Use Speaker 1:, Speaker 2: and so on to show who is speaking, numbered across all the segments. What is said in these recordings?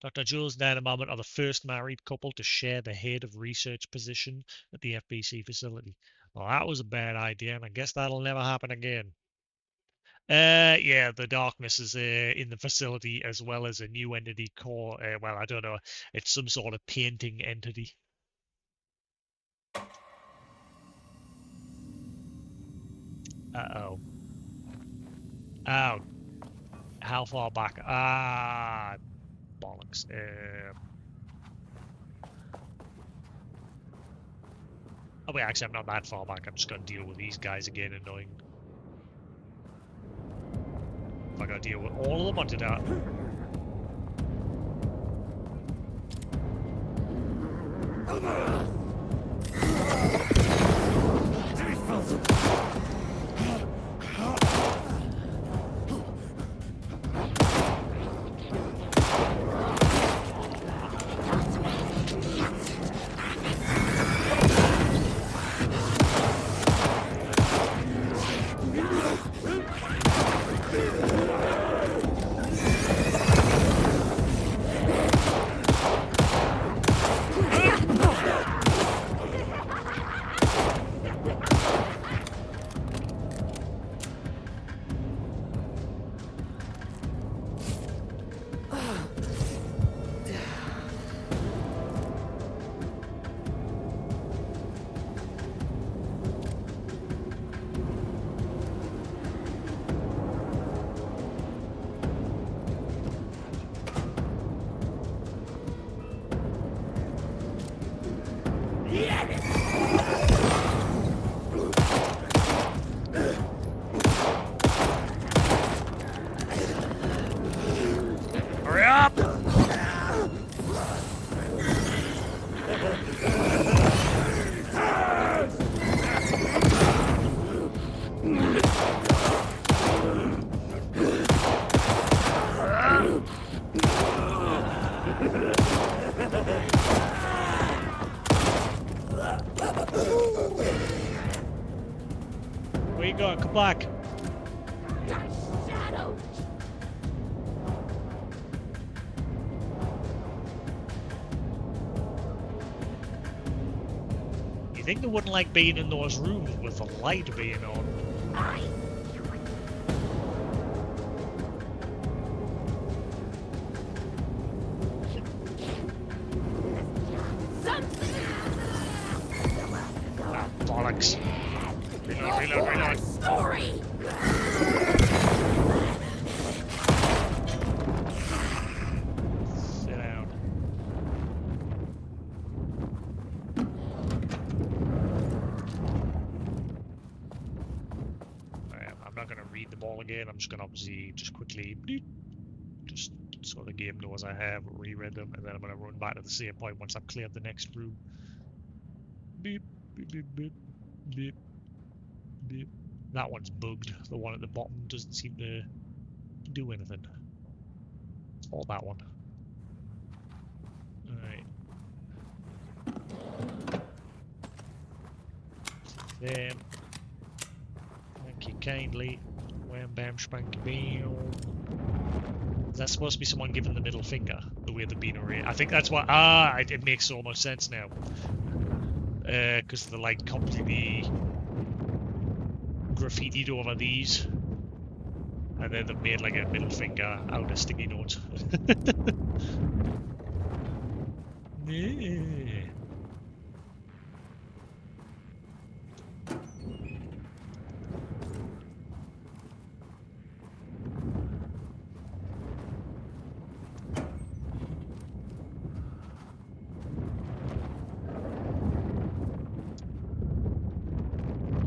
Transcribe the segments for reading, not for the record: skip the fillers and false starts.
Speaker 1: Dr. Jules and Anna Mamet are the first married couple to share the head of research position at the FBC facility. Well, that was a bad idea, and I guess that'll never happen again. Yeah, the darkness is in the facility as well as a new entity called, well, I don't know, it's some sort of painting entity. Uh-oh. Oh, how far back? Ah, bollocks. Oh, wait, actually, I'm not that far back. I'm just going to deal with these guys again, annoying. If I got to deal with all of them, or did I? Hurry up! Where you going? Come back. You think they wouldn't like being in those rooms with the light being on? Ah, bollocks. Reload.
Speaker 2: Story.
Speaker 1: Sit down. Alright, I'm not going to read them all again. I'm just going to obviously just quickly, just so the game knows I have reread them, and then I'm going to run back to the same point once I've cleared the next room. Beep, beep, beep, beep, beep, beep. That one's bugged. The one at the bottom doesn't seem to do anything. Or that one. Alright. Then, thank you kindly. Wham bam spanky bam. Is that supposed to be someone giving the middle finger? The way they've been arranged? I think that's what. It makes so much sense now. Because they're like completely graffitied over these. And then they've made like a middle finger out of sticky notes. Yeah.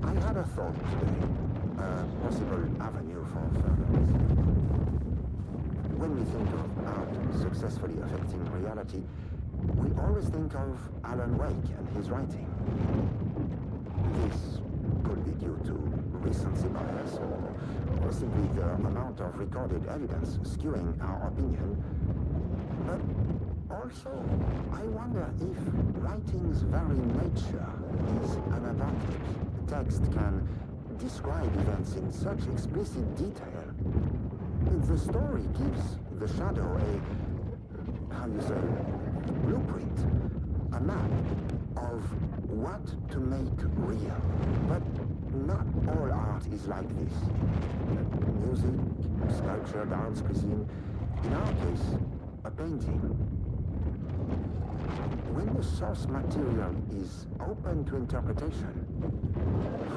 Speaker 3: I had a thought today, a possible avenue for further research. When we think of art successfully affecting reality, we always think of Alan Wake and his writing. This could be due to recency bias or simply the amount of recorded evidence skewing our opinion. But also, I wonder if writing's very nature is an advantage. Text can describe events in such explicit detail. The story gives the shadow how you say, blueprint, a map of what to make real. But not all art is like this. Music, sculpture, dance, cuisine. In our case, a painting. When the source material is open to interpretation,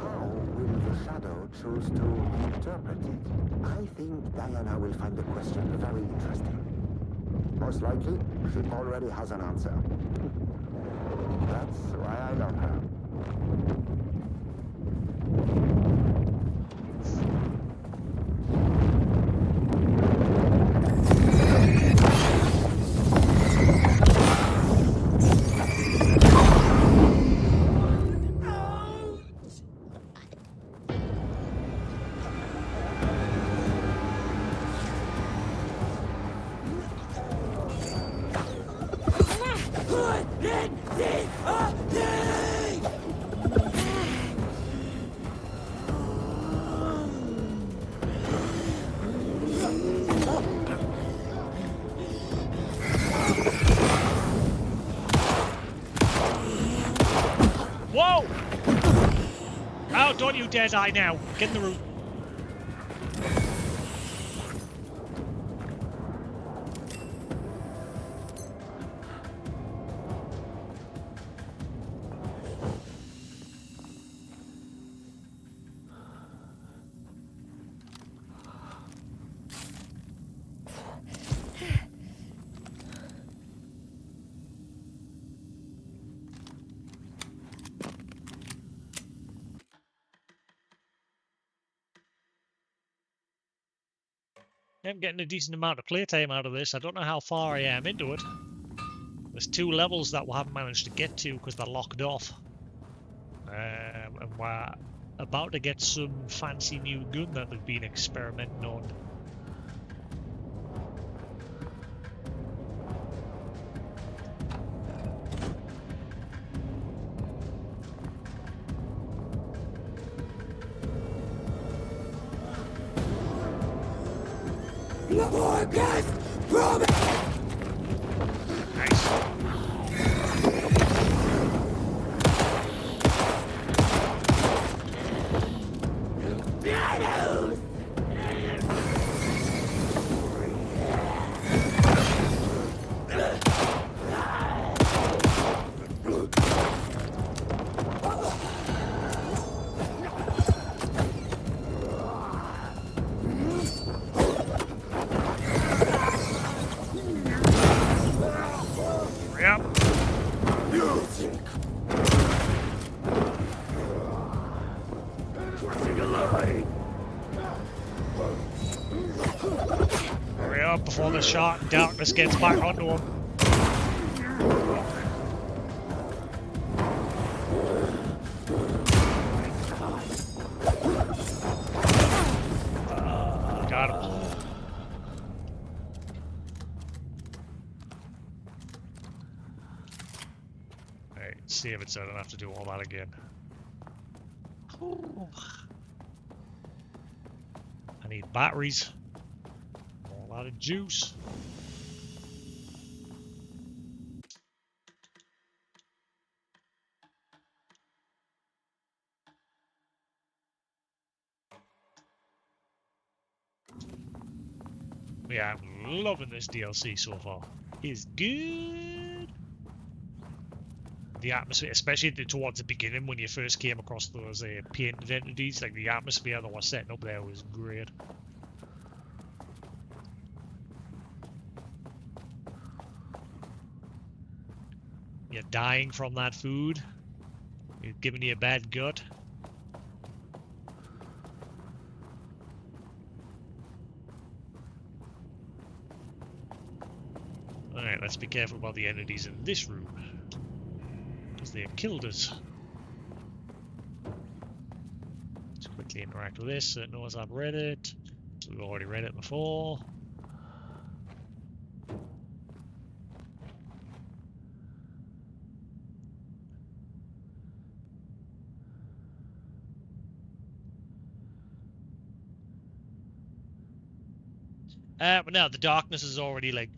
Speaker 3: how will the shadow choose to interpret it? I think Diana will find the question very interesting. Most likely, she already has an answer. That's why I love her.
Speaker 1: Whoa! Oh, don't you dare die now. Get in the room. I'm getting a decent amount of playtime out of this. I don't know how far I am into it. There's 2 levels that we haven't managed to get to because they're locked off. And we're about to get some fancy new gun that they've been experimenting on. Nice. Hurry up before the shot and darkness gets back onto him. Got him. Alright, save it so I don't have to do all that again. Ooh. I need batteries. A lot of juice. Yeah, I'm loving this DLC so far. It's good. The atmosphere, especially towards the beginning when you first came across those painted entities, like the atmosphere that was setting up there was great. You're dying from that food. It's giving you a bad gut. Alright, let's be careful about the entities in this room. Because they have killed us. Let's quickly interact with this so it knows I've read it. We've already read it before. But no, the darkness is already like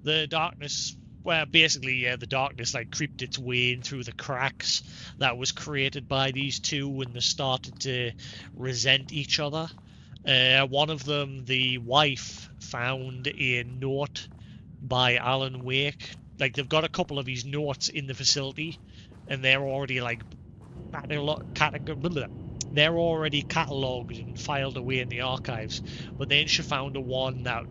Speaker 1: the darkness. Well, basically, yeah, the darkness like creeped its way in through the cracks that was created by these two when they started to resent each other. One of them, the wife, found a note by Alan Wake. Like they've got a couple of his notes in the facility, and they're already like they're already catalogued and filed away in the archives. But then she found a one that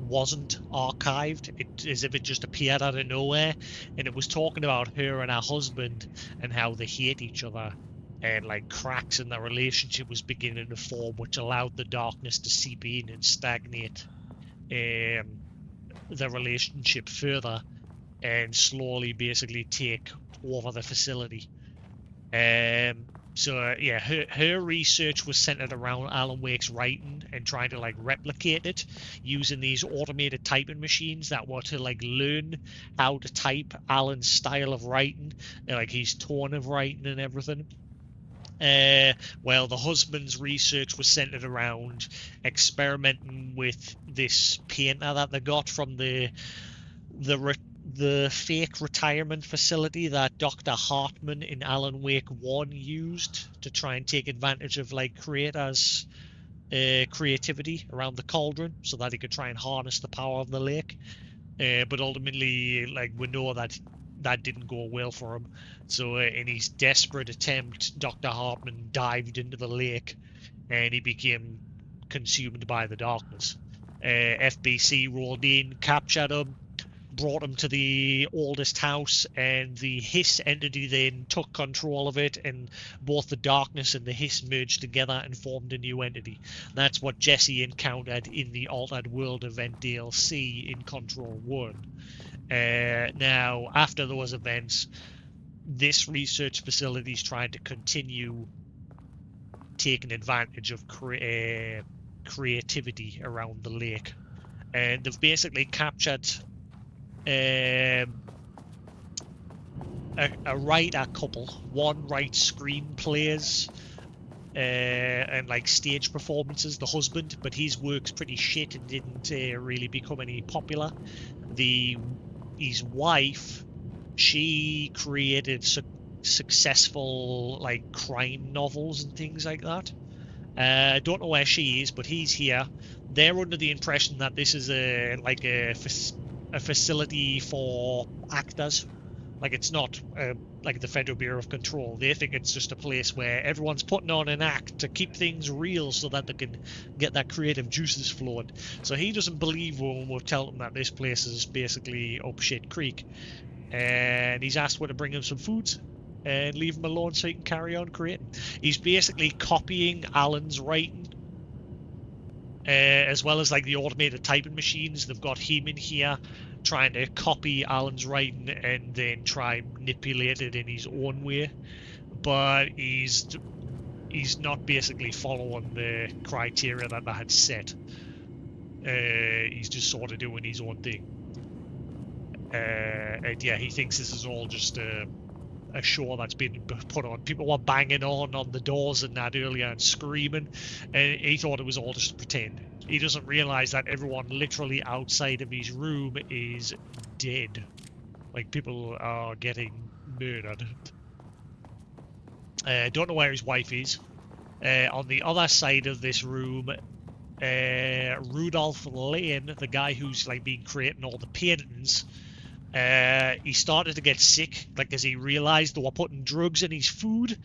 Speaker 1: wasn't archived. It as if it just appeared out of nowhere, and it was talking about her and her husband and how they hate each other, and like cracks in their relationship was beginning to form, which allowed the darkness to seep in and stagnate the relationship further and slowly basically take over the facility. So yeah, her research was centered around Alan Wake's writing and trying to like replicate it using these automated typing machines that were to like learn how to type Alan's style of writing, and, like his tone of writing and everything. Well, the husband's research was centered around experimenting with this painter that they got from the the fake retirement facility that Dr. Hartman in Alan Wake 1 used to try and take advantage of like creators' creativity around the cauldron so that he could try and harness the power of the lake. But ultimately, like we know that that didn't go well for him. So in his desperate attempt, Dr. Hartman dived into the lake and he became consumed by the darkness. FBC rolled in, captured him, brought him to the oldest house, and the Hiss entity then took control of it, and both the darkness and the Hiss merged together and formed a new entity. That's what Jesse encountered in the Altered World event DLC in Control 1. Now, after those events, this research facility is trying to continue taking advantage of creativity around the lake. And they've basically captured a writer couple. One writes screenplays and like stage performances, the husband, but his work's pretty shit and didn't really become any popular. His wife, she created successful like crime novels and things like that. I don't know where she is, but he's here. They're under the impression that this is a facility for actors. Like it's not like the Federal Bureau of Control. They think it's just a place where everyone's putting on an act to keep things real so that they can get that creative juices flowing. So he doesn't believe when we'll tell him that this place is basically up shit creek. And he's asked where to bring him some food and leave him alone so he can carry on creating. He's basically copying Alan's writing, as well as like the automated typing machines. They've got him in here trying to copy Alan's writing and then try and manipulate it in his own way. But he's not basically following the criteria that they had set. He's just sort of doing his own thing. And yeah, he thinks this is all just a show that's been put on. People were banging on the doors and that earlier and screaming, and he thought it was all just pretend. He doesn't realize that everyone literally outside of his room is dead. Like, people are getting murdered. Don't know where his wife is. On the other side of this room, Rudolph Lane, the guy who's like been creating all the paintings, he started to get sick, like as he realized they were putting drugs in his food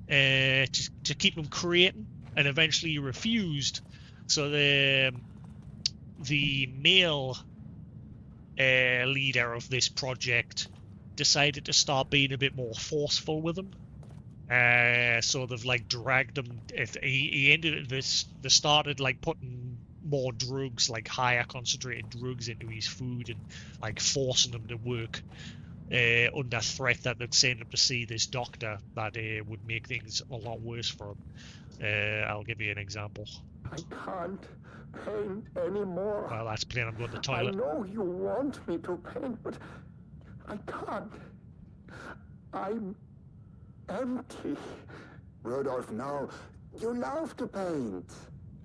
Speaker 1: to keep him creating, and eventually he refused. So the male leader of this project decided to start being a bit more forceful with him. So they've like dragged him. He ended this. They started like putting more drugs, like higher concentrated drugs, into his food and like forcing him to work under threat that they'd send him to see this doctor that would make things a lot worse for him. I'll give you an example.
Speaker 3: I can't paint anymore.
Speaker 1: Well, that's plain. I'm going to the toilet.
Speaker 3: I know you want me to paint, but I can't. I'm empty. Rudolph, no. You love to paint.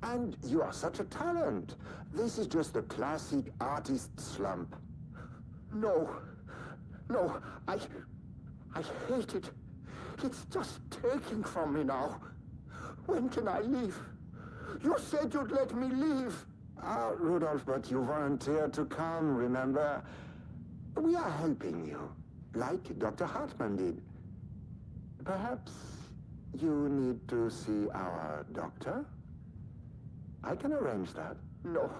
Speaker 3: And you are such a talent. This is just a classic artist slump. No. No, I hate it. It's just taking from me now. When can I leave? You said you'd let me leave. Ah, Rudolph, but you volunteered to come, remember? We are helping you, like Dr. Hartman did. Perhaps you need to see our doctor? I can arrange that. No.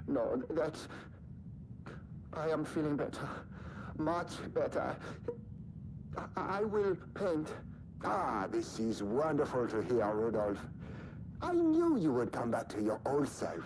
Speaker 3: No, that's... I am feeling better. Much better. I will paint. Ah, this is wonderful to hear, Rudolph. I knew you would come back to your old self.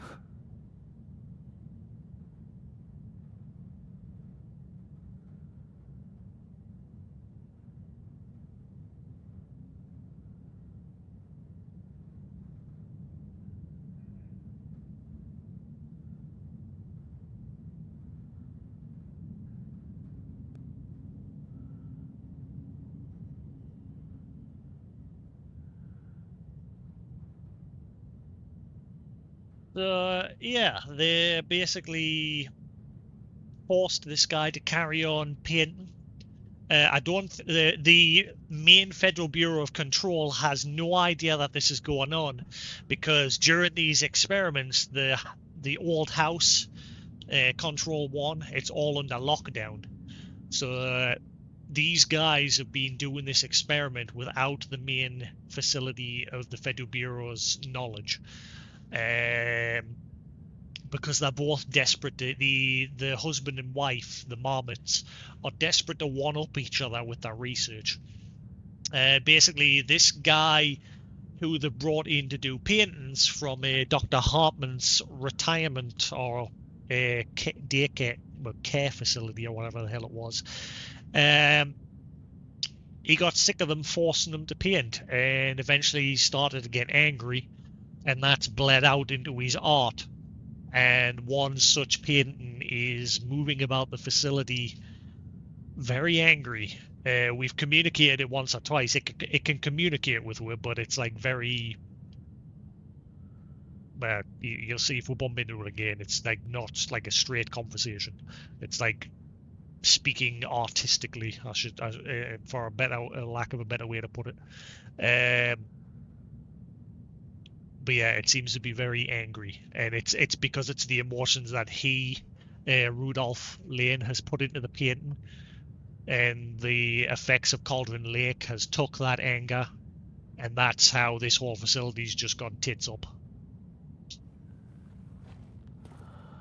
Speaker 1: Yeah, they basically forced this guy to carry on painting. I don't. The main Federal Bureau of Control has no idea that this is going on, because during these experiments, the old house, Control 1, it's all under lockdown. So these guys have been doing this experiment without the main facility of the Federal Bureau's knowledge. Because they're both desperate. The husband and wife, the Marmots, are desperate to one-up each other with their research. Basically, this guy who they brought in to do paintings from Dr. Hartman's retirement or daycare care facility or whatever the hell it was, he got sick of them forcing him to paint, and eventually he started to get angry, and that's bled out into his art. And one such painting is moving about the facility very angry. We've communicated it once or twice. It can communicate with her, but it's like very... you'll see if we bump into it again. It's like not like a straight conversation. It's like speaking artistically, for a lack of a better way to put it. But yeah, it seems to be very angry, and it's because it's the emotions that Rudolph Lane, has put into the painting, and the effects of Cauldron Lake has took that anger, and that's how this whole facility's just gone tits up.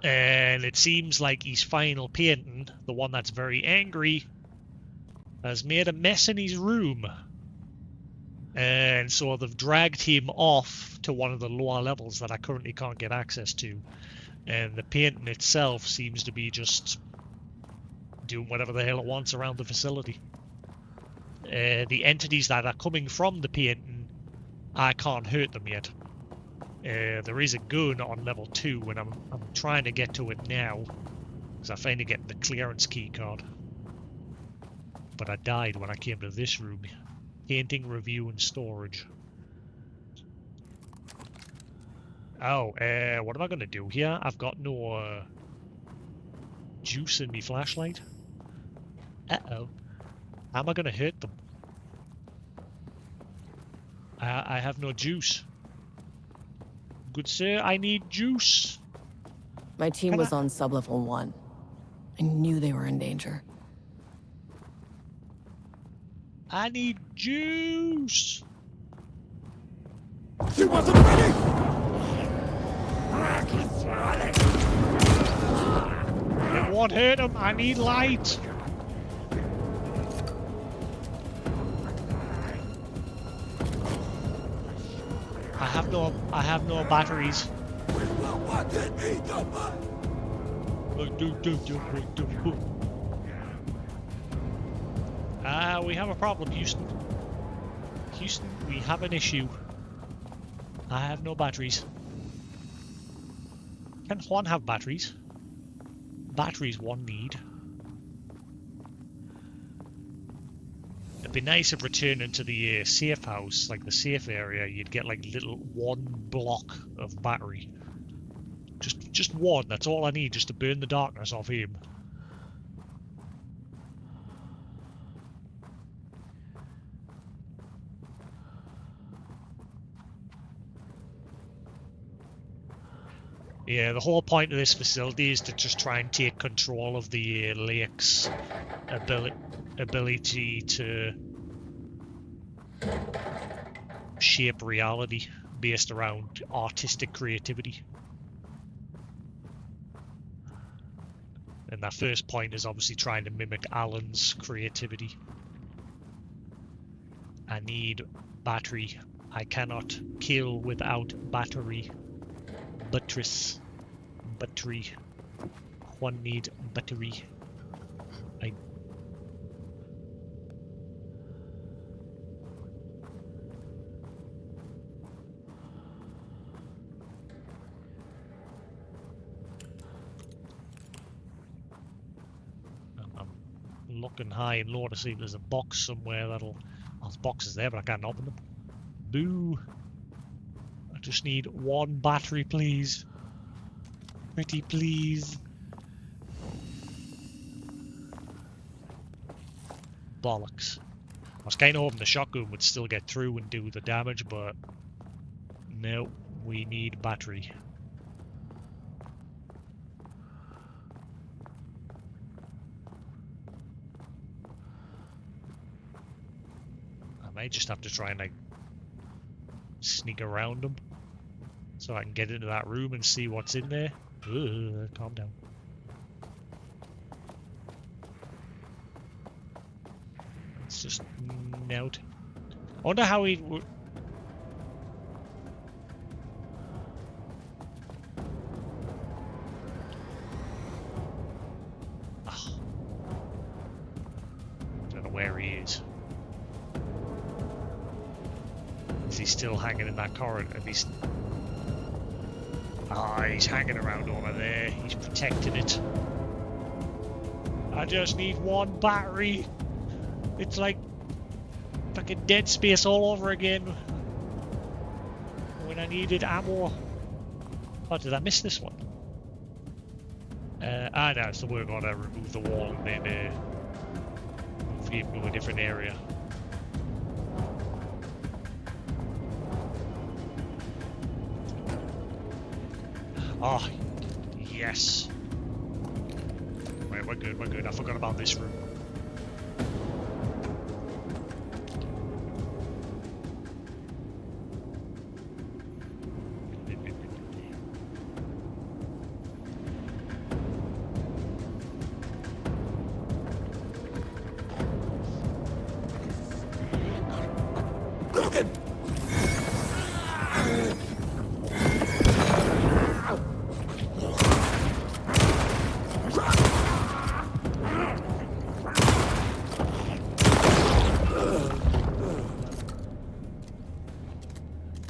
Speaker 1: And it seems like his final painting, the one that's very angry, has made a mess in his room. And so they've dragged him off to one of the lower levels that I currently can't get access to. And the painting itself seems to be just doing whatever the hell it wants around the facility. The entities that are coming from the painting, I can't hurt them yet. There is a gun on level 2, and I'm trying to get to it now, because I finally get the clearance key card. But I died when I came to this room. Painting, review, and storage. Oh, what am I going to do here? I've got no juice in my flashlight. Uh-oh. How am I going to hurt them? I have no juice. Good sir, I need juice.
Speaker 2: My team was on sublevel 1. I knew they were in danger.
Speaker 1: I need juice.
Speaker 3: She wasn't ready!
Speaker 1: It won't hurt him. I need light. I have no batteries. We have a problem, Houston. Houston, we have an issue. I have no batteries. Can Juan have batteries? Batteries one need. It'd be nice if returning to the safe house, like the safe area, you'd get like little 1 block of battery. Just one, that's all I need, just to burn the darkness off him. Yeah, the whole point of this facility is to just try and take control of the lake's ability to shape reality based around artistic creativity. And that first point is obviously trying to mimic Alan's creativity. I need battery. I cannot kill without battery. Buttress. Battery. One need battery. I'm looking high and low to see if there's a box somewhere that'll... Oh, there's boxes there, but I can't open them. Boo! I just need 1 battery, please. Pretty please. Bollocks. I was kind of hoping the shotgun would still get through and do the damage, but no, we need battery. I might just have to try and like sneak around them so I can get into that room and see what's in there. Ugh, calm down. It's just note. I wonder how he would. Oh. Don't know where he is. Is he still hanging in that corridor? At least. Ah, he's hanging around over there. He's protecting it. I just need 1 battery. It's like fucking Dead Space all over again. When I needed ammo. Oh, did I miss this one? No, it's the work on to remove the wall and then move him to a different area. Oh, yes. Right, we're good, we're good. I forgot about this room.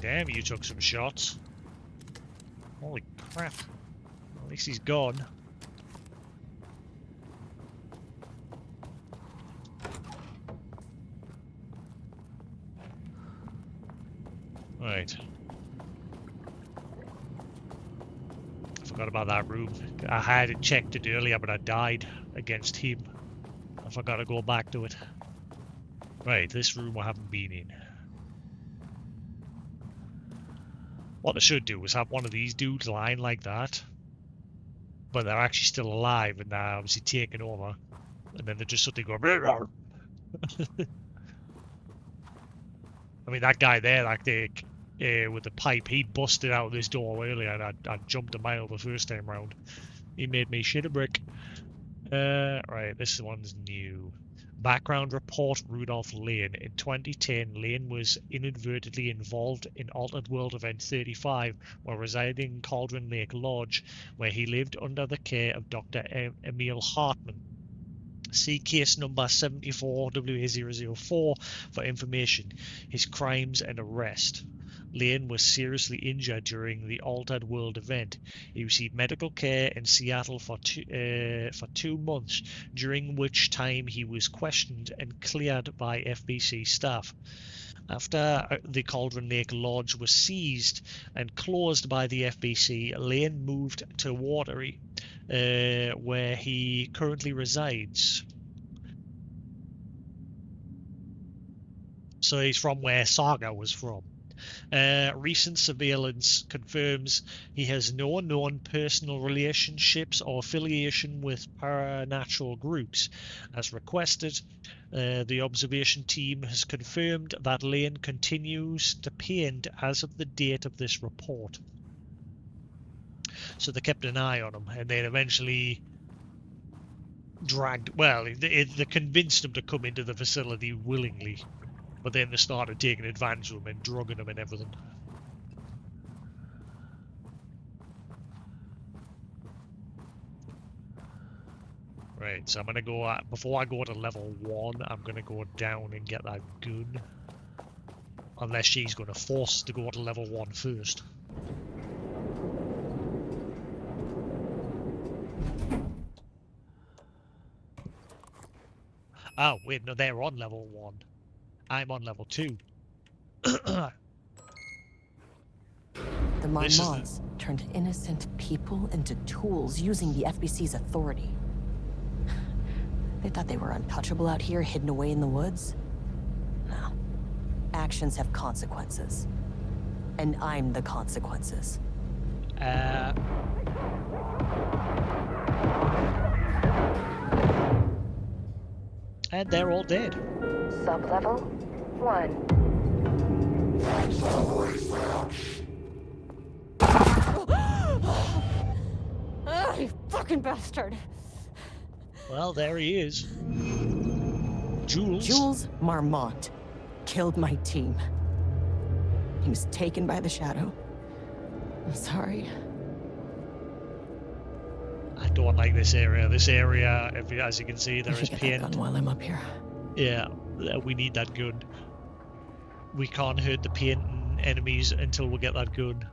Speaker 1: Damn, you took some shots. Holy crap. At least he's gone. Right. I forgot about that room. I had checked it earlier, but I died against him. I forgot to go back to it. Right, this room I haven't been in. What they should do is have one of these dudes lying like that, but they're actually still alive and they're obviously taking over, and then they're just suddenly going. I mean, that guy there, like with the pipe, he busted out this door earlier, and I jumped a mile the first time round. He made me shit a brick. Right, this one's new. Background report: Rudolph Lane. In 2010, Lane was inadvertently involved in Altered World Event 35 while residing in Cauldron Lake Lodge, where he lived under the care of Dr. Emil Hartman. See case number 74WA004 for information, his crimes and arrest. Lane was seriously injured during the Altered World event. He received medical care in Seattle for 2 months, during which time he was questioned and cleared by FBC staff. After the Cauldron Lake Lodge was seized and closed by the FBC, Lane moved to Watery, where he currently resides. So he's from where Saga was from. Recent surveillance confirms he has no known personal relationships or affiliation with paranatural groups. As requested, the observation team has confirmed that Lane continues to paint as of the date of this report. So they kept an eye on him, and then eventually they convinced him to come into the facility willingly. But then they started taking advantage of him and drugging him and everything. Right, so I'm gonna go before I go to level 1, I'm gonna go down and get that gun. Unless she's gonna force us to go to level 1 first. Oh, wait, no, they're on level 1. I'm on level 2.
Speaker 2: The Marmots turned innocent people into tools using the FBC's authority. They thought they were untouchable out here, hidden away in the woods. No. Actions have consequences. And I'm the consequences.
Speaker 1: And they're all dead.
Speaker 4: Sublevel 1.
Speaker 2: Oh, you fucking bastard!
Speaker 1: Well, there he is. Jules.
Speaker 2: Jules Marmont killed my team. He was taken by the Shadow. I'm sorry.
Speaker 1: I don't like this area. This area, as you can see, there is
Speaker 2: Get
Speaker 1: paint.
Speaker 2: that gun while I'm up here.
Speaker 1: Yeah, we need that gun. We can't hurt the paint enemies until we get that gun.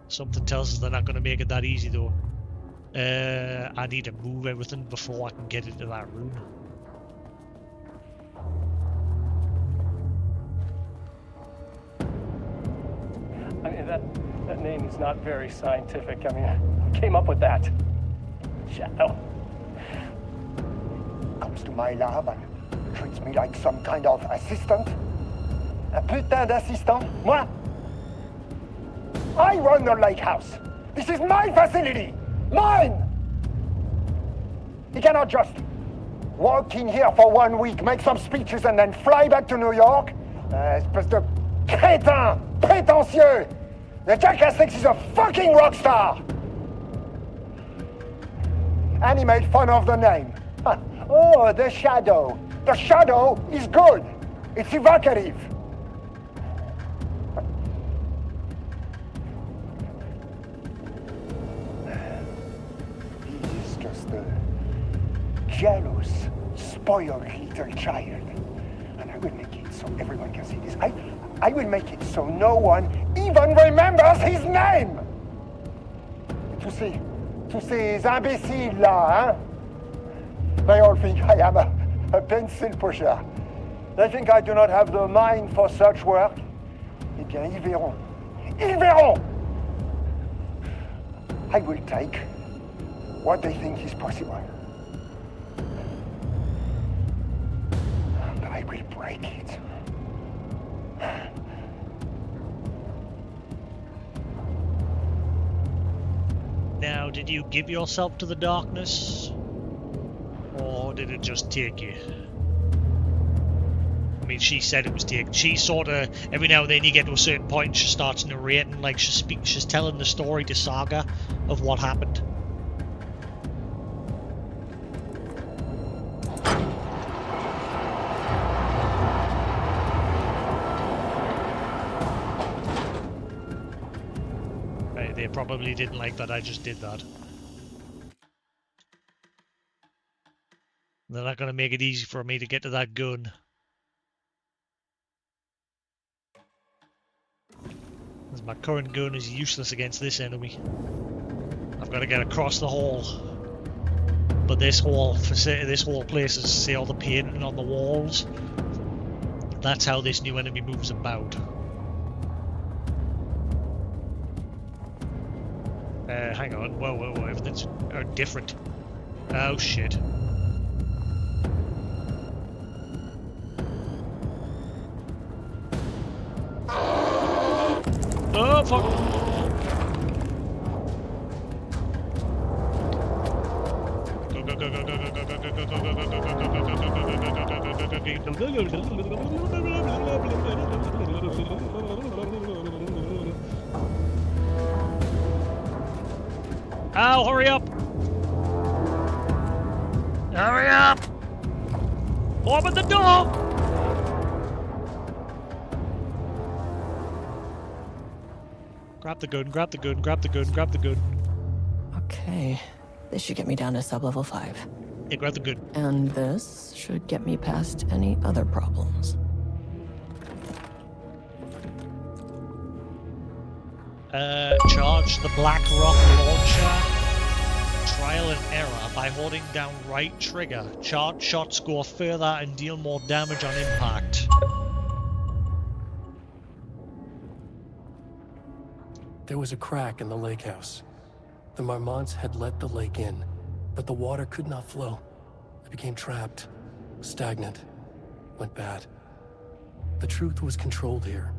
Speaker 1: Something tells us they're not going to make it that easy though. I need to move everything before I can get into that room.
Speaker 5: I mean, that name is not very scientific. I mean, who came up with that? Shadow.
Speaker 6: Comes to my lab and treats me like some kind of assistant. Un putain d'assistant? Moi? I run the lake house. This is my facility. Mine! He cannot just walk in here for 1 week, make some speeches, and then fly back to New York. Espèce de crétin, prétentieux. The Jasix is a fucking rock star. And he made fun of the name. Huh. Oh, the Shadow. The Shadow is good. It's evocative. He's just a jealous, spoiled little child. And I will make it so everyone can see this. I will make it so no one even remembers his name. To ces imbéciles là, hein? They all think I am a pencil pusher. They think I do not have the mind for such work. Eh bien, ils verront. Ils verront! I will take what they think is possible. And I will break it.
Speaker 1: Now, did you give yourself to the darkness? Or did it just take you? I mean, she said it was taken. She sort of, every now and then you get to a certain point and she starts narrating, like she's telling the story to Saga of what happened. Right, they probably didn't like that I just did that. They're not going to make it easy for me to get to that gun. As my current gun is useless against this enemy. I've got to get across the hall. But this whole place is, see all the painting on the walls? That's how this new enemy moves about. Hang on. Whoa, everything's different. Oh shit. Oh fuck! Ow, hurry up! Hurry up! Open the door! Grab the gun, grab the gun, grab the gun, grab the gun.
Speaker 2: Okay, this should get me down to sub-level 5.
Speaker 1: Yeah, grab the gun.
Speaker 2: And this should get me past any other problems.
Speaker 1: Charge the Black Rock launcher. Trial and error by holding down right trigger. Charged shots go further and deal more damage on impact.
Speaker 5: There was a crack in the lake house. The Marmonts had let the lake in, but the water could not flow. It became trapped, stagnant, went bad. The truth was controlled here.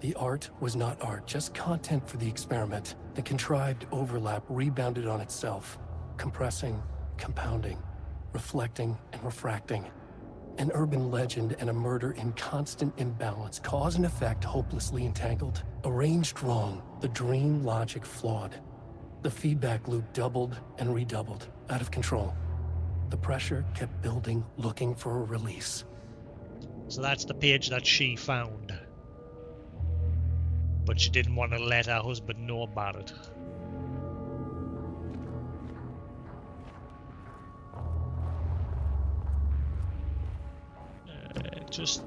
Speaker 5: The art was not art, just content for the experiment. The contrived overlap rebounded on itself, compressing, compounding, reflecting, and refracting. An urban legend and a murder in constant imbalance, cause and effect hopelessly entangled. Arranged wrong, the dream logic flawed. The feedback loop doubled and redoubled, out of control. The pressure kept building, looking for a release.
Speaker 1: So that's the page that she found. But she didn't want to let her husband know about it. Just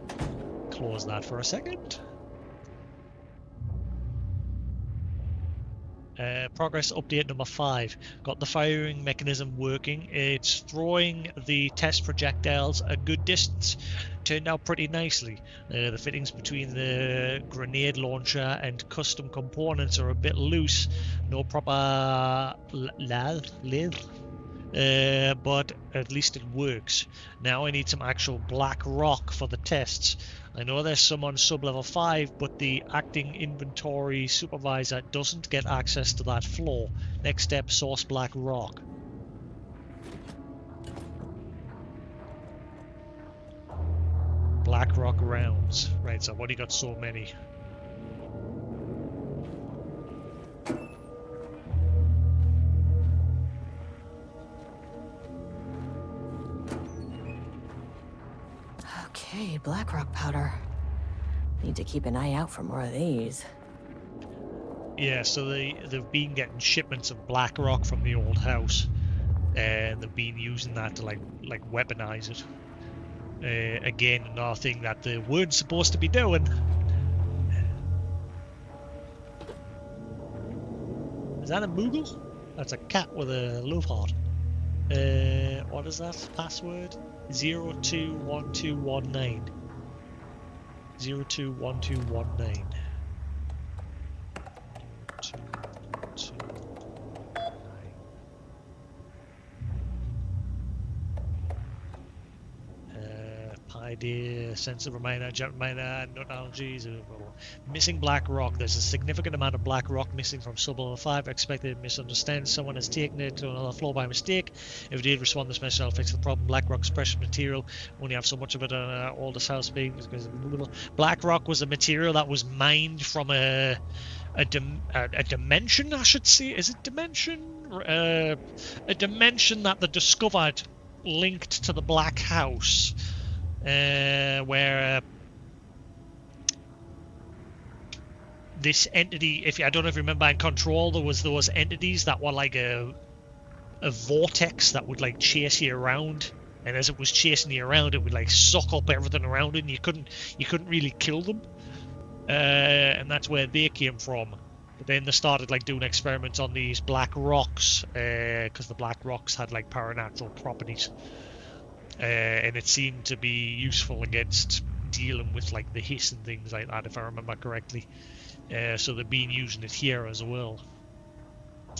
Speaker 1: close that for a second. Progress update number 5. Got the firing mechanism working. It's throwing the test projectiles a good distance. Turned out pretty nicely. The fittings between the grenade launcher and custom components are a bit loose. No proper lathe. But at least it works. Now I need some actual black rock for the tests. I know there's some on sub-level 5, but the acting inventory supervisor doesn't get access to that floor. Next step, source black rock. Black rock rounds. Right, so I've already got so many.
Speaker 2: Okay, black rock powder. Need to keep an eye out for more of these.
Speaker 1: Yeah, so they've been getting shipments of black rock from the old house, and they've been using that to like weaponize it. Again, another thing that they weren't supposed to be doing. Is that a Moogle? That's a cat with a love heart. What is that password? 021219. 021219. 0219. Idea, sense of reminder, jet reminder, technologies, missing black rock. There's a significant amount of black rock missing from sub-level 5. Expected to misunderstand. Someone has taken it to another floor by mistake. If it did respond this message, I'll fix the problem. Black rock's precious material. Only have so much of it on all this house being. Black rock was a material that was mined from a dimension, I should say. Is it dimension? A dimension that they discovered linked to the Black House. Where this entity, I don't know if you remember in Control, there was those entities that were like a vortex that would like chase you around, and as it was chasing you around, it would like suck up everything around it, and you couldn't really kill them. and that's where they came from. But then they started like doing experiments on these black rocks, because the black rocks had like paranatural properties, and it seemed to be useful against dealing with like the hiss and things like that, if I remember correctly. So they've been using it here as well.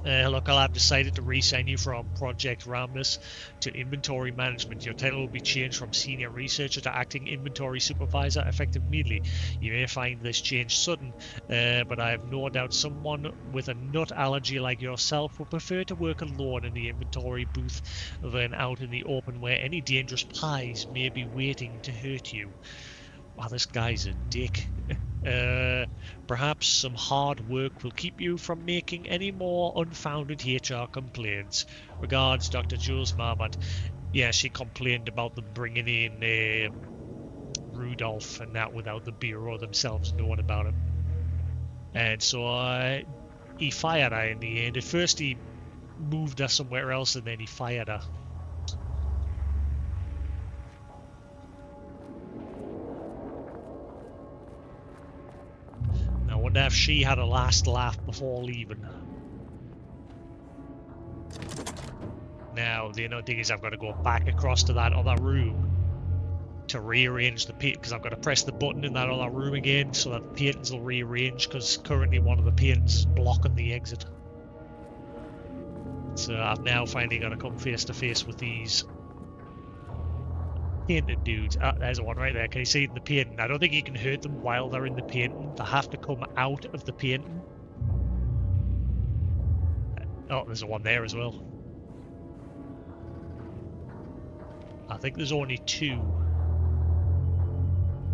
Speaker 1: Look, I've decided to reassign you from Project Rambus to Inventory Management. Your title will be changed from Senior Researcher to Acting Inventory Supervisor, effective immediately. You may find this change sudden, but I have no doubt someone with a nut allergy like yourself would prefer to work alone in the inventory booth than out in the open where any dangerous pies may be waiting to hurt you. Wow, this guy's a dick. Perhaps some hard work will keep you from making any more unfounded HR complaints. Regards, Dr. Jules Marmont. Yeah, she complained about them bringing in Rudolph and that without the Bureau themselves knowing about it. And so he fired her in the end. At first he moved her somewhere else and then he fired her. I wonder if she had a last laugh before leaving. Now, the only thing is I've got to go back across to that other room to rearrange the paint, because I've got to press the button in that other room again so that the paintings will rearrange, because currently one of the paintings is blocking the exit. So I've now finally got to come face to face with these painted dudes. There's one right there. Can you see it in the painting? I don't think you can hurt them while they're in the painting. They have to come out of the painting. Oh, there's one there as well. I think there's only two.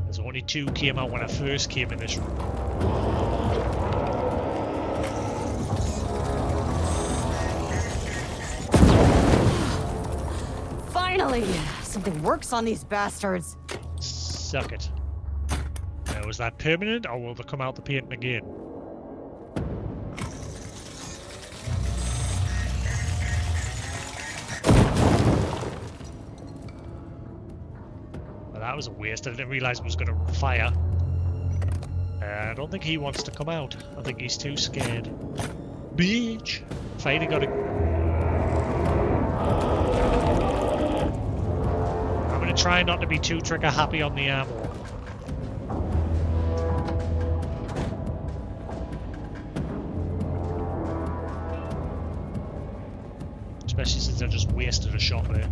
Speaker 1: There's only two came out when I first came in this room.
Speaker 2: Finally! Something works on these bastards.
Speaker 1: Suck it. Now, is that permanent, or will they come out the painting again? Well, that was a waste. I didn't realise it was going to fire. I don't think he wants to come out. I think he's too scared. Bitch! Finally got a... Try not to be too trigger happy on the ammo. Especially since I just wasted a shot there.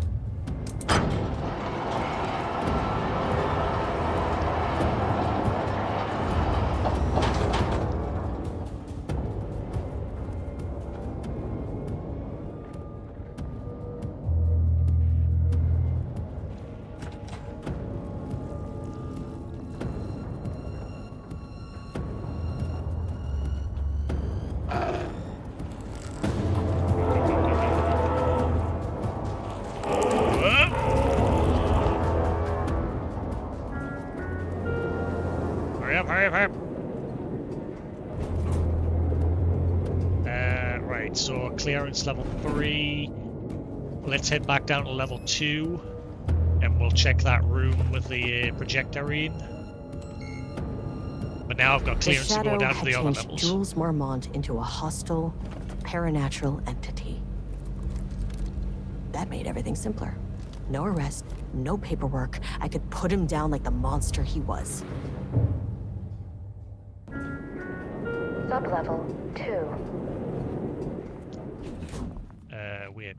Speaker 1: Right, so clearance level 3. Let's head back down to level 2, and we'll check that room with the projector in. But now I've got clearance to go down to the other levels.
Speaker 2: Jules Marmont into a hostile, paranatural entity. That made everything simpler. No arrest, no paperwork. I could put him down like the monster he was.
Speaker 4: Sublevel 2.
Speaker 1: Weird.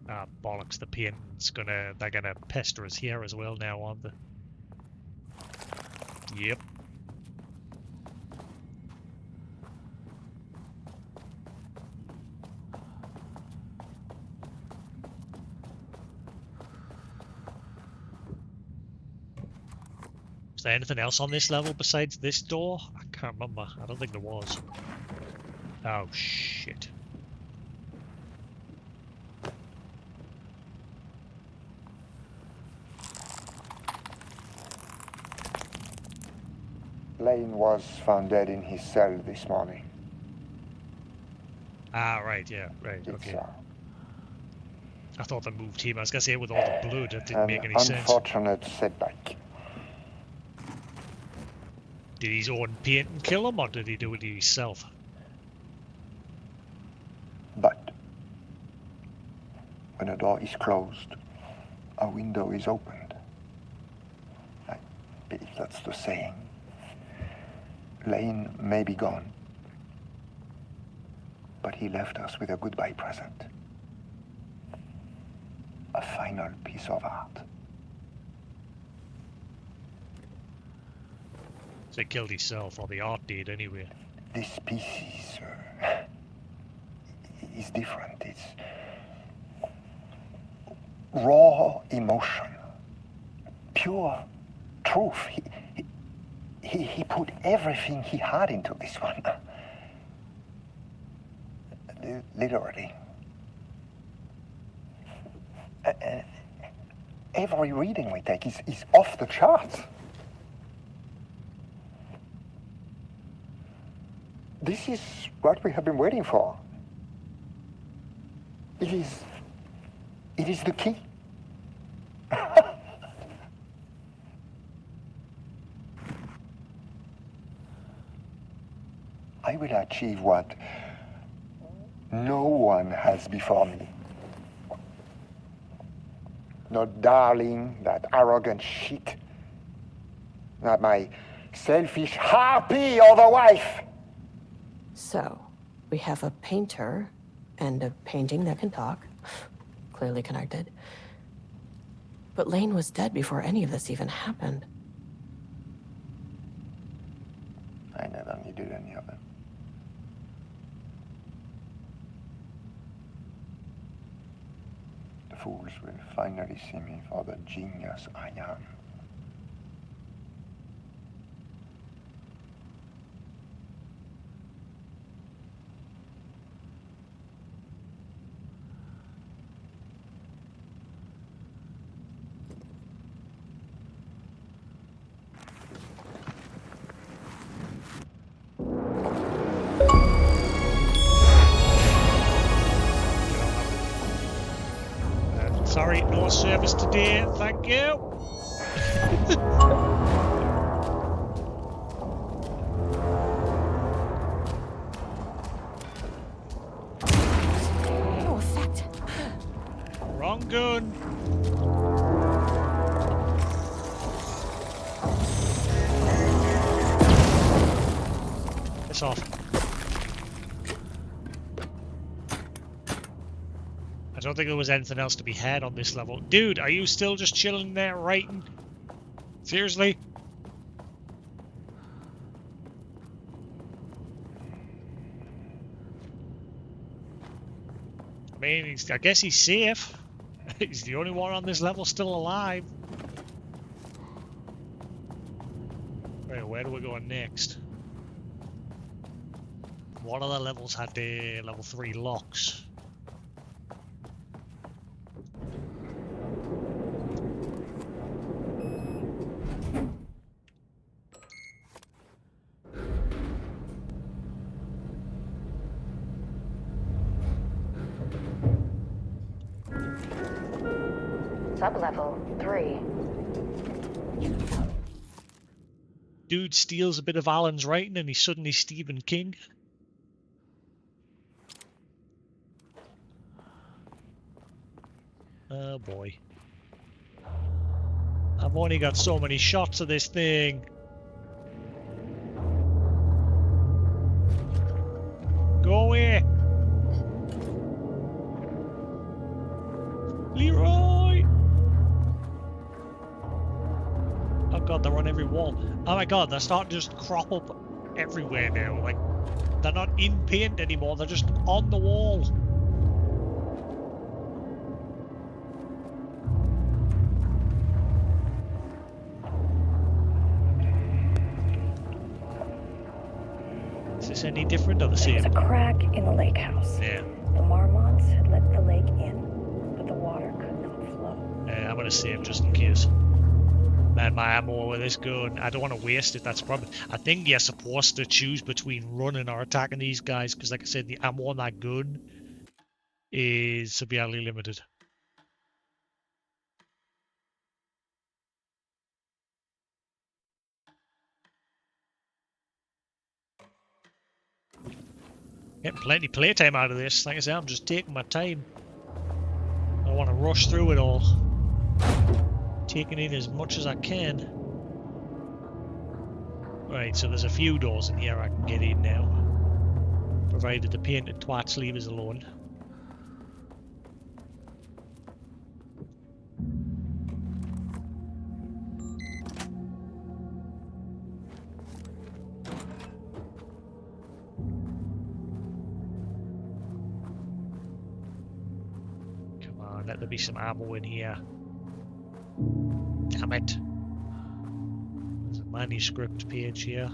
Speaker 1: Ah, bollocks, the paint's they're gonna pester us here as well now, aren't they? Yep. Is there anything else on this level besides this door? I can't remember. I don't think there was. Oh, shit.
Speaker 6: Lane was found dead in his cell this morning.
Speaker 1: Ah, right, yeah, right,
Speaker 6: It's
Speaker 1: okay. I thought they moved him. I was gonna say with all the blood, it didn't make any
Speaker 6: an
Speaker 1: sense.
Speaker 6: unfortunate setback.
Speaker 1: Did his own paint and kill him, or did he do it himself?
Speaker 6: But when a door is closed, a window is opened. I believe that's the saying. Lane may be gone, but he left us with a goodbye present. A final piece of art.
Speaker 1: So he killed himself, or the art did anyway.
Speaker 6: This species is different. It's raw emotion, pure truth. He put everything he had into this one. Literally. Every reading we take is off the charts. This is what we have been waiting for. It is the key. I will achieve what no one has before me. Not darling, that arrogant shit. Not my selfish harpy or the wife.
Speaker 2: So, we have a painter and a painting that can talk. Clearly connected. But Lane was dead before any of this even happened.
Speaker 6: I never needed any of them. The fools will finally see me for the genius I am.
Speaker 1: Sorry, no service today, thank you.
Speaker 2: No effect.
Speaker 1: Wrong gun. It's off. I don't think there was anything else to be had on this level. Dude, are you still just chilling there writing? Seriously? I mean, I guess he's safe. He's the only one on this level still alive. Right, where do we go next? What other levels had the level 3 locks?
Speaker 4: Sublevel 3.
Speaker 1: Dude steals a bit of Alan's writing and he's suddenly Stephen King. Oh boy. I've only got so many shots of this thing. Go away! Leroy! Oh god, they're on every wall. Oh my god, they're starting to just crop up everywhere now. Like, they're not in paint anymore, they're just on the wall. Is this any different or the
Speaker 7: There was
Speaker 1: same?
Speaker 7: a crack in the lake house.
Speaker 1: Yeah.
Speaker 7: The marmots had let the lake in, but the water could not flow.
Speaker 1: I'm gonna save just in case. Man, my ammo with this gun, I don't want to waste it. That's probably. I think you're supposed to choose between running or attacking these guys, because like I said, the ammo on that gun is severely limited. Getting plenty playtime out of this. Like I say, I'm just taking my time. I don't want to rush through it all. Taking in as much as I can. Right, so there's a few doors in here I can get in now. Provided the painted twats leave us alone. Come on, let there be some ammo in here. Damn it. There's a manuscript page here.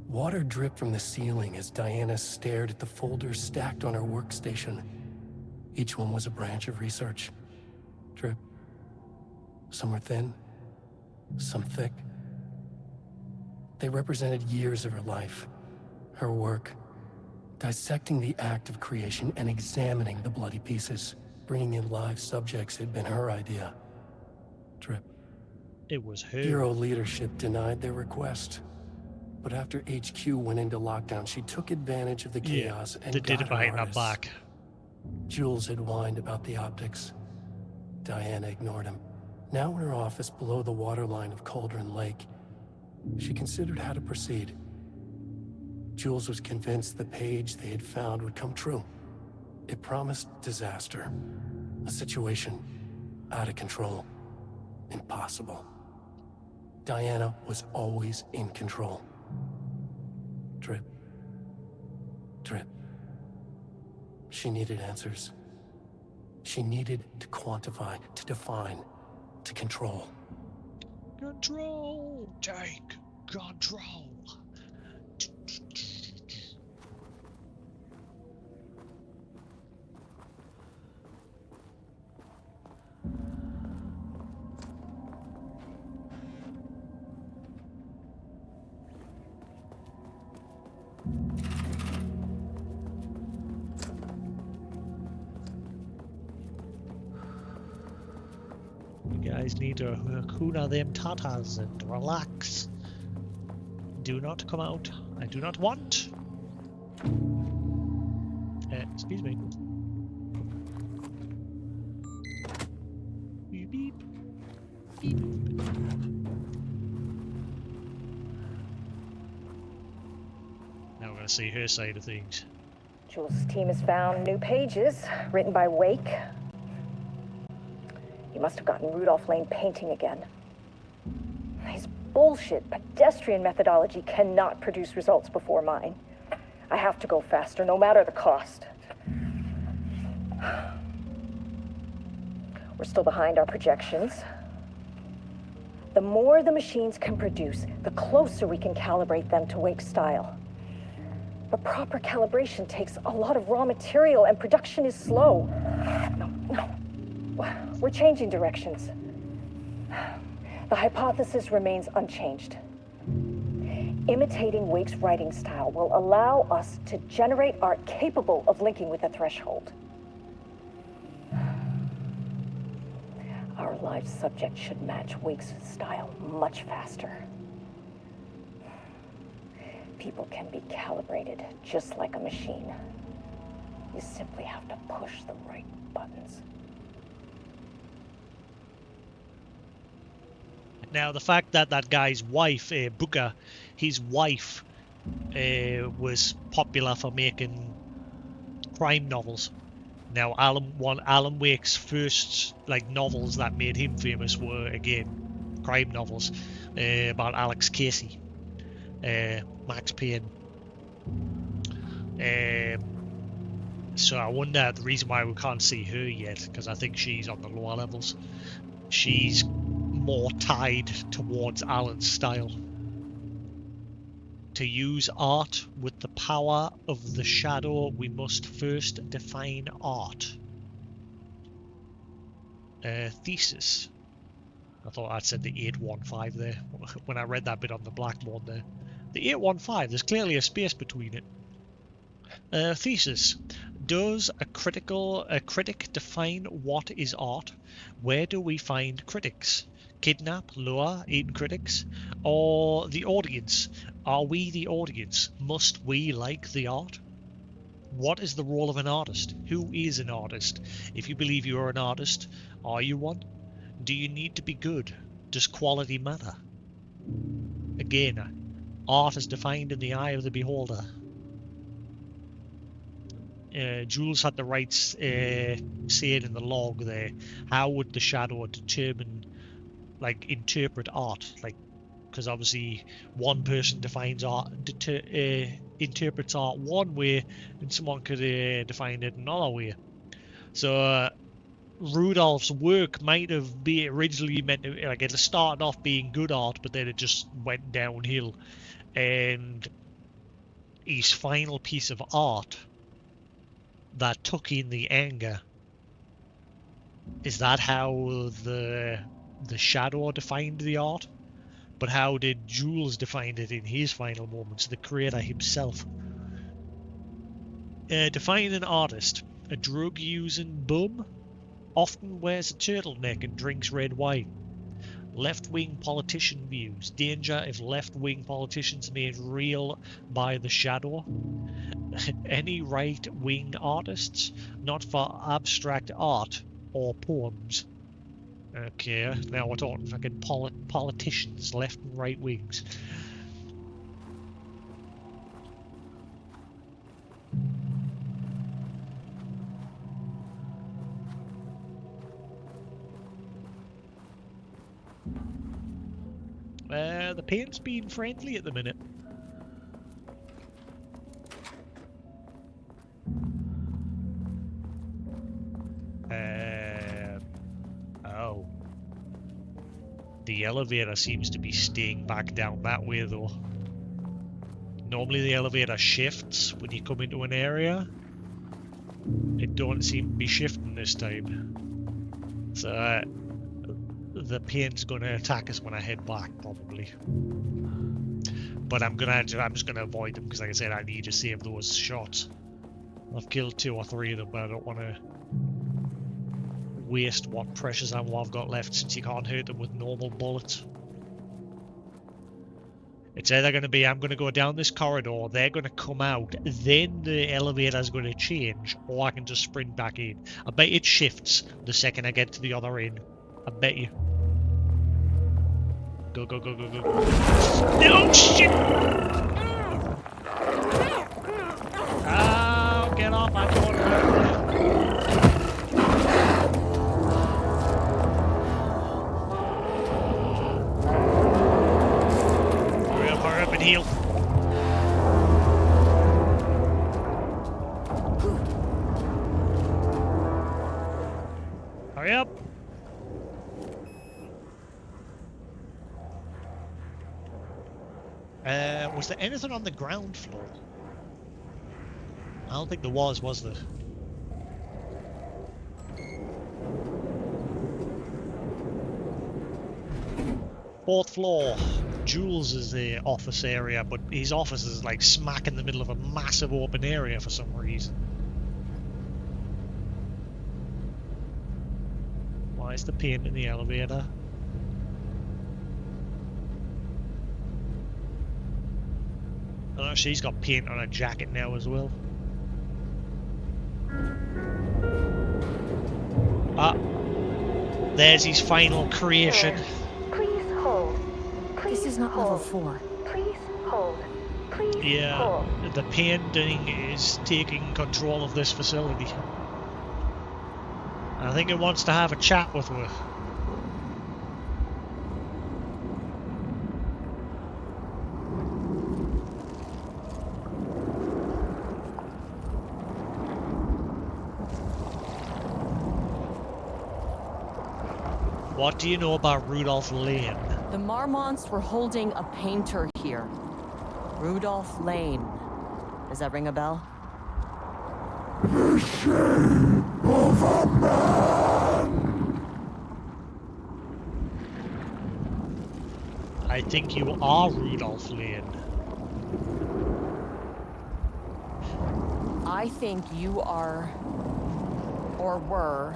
Speaker 5: Water dripped from the ceiling as Diana stared at the folders stacked on her workstation. Each one was a branch of research. Drip. Some were thin, some thick. They represented years of her life, her work, dissecting the act of creation and examining the bloody pieces. Bringing in live subjects had been her idea. Drip.
Speaker 1: It was her.
Speaker 5: Hero leadership denied their request. But after HQ went into lockdown, she took advantage of the chaos and
Speaker 1: they did
Speaker 5: got
Speaker 1: it behind
Speaker 5: her
Speaker 1: my
Speaker 5: artists.
Speaker 1: back.
Speaker 5: Jules had whined about the optics. Diana ignored him. Now in her office below the waterline of Cauldron Lake, she considered how to proceed. Jules was convinced the page they had found would come true. It promised disaster. A situation out of control. Impossible. Diana was always in control. Drip. Drip. She needed answers. She needed to quantify, to define, to control.
Speaker 1: Control! Take control! You guys need to kuna them tatas and relax. Do not come out. I do not want. Excuse me. Beep beep. Beep. Now we're gonna see her side of things.
Speaker 7: Jules' team has found new pages written by Wake. He must have gotten Rudolph Lane painting again. His bullshit pedestrian methodology cannot produce results before mine. I have to go faster, no matter the cost. We're still behind our projections. The more the machines can produce, the closer we can calibrate them to Wake's style. But proper calibration takes a lot of raw material, and production is slow. No. We're changing directions. The hypothesis remains unchanged. Imitating Wake's writing style will allow us to generate art capable of linking with a threshold. Our live subject should match Wake's style much faster. People can be calibrated just like a machine. You simply have to push the right buttons.
Speaker 1: Now, the fact that that guy's wife, Booker, his wife, was popular for making crime novels. Now, Alan Wake's first novels that made him famous were again crime novels about Alex Casey, Max Payne. So I wonder the reason why we can't see her yet, because I think she's on the lower levels. She's more tied towards Alan's style. To use art with the power of the shadow, we must first define art. Thesis. I thought I'd said the 815 there when I read that bit on the blackboard there. The 815, there's clearly a space between it. Thesis. Does a critic define what is art? Where do we find critics? Kidnap, lure, aid critics? Or the audience? Are we the audience? Must we like the art? What is the role of an artist? Who is an artist? If you believe you are an artist, are you one? Do you need to be good? Does quality matter? Again, art is defined in the eye of the beholder. Jules had the right saying in the log there. How would the shadow determine, like, interpret art? Like, because obviously one person defines art, interprets art one way, and someone could define it another way. So Rudolph's work might have been originally meant to, like, it started off being good art, but then it just went downhill. And his final piece of art that took in the anger, is that how the shadow defined the art? But how did Jules define it in his final moments, the creator himself? Define an artist. A drug-using bum, often wears a turtleneck and drinks red wine. Left-wing politician views. Danger if left-wing politicians made real by the shadow. Any right-wing artists, not for abstract art or poems. Okay, now we're talking fucking politicians, left and right wings. The paint's being friendly at the minute. Oh. The elevator seems to be staying back down that way though. Normally the elevator shifts when you come into an area. It don't seem to be shifting this time. So the paint's gonna attack us when I head back probably. But I'm just gonna avoid them because, like I said, I need to save those shots. I've killed 2 or 3 of them, but I don't want to waste what precious ammo I've got left, since you can't hurt them with normal bullets. It's either going to be I'm going to go down this corridor, they're going to come out, then the elevator's going to change, or I can just sprint back in. I bet it shifts the second I get to the other end. I bet you. Go, go, go, go, go, go. No, shit! Oh, get off my corner. Hurry up and heal. Hurry up. Was there anything on the ground floor? I don't think there was there? 4th floor. Jules is the office area, but his office is like smack in the middle of a massive open area for some reason. Why is the paint in the elevator? Oh, she's got paint on her jacket now as well. Ah, there's his final creation.
Speaker 4: Please hold. Please
Speaker 2: This is not
Speaker 4: hold.
Speaker 2: level 4.
Speaker 4: Please hold. Please
Speaker 1: Yeah,
Speaker 4: hold.
Speaker 1: the painting is taking control of this facility. I think it wants to have a chat with her. What do you know about Rudolph Lane?
Speaker 2: The Marmonts were holding a painter here. Rudolph Lane. Does that ring a bell?
Speaker 3: The shame of a man!
Speaker 1: I think you are Rudolph Lane.
Speaker 2: I think you are, or were,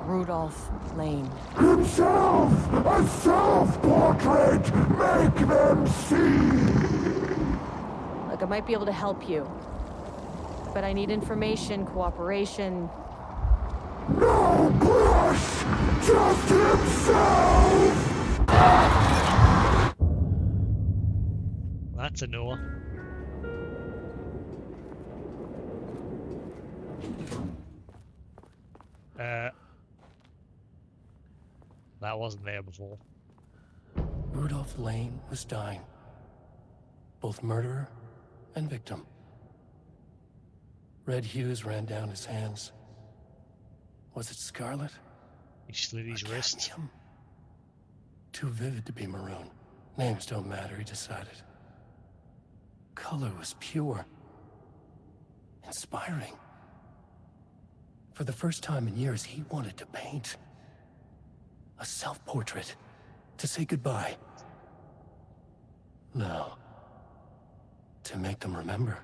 Speaker 2: Rudolph Lane.
Speaker 3: Himself! A self-portrait! Make them see!
Speaker 2: Look, I might be able to help you. but I need information, cooperation.
Speaker 3: No push! Just himself!
Speaker 1: That's a no. That wasn't there before.
Speaker 5: Rudolph Lane was dying. Both murderer and victim. Red hues ran down his hands. Was it scarlet?
Speaker 1: He slit his wrist.
Speaker 5: Cadmium? Too vivid to be maroon. Names don't matter, he decided. Color was pure. Inspiring. For the first time in years, he wanted to paint. A self-portrait. To say goodbye. No. To make them remember.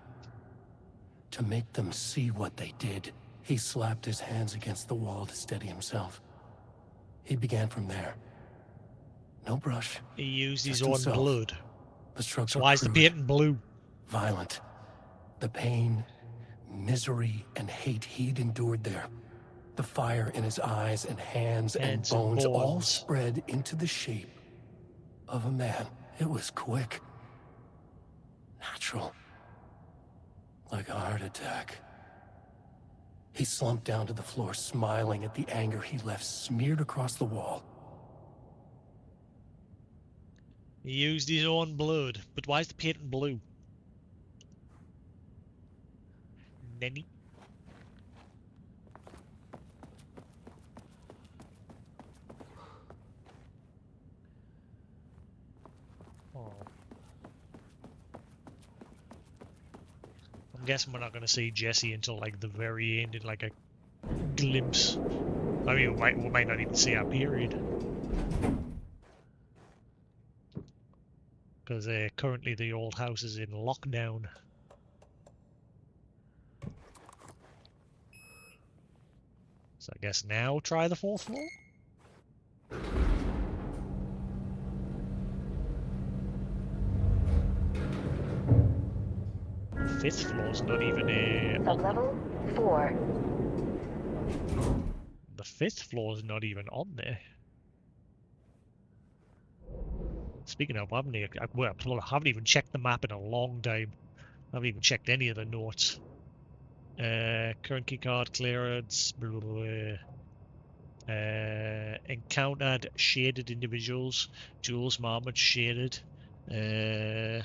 Speaker 5: To make them see what they did. He slapped his hands against the wall to steady himself. He began from there. No brush.
Speaker 1: He used his
Speaker 5: just
Speaker 1: own
Speaker 5: himself.
Speaker 1: blood.
Speaker 5: The strokes
Speaker 1: So
Speaker 5: were
Speaker 1: why is the
Speaker 5: crude,
Speaker 1: painting blue?
Speaker 5: violent. The pain, misery, and hate he'd endured there. The fire in his eyes and hands and bones all
Speaker 1: bones.
Speaker 5: spread into the shape of a man. It was quick. Natural. Like a heart attack. He slumped down to the floor, smiling at the anger he left smeared across the wall.
Speaker 1: He used his own blood. But why is the painting blue? Nenny? Oh. I'm guessing we're not going to see Jesse until like the very end in like a glimpse. I mean, we might not even see our period. Because currently the old house is in lockdown. So I guess now try the 4th floor? The 5th floor's not even
Speaker 4: Level 4.
Speaker 1: The 5th floor's not even on there. Speaking of, I haven't even checked the map in a long time. I haven't even checked any of the notes. Current keycard clearance. Blah, blah, blah. Encountered shaded individuals. Jules Marmot shaded. Lane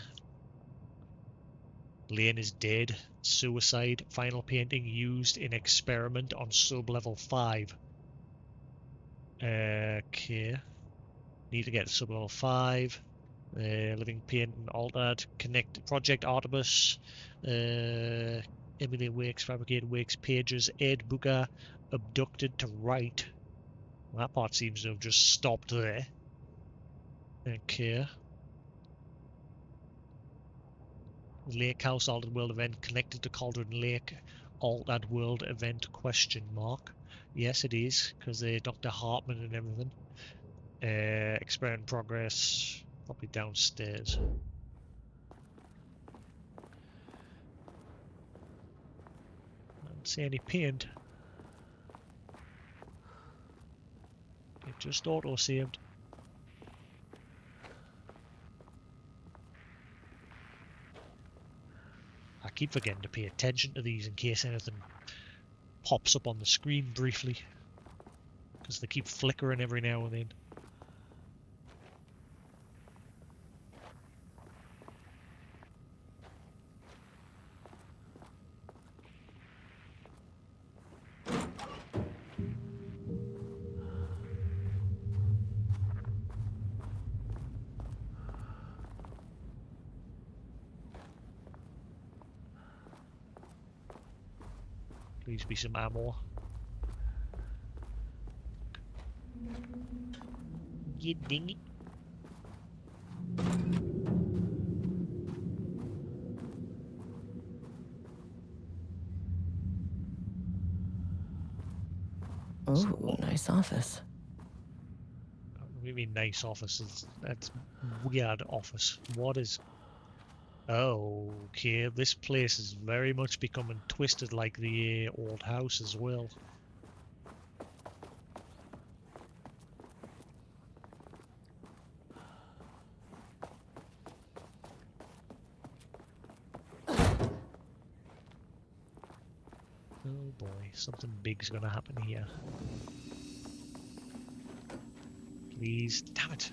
Speaker 1: is dead. Suicide. Final painting used in experiment on sub-level 5. Okay. Need to get to sub-level 5. Living painting altered. Connect Project Artemis. Emily Wakes, Fabricated Wakes, Pages, Ed Booker, abducted to right. Well, that part seems to have just stopped there. Okay. Lake House Altered World event connected to Cauldron Lake Altered World event question mark. Yes, it is, because Dr. Hartman and everything. Experiment progress, probably downstairs. I don't see any paint. It just auto-saved. I keep forgetting to pay attention to these in case anything pops up on the screen briefly. Because they keep flickering every now and then. Please be some ammo. You ding it.
Speaker 2: Oh, nice office.
Speaker 1: What do you mean nice offices? That's weird office. What is... Oh, okay. This place is very much becoming twisted like the old house as well. Oh boy, something big's gonna happen here. Please, damn it.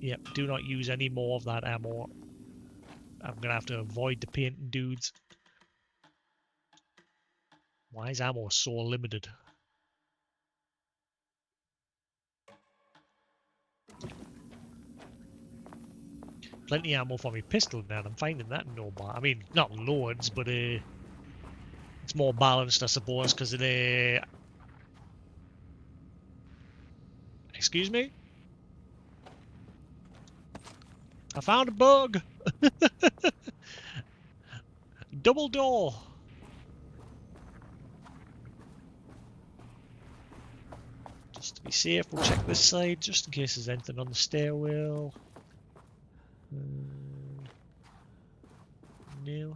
Speaker 1: Yep, do not use any more of that ammo. I'm gonna have to avoid the painting dudes. Why is ammo so limited? Plenty of ammo for my pistol now. I'm finding that no bar. I mean, not loads, but it's more balanced, I suppose, because it. Excuse me? I found a bug! Double door! Just to be safe, we'll check this side, just in case there's anything on the stairwell. No.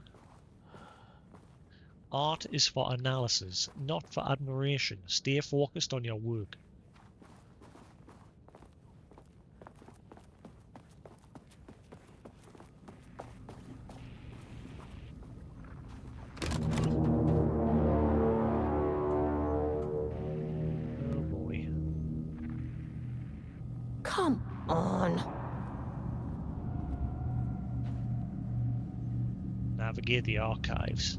Speaker 1: Art is for analysis, not for admiration. Stay focused on your work.
Speaker 2: Come on.
Speaker 1: Navigate the archives.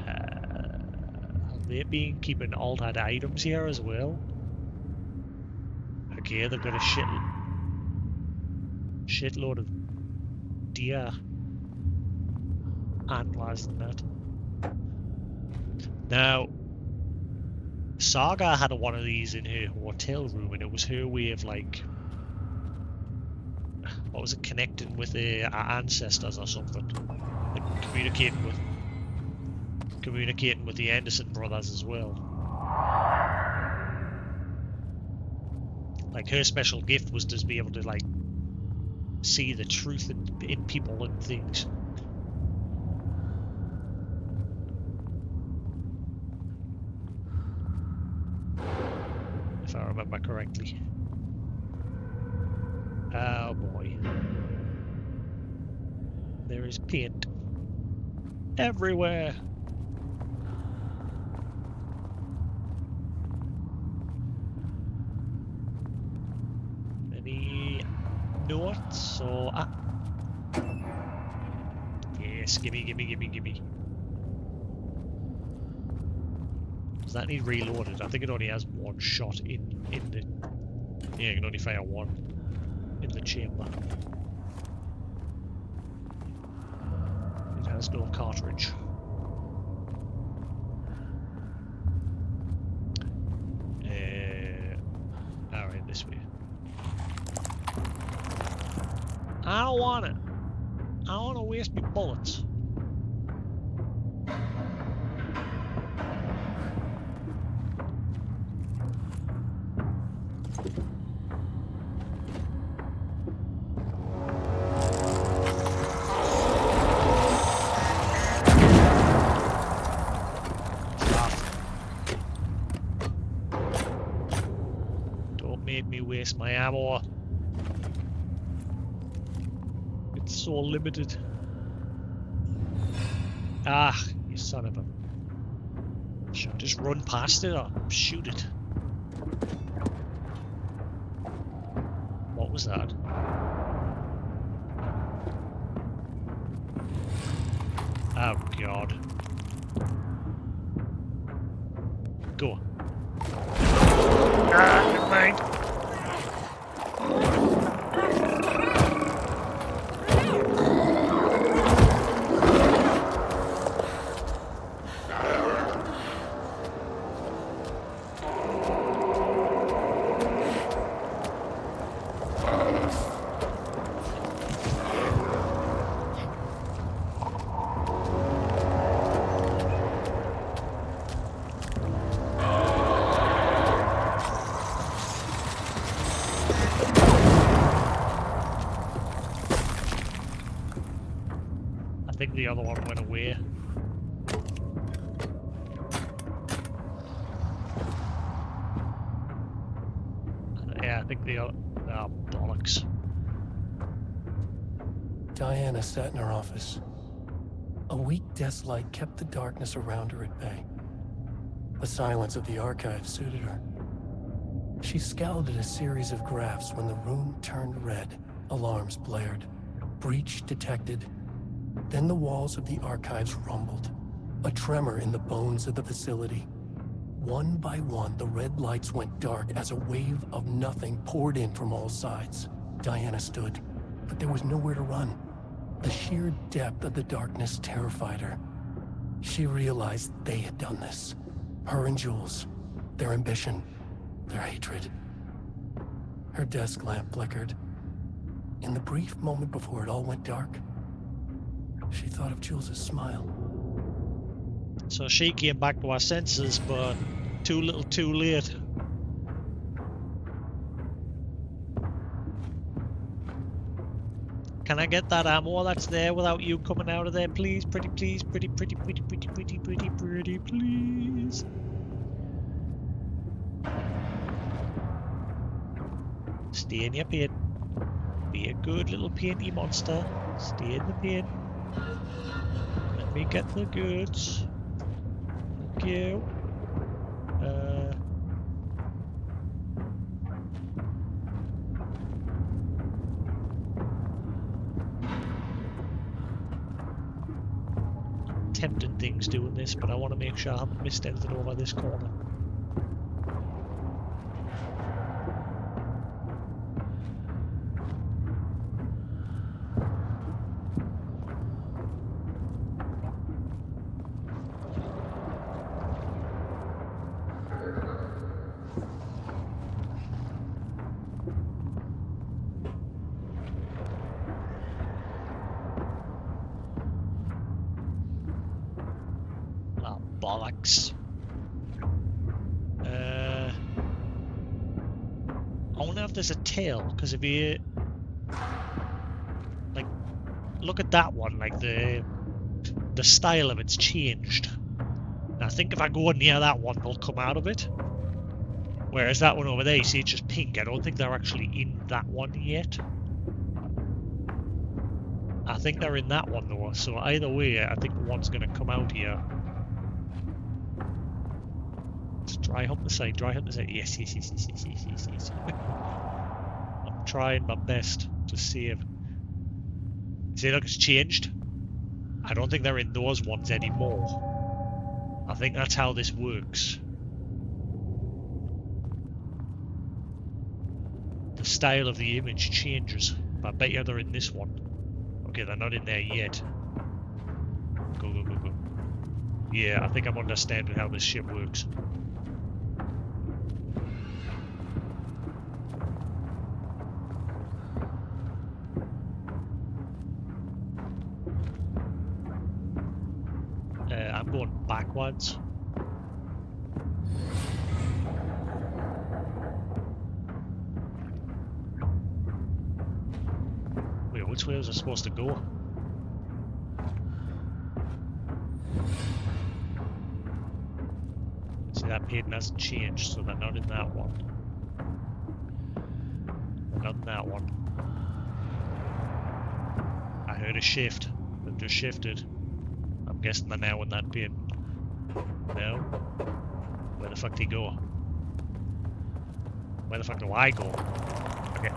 Speaker 1: Have they been keeping altered items here as well? Okay, they've got a shitload of deer antlers and that. Now, Saga had one of these in her hotel room, and it was her way of, like, what was it, connecting with our ancestors or something, like communicating with the Anderson brothers as well. Like, her special gift was to be able to, like, see the truth in people and things. If I remember correctly. Oh boy. There is paint everywhere. Any notes or yes, gimme. Does that need reloaded? I think it only has one shot in the. Yeah, you can only fire one in the chamber. It has no cartridge. Alright, this way. I don't want it. I don't want to waste my bullets. My ammo. It's so limited. Ah, you son of a... Should I just run past it or shoot it? What was that? Oh god. Go. Ah, never mind. the other one went away. Yeah, I think the other... Oh, bollocks.
Speaker 5: Diana sat in her office. A weak desk light kept the darkness around her at bay. The silence of the archive suited her. She scowled at a series of graphs when the room turned red. Alarms blared. Breach detected. Then the walls of the archives rumbled. A tremor in the bones of the facility. One by one, the red lights went dark as a wave of nothing poured in from all sides. Diana stood, but there was nowhere to run. The sheer depth of the darkness terrified her. She realized they had done this. Her and Jules. Their ambition. Their hatred. Her desk lamp flickered. In the brief moment before it all went dark, she thought of Jules' smile.
Speaker 1: So she came back to her senses, but too little too late. Can I get that ammo that's there without you coming out of there, please? Pretty please, pretty please. Stay in your paint. Be a good little painty monster. Stay in the paint. Let me get the goods. Thank you. Tempting things doing this, but I want to make sure I haven't missed anything over this corner. Bollocks. I wonder if there's a tail, because if you like look at that one, like the style of it's changed. And I think if I go near that one, they'll come out of it. Whereas that one over there, you see, it's just pink. I don't think they're actually in that one yet. I think they're in that one though. So either way, I think one's gonna come out here. Dry hump the side, dry hump the side. Yes. I'm trying my best to save. See, look, it's changed. I don't think they're in those ones anymore. I think that's how this works. The style of the image changes. But I bet you they're in this one. Okay, they're not in there yet. Go. Yeah, I think I'm understanding how this shit works. I'm going backwards. Wait, which way was I supposed to go? See, that painting hasn't changed, so they're not in that one. They're not in that one. I heard a shift. They've just shifted. I'm guessing they're now in that pin. No? Where the fuck do you go? Where the fuck do I go?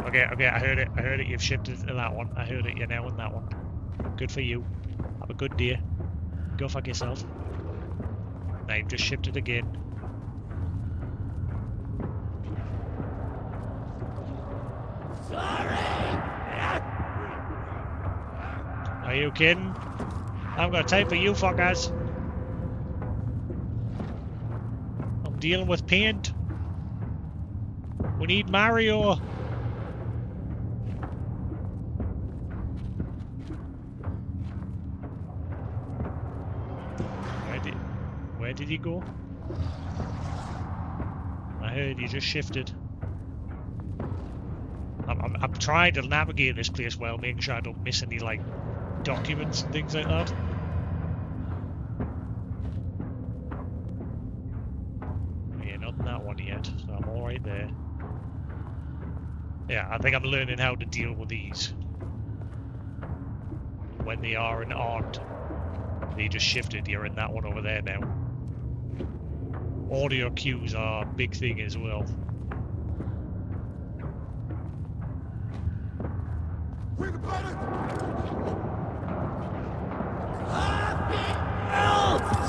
Speaker 1: Okay, I heard it, you've shifted to that one. I heard it, you're now in that one. Good for you. Have a good day. Go fuck yourself. Now you've just shifted again.
Speaker 8: Sorry!
Speaker 1: Are you kidding? I've got time for you fuckers. I'm dealing with paint. We need Mario. Where did he go? I heard he just shifted. I'm trying to navigate this place well, making sure I don't miss any like documents and things like that. that one yet, so I'm all right there. Yeah, I think I'm learning how to deal with these. When they are and aren't. They just shifted. You're in that one over there now. Audio cues are a big thing as well.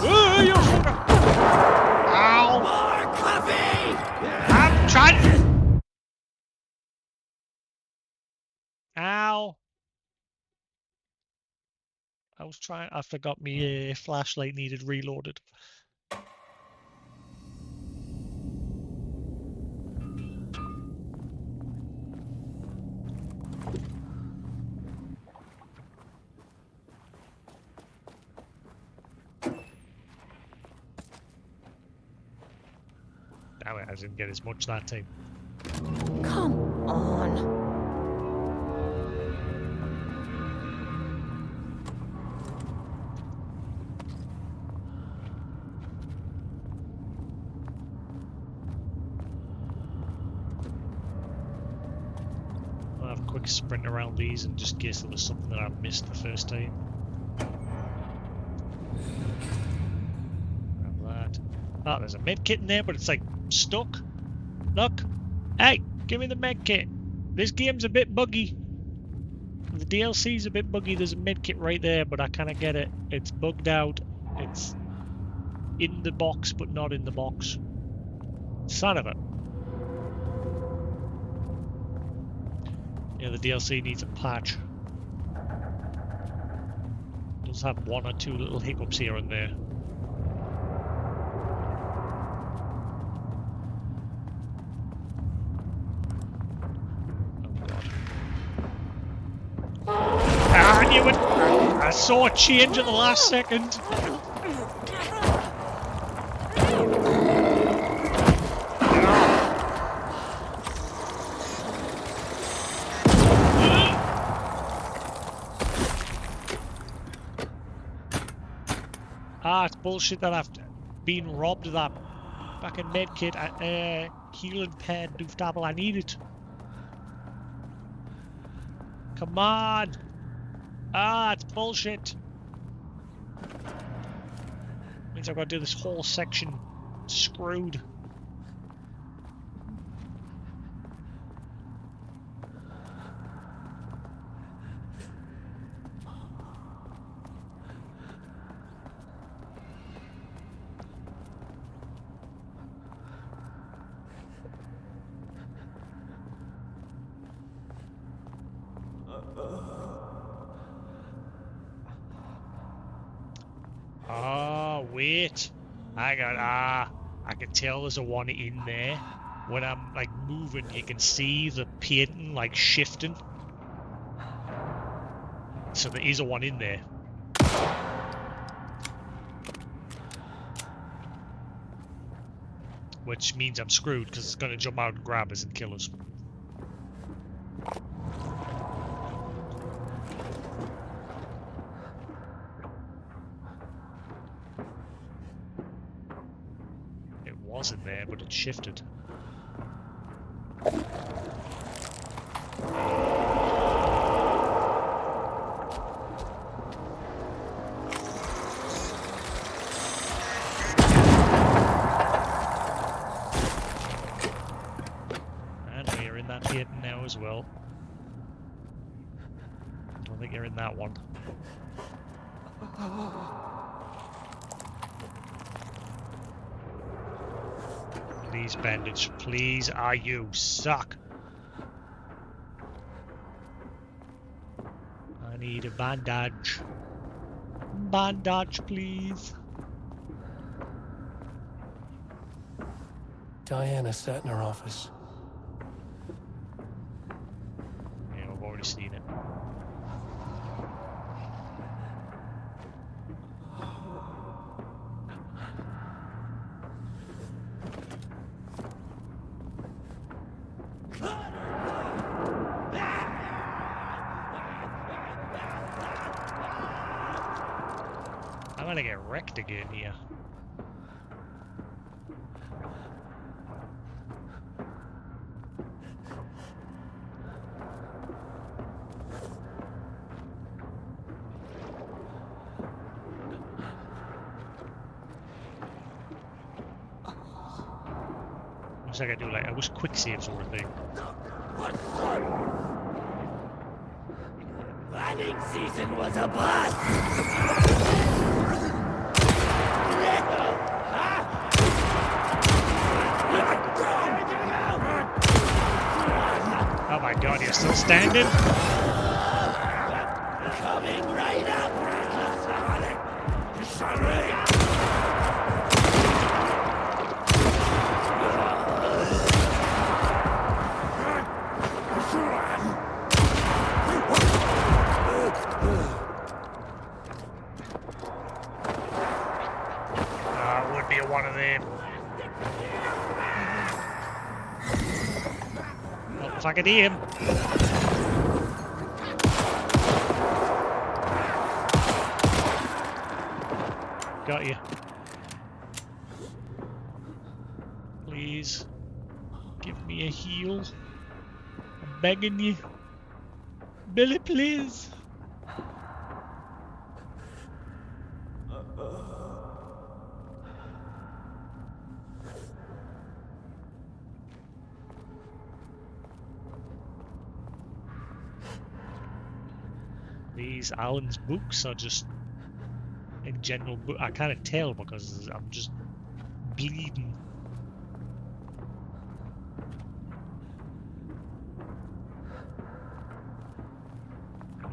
Speaker 1: Whoa, you fucker! Ow! More coffee! I'm trying. Ow! I was trying. I forgot my flashlight needed reloaded. Damn it! I didn't get as much that time.
Speaker 2: Come on.
Speaker 1: I'll have a quick sprint around these and just in case there was something that I missed the first time. Grab that. Oh, there's a med kit in there, but it's like stuck. Look. Hey, give me the med kit. This game's a bit buggy. The DLC's a bit buggy. There's a med kit right there, but I kind of get it. It's bugged out. It's in the box, but not in the box. Son of it. Yeah, the DLC needs a patch. It does have one or two little hiccups here and there. I knew it! I saw a change at the last second. Ah, it's bullshit that I've been robbed of that fucking medkit. Healing pad, doofdabble. I need it. Come on! Ah, it's bullshit. Means I've got to do this whole section screwed. Oh, wait. I can tell there's a one in there. When I'm like moving, you can see the painting like shifting. So there is a one in there. Which means I'm screwed because it's going to jump out and grab us and kill us. It wasn't there, but it shifted. Now as well. Don't think you're in that one. Please bandage, please. Ah, you suck. I need a bandage. Bandage, please.
Speaker 5: Diana sat in her office.
Speaker 1: Seen it. I'm gonna get wrecked again here. Looks like I do like I wish quick save sort of thing.
Speaker 8: Planning season was a bust!
Speaker 1: Oh my god, you're still standing?
Speaker 8: Coming right up!
Speaker 1: It would be one of them. Well, if I could hear him. Got you. Please. Give me a heal. I'm begging you. Billy, please. These Alan's books are just in general. I can't tell because I'm just bleeding.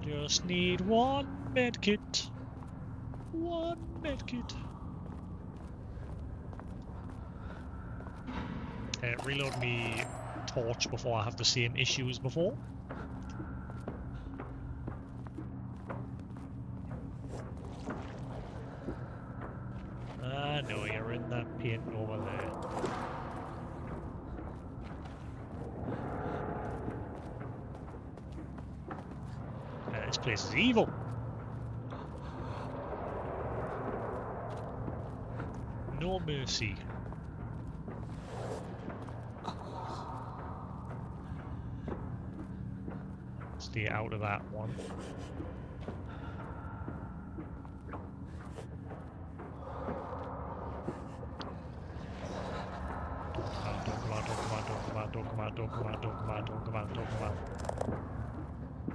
Speaker 1: Just need one medkit. One medkit. Reload me torch before I have the same issue as before. Ah, no, you're in that pit over there. This place is evil. No mercy. Stay out of that one.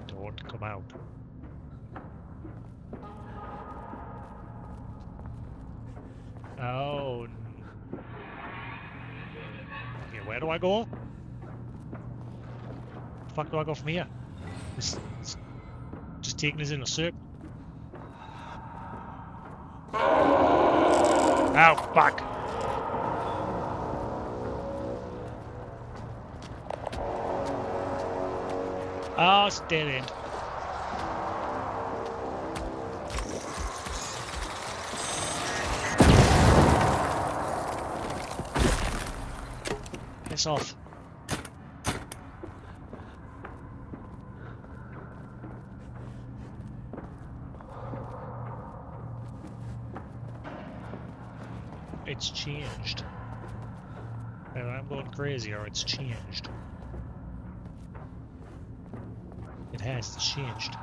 Speaker 1: Don't come out. Oh. Okay, where do I go? The fuck do I go from here? It's just taking us in a circle. Oh, fuck. Oh, it's dead end. Piss off. It's changed. And I'm going crazy, or it's changed. It has changed.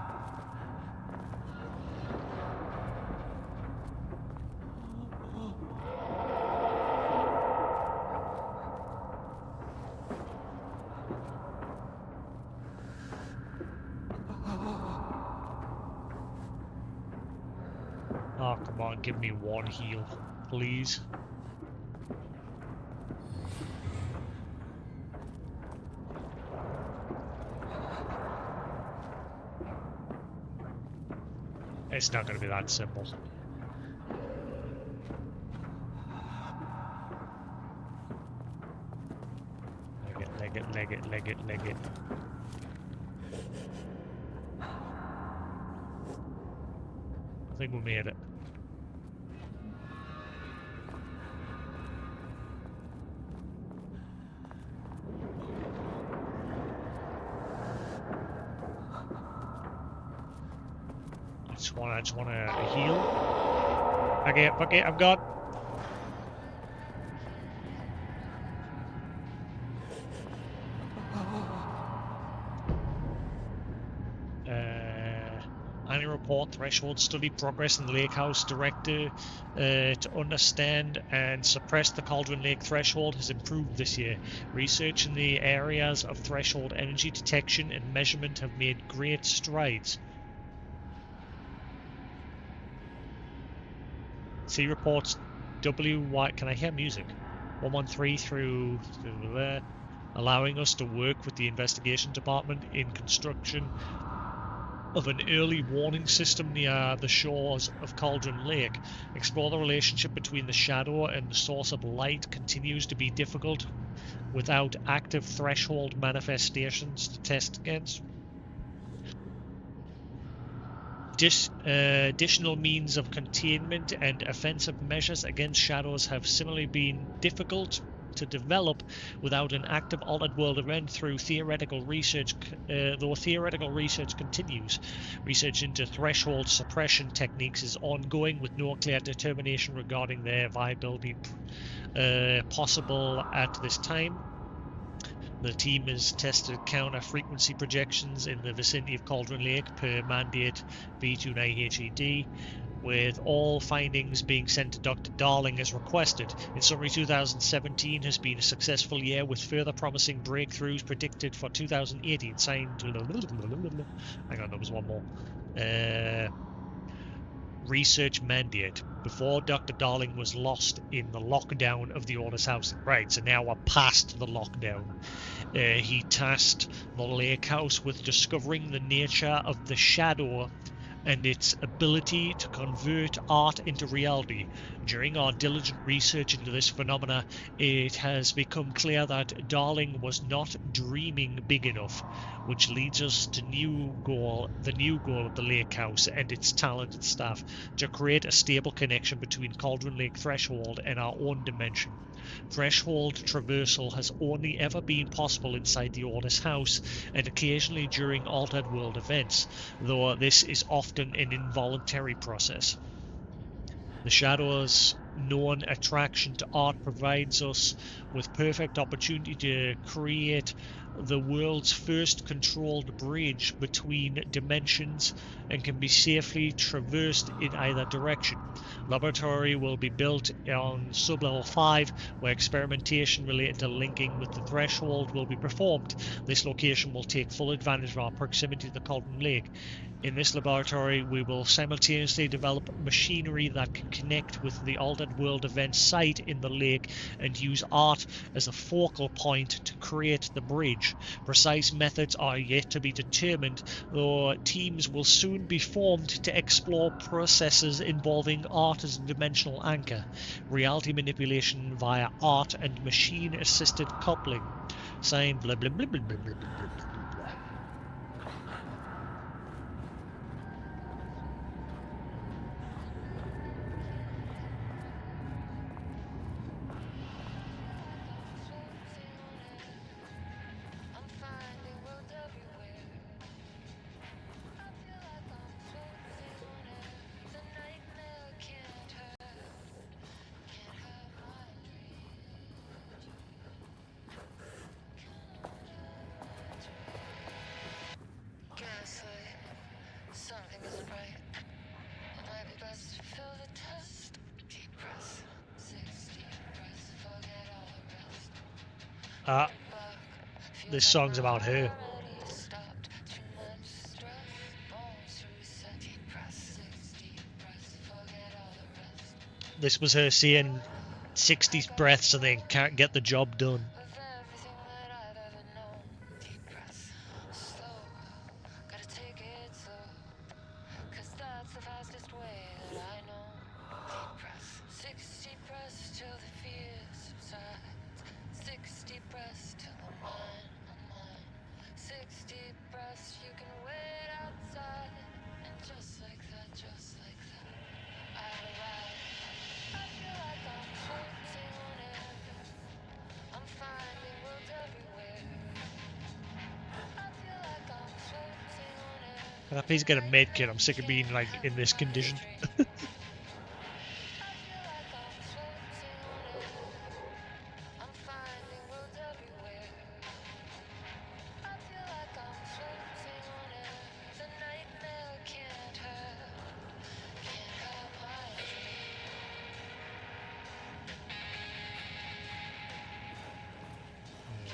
Speaker 1: Oh, come on, give me one heal, please. It's not going to be that simple. Leg it, leg it, leg it, leg it. I think we made it. I just want to heal. Okay, I'm gone. report threshold study progress in the Lake House director to understand and suppress the Cauldron Lake threshold has improved this year. Research in the areas of threshold energy detection and measurement have made great strides. See reports WY. Can I hear music? 113 through there, allowing us to work with the investigation department in construction of an early warning system near the shores of Cauldron Lake. Explore the relationship between the shadow and the source of light continues to be difficult without active threshold manifestations to test against. Additional means of containment and offensive measures against shadows have similarly been difficult to develop without an active altered world event through theoretical research, though theoretical research continues. Research into threshold suppression techniques is ongoing with no clear determination regarding their viability possible at this time. The team has tested counter frequency projections in the vicinity of Cauldron Lake per mandate V29HED, with all findings being sent to Dr. Darling as requested. In summary, 2017 has been a successful year with further promising breakthroughs predicted for 2018. Signed. Hang on, there was one more. Research mandate. Before Dr. Darling was lost in the lockdown of the Orders House. Right, so now we're past the lockdown. He tasked the Lake House with discovering the nature of the shadow and its ability to convert art into reality. During our diligent research into this phenomena, it has become clear that Darling was not dreaming big enough, which leads us to the new goal of the Lake House and its talented staff, to create a stable connection between Cauldron Lake Threshold and our own dimension. Threshold traversal has only ever been possible inside the Orders House and occasionally during altered world events, though this is often an involuntary process. The Shadow's known attraction to art provides us with perfect opportunity to create the world's first controlled bridge between dimensions and can be safely traversed in either direction. Laboratory will be built on sublevel 5, where experimentation related to linking with the threshold will be performed. This location will take full advantage of our proximity to the Cauldron Lake. In this laboratory, we will simultaneously develop machinery that can connect with the altered world event site in the lake and use art as a focal point to create the bridge. Precise methods are yet to be determined, though teams will soon be formed to explore processes involving art as a dimensional anchor, reality manipulation via art and machine-assisted coupling. Signed, blah, blah, blah, blah, blah, blah, blah, blah, blah.
Speaker 9: Something isn't right. It might be best to fill the test. Deep breath, 6 deep breaths, forget all the rest.
Speaker 1: This song's about her.
Speaker 9: Stopped too much stress. Bones to reset. Deep breath, 6 deep breaths, forget all the rest.
Speaker 1: This was her saying 60 breaths and then can't get the job done.
Speaker 9: Of everything that I've ever known. Deep breath, slow. Gotta take it slow. 'Cause that's the fastest way that I know. Deep breath. 6 deep breaths till the fear subsides. 6 deep breaths till I'm mine. 6 deep breaths, you can wait outside. And just like that, I've arrived. I feel like I'm floating on air. I'm finding worlds everywhere. I feel like I'm floating on air.
Speaker 1: Can I please get a med kit? I'm sick of being like in this condition.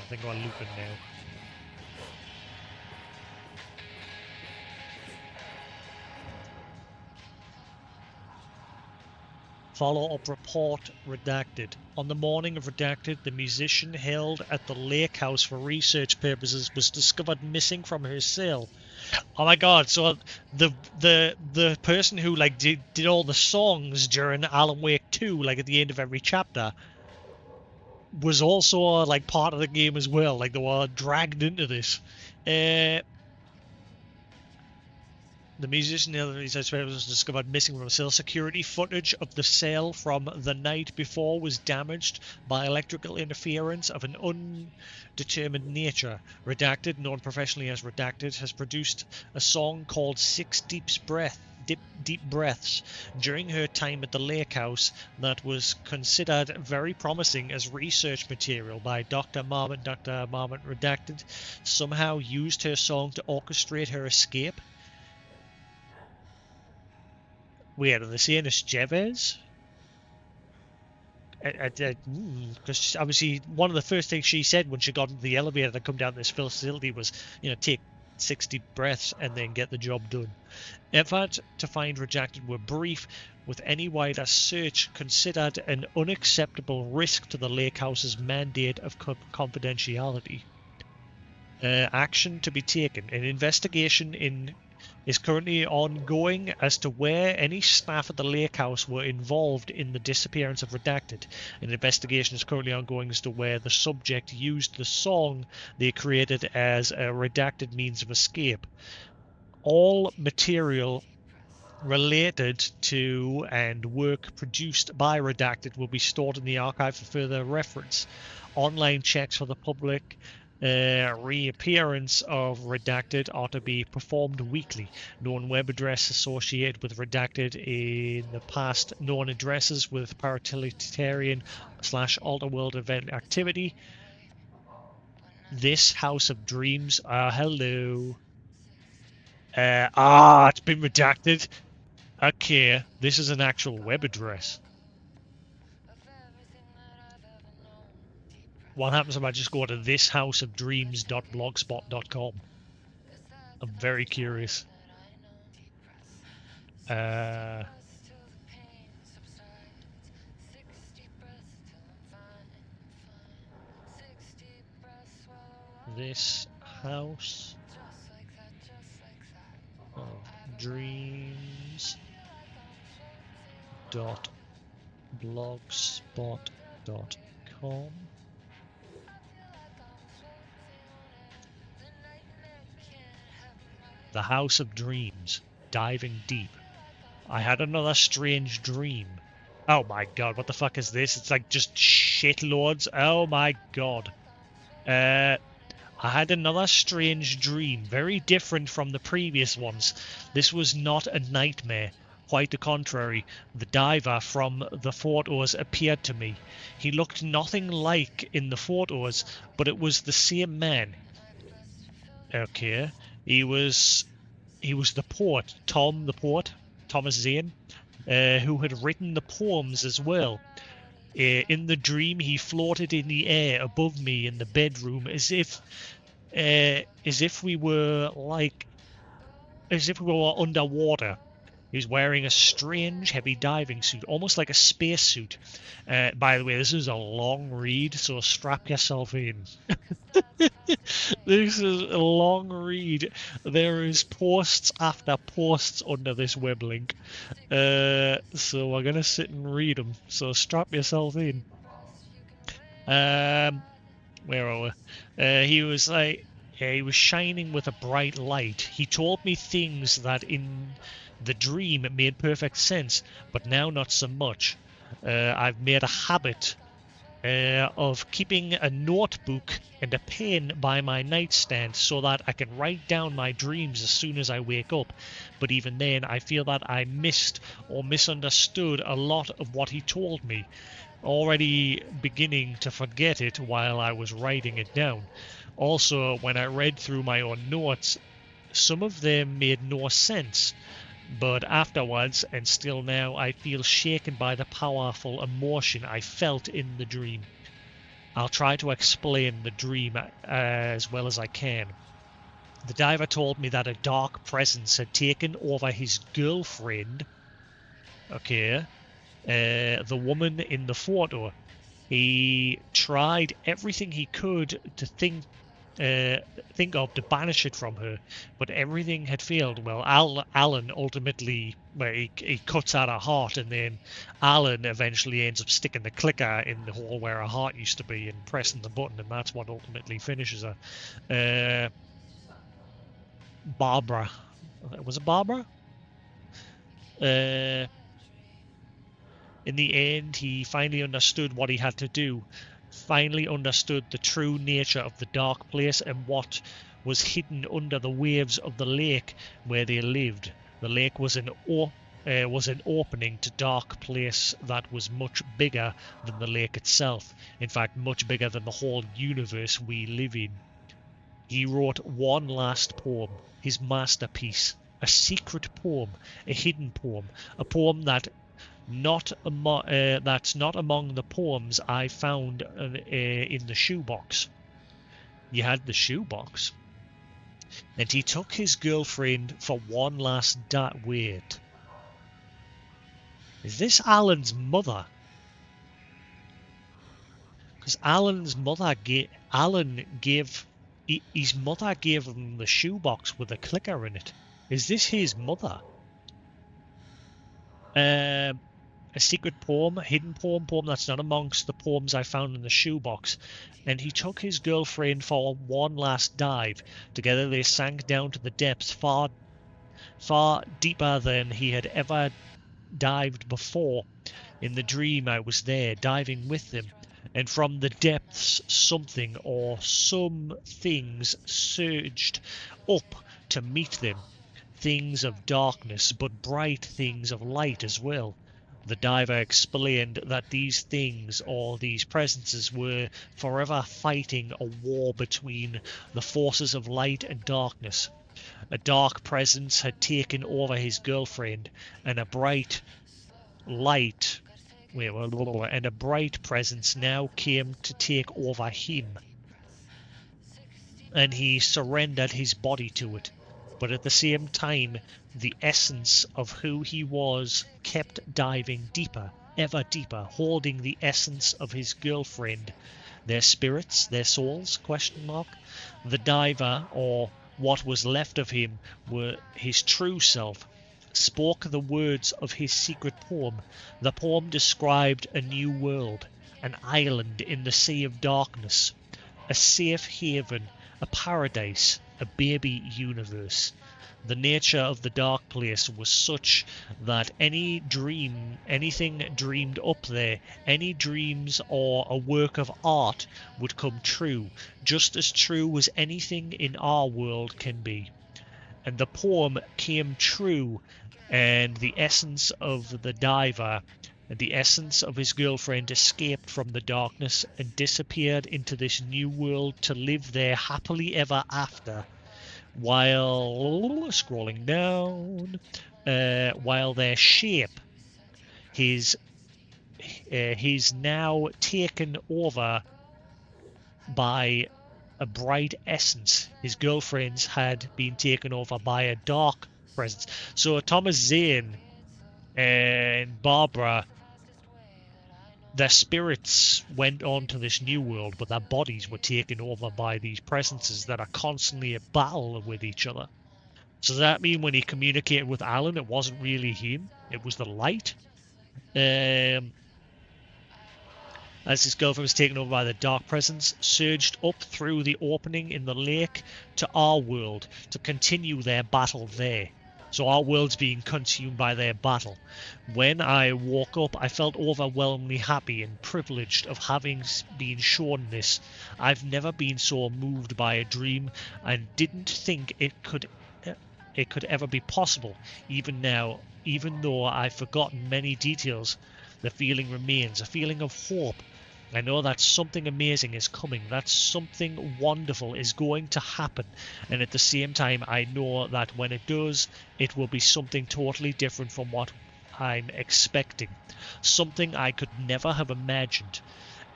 Speaker 1: I think we're looping now. Follow-up report redacted. On the morning of redacted, the musician held at the lake house for research purposes was discovered missing from her cell. Oh my god, so the person who like did all the songs during Alan Wake 2, like at the end of every chapter, was also like part of the game as well. Like they were dragged into this. The musician in the research paper was discovered missing from a cell. Security footage of the cell from the night before was damaged by electrical interference of an undetermined nature. Redacted, known professionally as Redacted, has produced a song called Six Deep Breaths during her time at the lake house that was considered very promising as research material by Dr. Marmot. Dr. Marmot Redacted somehow used her song to orchestrate her escape. Wait, are they saying it's Jevez? Because obviously one of the first things she said when she got into the elevator to come down this facility was, take 60 breaths and then get the job done. Efforts to find Redacted were brief, with any wider search considered an unacceptable risk to the lake house's mandate of confidentiality. Action to be taken. An investigation is currently ongoing as to where any staff at the lake house were involved in the disappearance of Redacted. An investigation is currently ongoing as to where the subject used the song they created as a redacted means of escape. All material related to and work produced by Redacted will be stored in the archive for further reference. Online checks for the public reappearance of Redacted are to be performed weekly. Known web address associated with Redacted in the past. Known addresses with paratiliterian/Alterworld event activity. This House of Dreams. Hello. It's been redacted. Okay, this is an actual web address. What happens if I just go to thishouseofdreams.blogspot.com? I'm very curious. This house of dreams.blogspot.com. The House of Dreams. Diving deep. I had another strange dream. Oh my god, what the fuck is this? It's like just shitloads. Oh my god. I had another strange dream, very different from the previous ones. This was not a nightmare. Quite the contrary. The diver from the photos appeared to me. He looked nothing like in the photos, but it was the same man. Okay. He was the poet, Thomas Zane, who had written the poems as well. In the dream, he floated in the air above me in the bedroom, as if we were underwater. He was wearing a strange, heavy diving suit, almost like a space suit. By the way, this is a long read, so strap yourself in. This is a long read. There is posts after posts under this web link. So we're going to sit and read them. So strap yourself in. Where are we? He was shining with a bright light. He told me things that in the dream made perfect sense, but now not so much. I've made a habit of keeping a notebook and a pen by my nightstand so that I can write down my dreams as soon as I wake up. But even then, I feel that I missed or misunderstood a lot of what he told me, already beginning to forget it while I was writing it down. Also, when I read through my own notes, some of them made no sense. But afterwards, and still now, I feel shaken by the powerful emotion I felt in the dream. I'll try to explain the dream as well as I can. The diver told me that a dark presence had taken over his girlfriend. Okay. The woman in the photo. He tried everything he could to think of to banish it from her, but everything had failed. Well, Alan ultimately, well, he cuts out her heart, and then Alan eventually ends up sticking the clicker in the hole where her heart used to be and pressing the button, and that's what ultimately finishes her. Barbara. Was it Barbara? In the end, he finally understood what he had to do, finally understood the true nature of the dark place and what was hidden under the waves of the lake where they lived. The lake was an opening to dark place that was much bigger than the lake itself. In fact, much bigger than the whole universe we live in. He wrote one last poem, his masterpiece, a secret poem, a hidden poem, a poem that that's not among the poems I found in the shoebox. You had the shoebox. And he took his girlfriend for one last wait. Is this Alan's mother? Because Alan's mother his mother gave him the shoebox with a clicker in it. Is this his mother? A secret poem, a hidden poem that's not amongst the poems I found in the shoebox. And he took his girlfriend for one last dive. Together they sank down to the depths far deeper than he had ever dived before. In the dream I was there, diving with them. And from the depths something or some things surged up to meet them. Things of darkness, but bright things of light as well. The diver explained that these things, or these presences, were forever fighting a war between the forces of light and darkness. A dark presence had taken over his girlfriend, and a bright presence now came to take over him, and he surrendered his body to it. But at the same time, the essence of who he was kept diving deeper, ever deeper, holding the essence of his girlfriend. Their spirits, their souls, ? The diver, or what was left of him, were his true self, spoke the words of his secret poem. The poem described a new world, an island in the sea of darkness, a safe haven, a paradise, a baby universe. The nature of the dark place was such that anything dreamed up there, any dreams or a work of art would come true, just as true as anything in our world can be. And the poem came true, and the essence of the diver and the essence of his girlfriend escaped from the darkness and disappeared into this new world to live there happily ever after. While scrolling down, while their shape is now taken over by a bright essence. His girlfriend's had been taken over by a dark presence. So Thomas Zane and Barbara, their spirits went on to this new world, but their bodies were taken over by these presences that are constantly at battle with each other. So does that mean when he communicated with Alan, it wasn't really him? It was the light? As his girlfriend was taken over by the dark presence, surged up through the opening in the lake to our world to continue their battle there. So our world's being consumed by their battle. When I woke up, I felt overwhelmingly happy and privileged of having been shown this. I've never been so moved by a dream and didn't think it could ever be possible. Even now, even though I've forgotten many details, the feeling remains, a feeling of hope. I know that something amazing is coming, that something wonderful is going to happen, and at the same time I know that when it does, it will be something totally different from what I'm expecting, something I could never have imagined.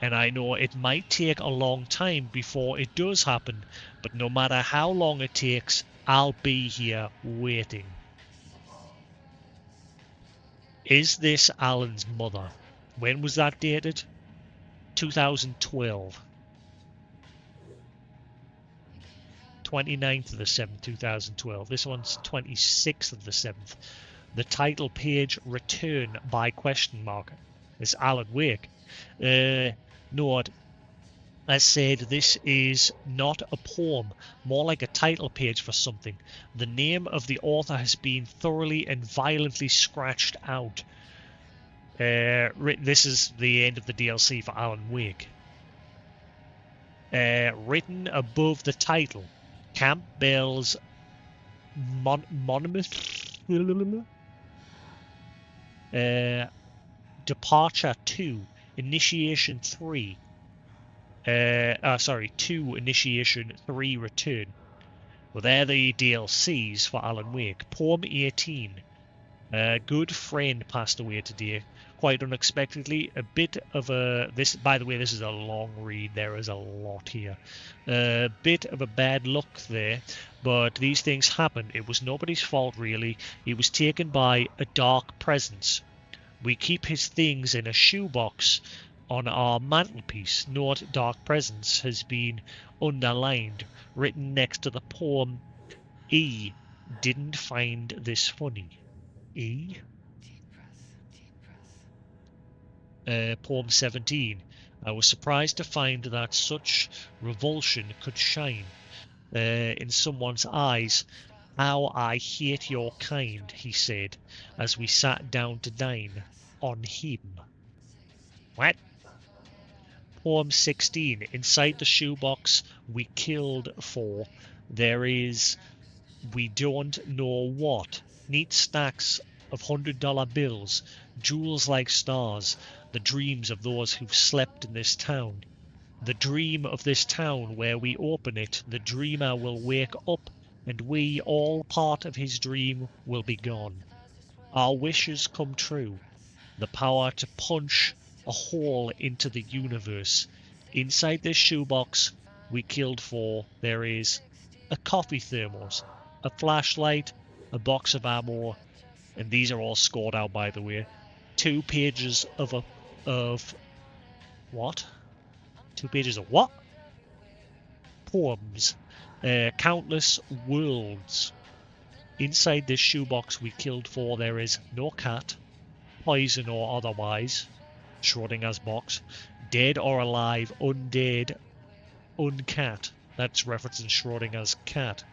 Speaker 1: And I know it might take a long time before it does happen, but no matter how long it takes, I'll be here waiting. Is this Alan's mother? When was that dated? 2012. 29th of the 7th, 2012. This one's 26th of the 7th. The title page, Return by question mark. It's Alan Wake. Note, as said, this is not a poem, more like a title page for something. The name of the author has been thoroughly and violently scratched out. This is the end of the DLC for Alan Wake. Written above the title, Campbell's Monmouth Departure 2, Initiation 3. 2, Initiation 3, Return. Well, they're the DLCs for Alan Wake. Poem 18. A good friend passed away today, quite unexpectedly. A bit of a... This, by the way, this is a long read. There is a lot here. A bit of a bad luck there, but these things happen. It was nobody's fault, really. He was taken by a dark presence. We keep his things in a shoebox on our mantelpiece. Note, dark presence has been underlined, written next to the poem. E. Didn't find this funny. E. Poem 17. I was surprised to find that such revulsion could shine in someone's eyes. How I hate your kind, he said, as we sat down to dine on him. What? Poem 16. Inside the shoebox we killed for, there is we don't know what. Neat stacks of $100 bills, jewels like stars, the dreams of those who've slept in this town. The dream of this town where we open it, the dreamer will wake up, and we, all part of his dream, will be gone. Our wishes come true. The power to punch a hole into the universe. Inside this shoebox we killed for, there is a coffee thermos, a flashlight, a box of ammo, and these are all scored out, by the way. 2 pages of what? 2 pages of what? Poems. Countless worlds. Inside this shoebox we killed for, there is no cat, poison or otherwise, Schrodinger's box, dead or alive, undead, uncat. That's referencing Schrodinger's cat.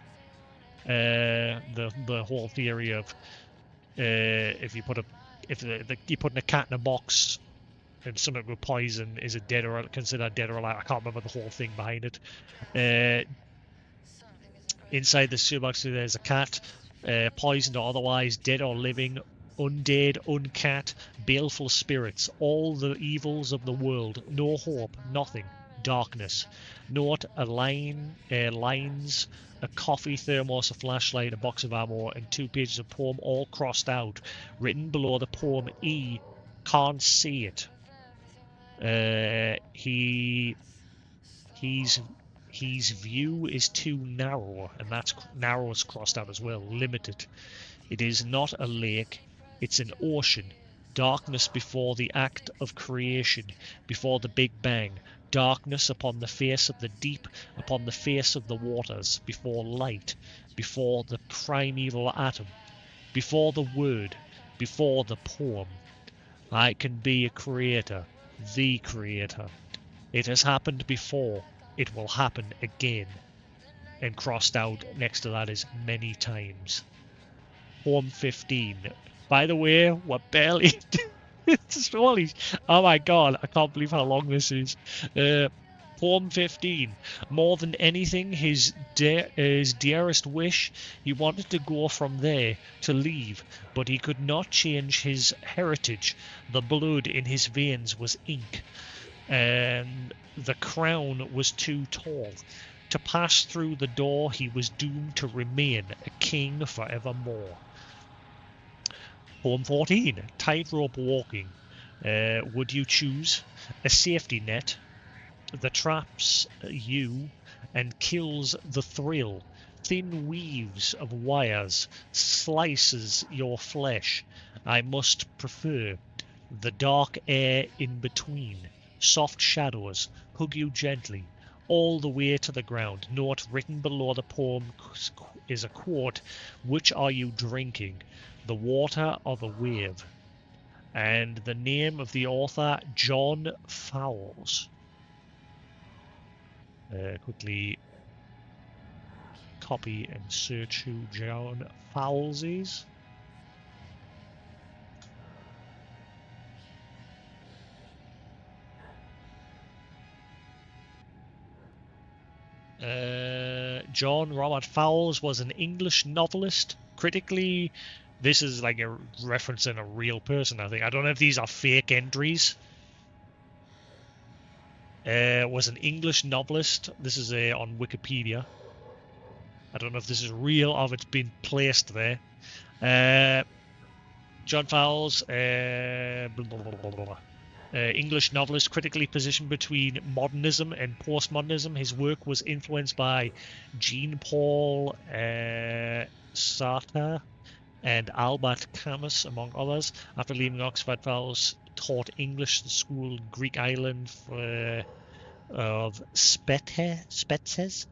Speaker 1: The whole theory of if you put you put a cat in a box and something with poison, is it dead or considered dead or alive? I can't remember the whole thing behind it. Inside the shoebox there's a cat, poisoned or otherwise, dead or living, undead, uncat, baleful spirits, all the evils of the world, no hope, nothing, darkness. Note, lines, a coffee thermos, a flashlight, a box of ammo, and 2 pages of poem all crossed out. Written below the poem E. Can't see it. His view is too narrow, and that's narrow is crossed out as well. Limited. It is not a lake, it's an ocean. Darkness before the act of creation, before the Big Bang. Darkness upon the face of the deep, upon the face of the waters, before light, before the primeval atom, before the word, before the poem. I can be a creator, the creator. It has happened before, it will happen again. And crossed out next to that is many times. Poem 15. By the way, we're barely... it's only... Oh my god, I can't believe how long this is. Poem 15. More than anything, his dearest wish, he wanted to go from there, to leave, but he could not change his heritage. The blood in his veins was ink, and the crown was too tall. To pass through the door, he was doomed to remain a king forevermore. Poem 14. Tightrope walking. Would you choose a safety net that traps you and kills the thrill? Thin weaves of wires slices your flesh. I must prefer the dark air in between. Soft shadows hug you gently all the way to the ground. Note written below the poem is a quote. Which are you drinking, the water or the wave? And the name of the author, John Fowles. Quickly copy and search who John Fowles is. John Robert Fowles was an English novelist. Critically, this is like a referencing a real person, I think. I don't know if these are fake entries. Was an English novelist. This is on Wikipedia. I don't know if this is real or if it's been placed there. John Fowles, English novelist, critically positioned between modernism and postmodernism. His work was influenced by Jean-Paul Sartre and Albert Camus, among others. After leaving Oxford, Fowles taught English at the school Greek island of Spetses.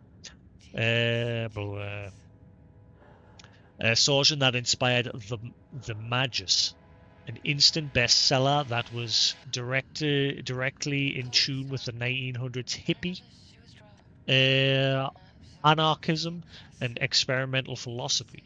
Speaker 1: Sojourn that inspired the Magus, an instant bestseller that was directly in tune with the 1900s hippie, anarchism, and experimental philosophy.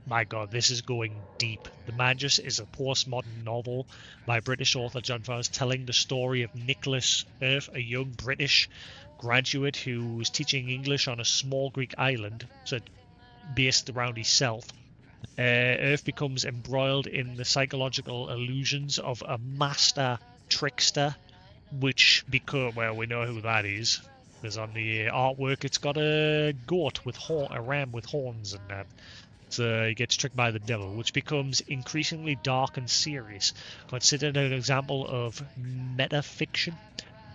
Speaker 1: My God, this is going deep. The Magus is a postmodern novel by British author John Fowles telling the story of Nicholas Earth, a young British graduate who was teaching English on a small Greek island, so based around himself. Earth becomes embroiled in the psychological illusions of a master trickster, which well, we know who that is, because on the artwork it's got a goat with a ram with horns and that. So he gets tricked by the devil, which becomes increasingly dark and serious. Considered an example of metafiction.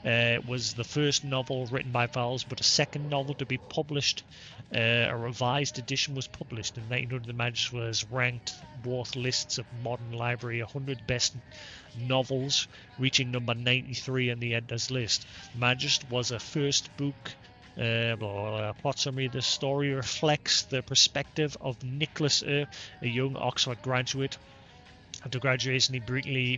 Speaker 1: It was the first novel written by Fowles, but a second novel to be published. A revised edition was published in 1900. The Magus was ranked both lists of Modern Library 100 best novels, reaching number 93 in the Editor's list. Magus was a first book. Plot summary. The story reflects the perspective of Nicholas Earp, a young Oxford graduate. After graduation, he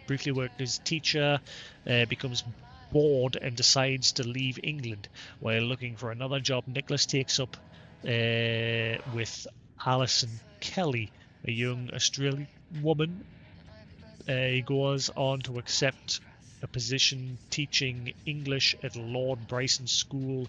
Speaker 1: briefly worked as a teacher, becomes bored and decides to leave England. While looking for another job, Nicholas takes up with Alison Kelly, a young Australian woman. He goes on to accept a position teaching English at Lord Bryson School.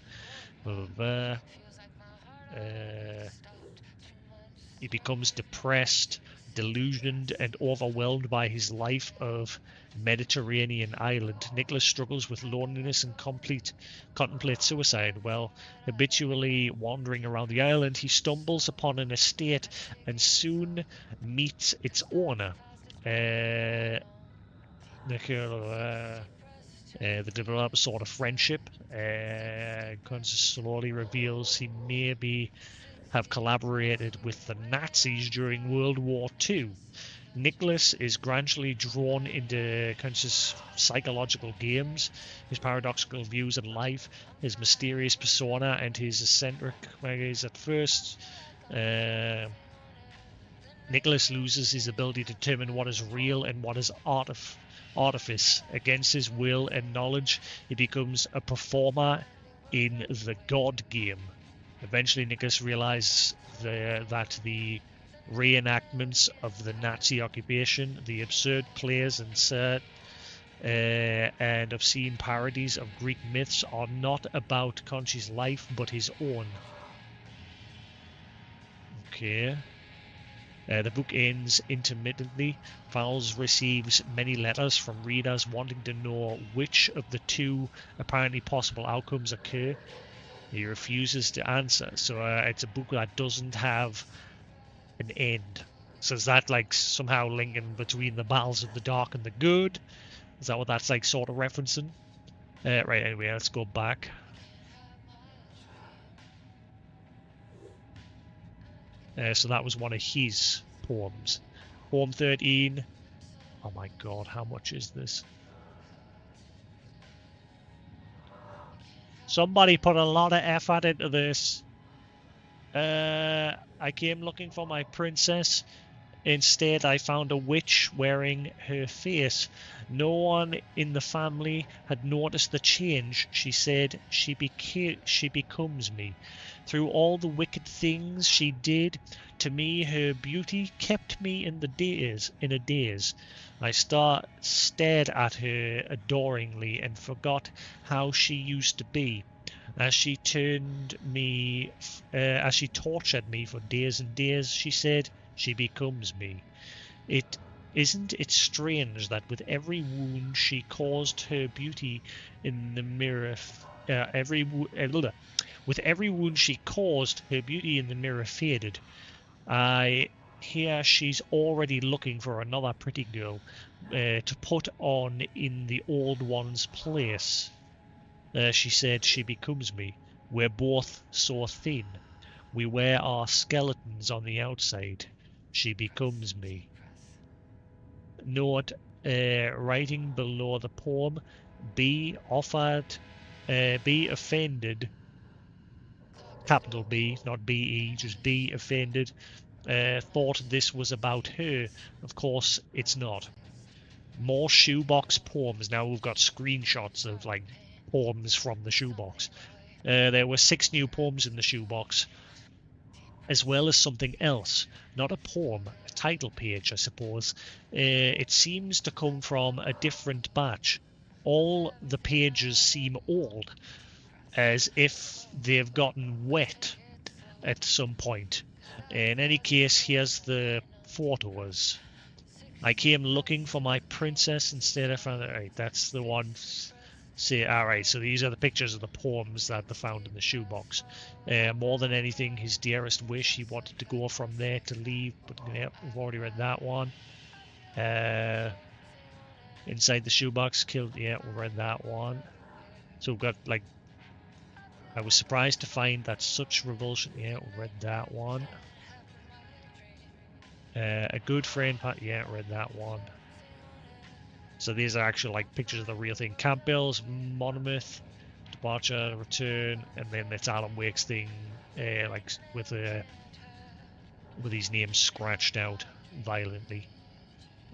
Speaker 1: He becomes depressed, delusioned, and overwhelmed by his life of Mediterranean island. Nicholas struggles with loneliness and contemplates suicide. While habitually wandering around the island, he stumbles upon an estate and soon meets its owner. They develop a sort of friendship. Slowly reveals he maybe have collaborated with the Nazis during World War II. Nicholas is gradually drawn into conscious psychological games, his paradoxical views on life, his mysterious persona, and his eccentric ways. At first, Nicholas loses his ability to determine what is real and what is artifice. Against his will and knowledge, he becomes a performer in the God game. Eventually, Nicholas realizes that the reenactments of the Nazi occupation, the absurd plays and obscene parodies of Greek myths are not about Conchi's life, but his own. Okay. The book ends intermittently. Fowles receives many letters from readers wanting to know which of the two apparently possible outcomes occur. He refuses to answer. So it's a book that doesn't have an end. So is that like somehow linking between the battles of the dark and the good? Is that what that's like sort of referencing? Right, anyway, let's go back. So that was one of his poems. Poem 13. Oh my god, how much is this? Somebody put a lot of effort into this. I came looking for my princess. Instead, I found a witch wearing her face. No one in the family had noticed the change. She said she becomes me. Through all the wicked things she did to me, her beauty kept me in a daze. I stared at her adoringly and forgot how she used to be. As she tortured me for days and days, she said, she becomes me. Isn't it strange that with every wound she caused, her beauty in the mirror, with every wound she caused, her beauty in the mirror faded. I hear she's already looking for another pretty girl to put on in the old one's place. She said, she becomes me. We're both so thin. We wear our skeletons on the outside. She becomes me. Note, writing below the poem, be offended, capital B, not B-E, just be offended, thought this was about her. Of course, it's not. More shoebox poems. Now we've got screenshots of like poems from the shoebox. There were 6 new poems in the shoebox, as well as something else. Not a poem, a title page, I suppose. It seems to come from a different batch. All the pages seem old, as if they've gotten wet at some point. In any case, here's the photos. I came looking for my princess, instead I found it. Right, that's the one. See, alright, so these are the pictures of the poems that they found in the shoebox. More than anything, his dearest wish, he wanted to go from there to leave, but yeah, we've already read that one. Inside the shoebox, killed, yeah, we read that one. So we've got, like, I was surprised to find that such revulsion, yeah, we read that one. A good friend, yeah, read that one. So these are actually like pictures of the real thing. Campbell's Monmouth, Departure, Return, and then it's Alan Wake's thing, like with his name scratched out violently.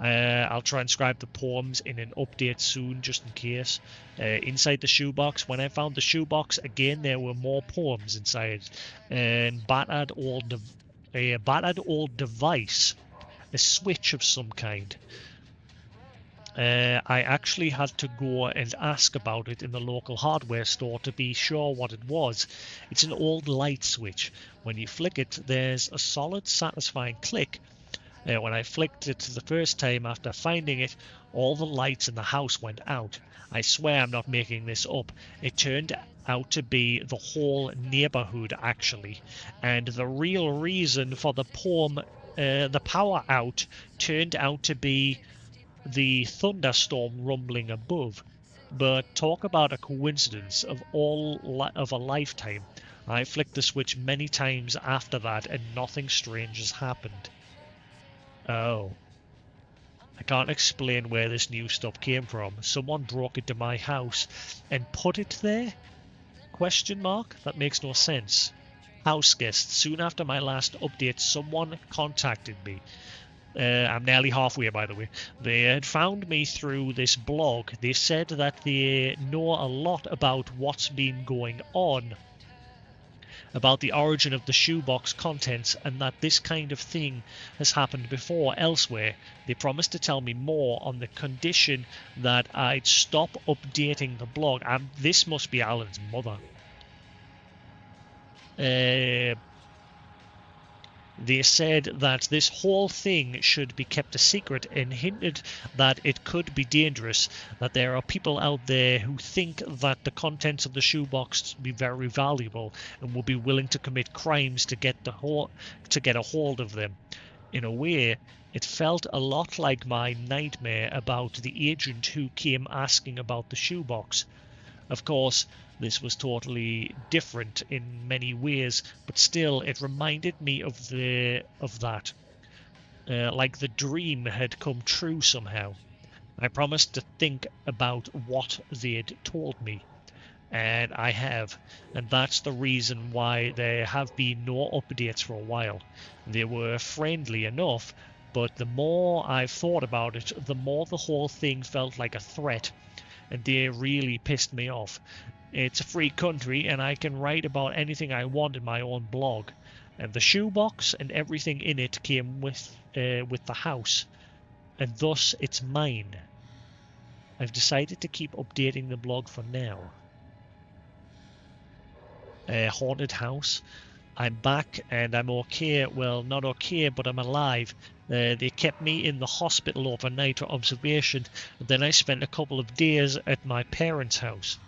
Speaker 1: I'll transcribe the poems in an update soon, just in case. Inside the shoebox, when I found the shoebox again, there were more poems inside, and battered old device, a switch of some kind. I actually had to go and ask about it in the local hardware store to be sure what it was. It's an old light switch. When you flick it, there's a solid, satisfying click. When I flicked it the first time after finding it, all the lights in the house went out. I swear I'm not making this up. It turned out to be the whole neighborhood, actually. And the real reason for the power out, turned out to be the thunderstorm rumbling above. But talk about a coincidence of a lifetime. I flicked the switch many times after that and nothing strange has happened. Oh. I can't explain where this new stuff came from. Someone broke into my house and put it there? Question mark? That makes no sense. House guest. Soon after my last update, someone contacted me. I'm nearly halfway, by the way. They had found me through this blog. They said that they know a lot about what's been going on, about the origin of the shoebox contents, and that this kind of thing has happened before elsewhere. They promised to tell me more on the condition that I'd stop updating the blog. This must be Alan's mother. They said that this whole thing should be kept a secret and hinted that it could be dangerous, that there are people out there who think that the contents of the shoebox be very valuable and will be willing to commit crimes to get a hold of them. In a way, it felt a lot like my nightmare about the agent who came asking about the shoebox. Of course, this was totally different in many ways, but still it reminded me of that. Like the dream had come true somehow. I promised to think about what they'd told me, and I have, and that's the reason why there have been no updates for a while. They were friendly enough, but the more I've thought about it, the more the whole thing felt like a threat, and they really pissed me off. It's a free country, and I can write about anything I want in my own blog. And the shoebox and everything in it came with the house, and thus it's mine. I've decided to keep updating the blog for now. Haunted house. I'm back and I'm okay. Well, not okay, but I'm alive. They kept me in the hospital overnight for observation, and then I spent a couple of days at my parents' house.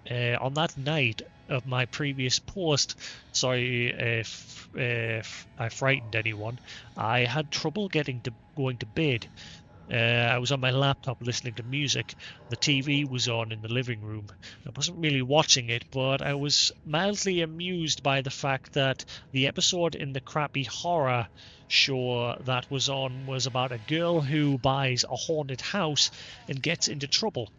Speaker 1: On that night of my previous post, sorry if I frightened anyone, I had trouble going to bed. I was on my laptop listening to music. The TV was on in the living room. I wasn't really watching it, but I was mildly amused by the fact that the episode in the crappy horror show that was on was about a girl who buys a haunted house and gets into trouble.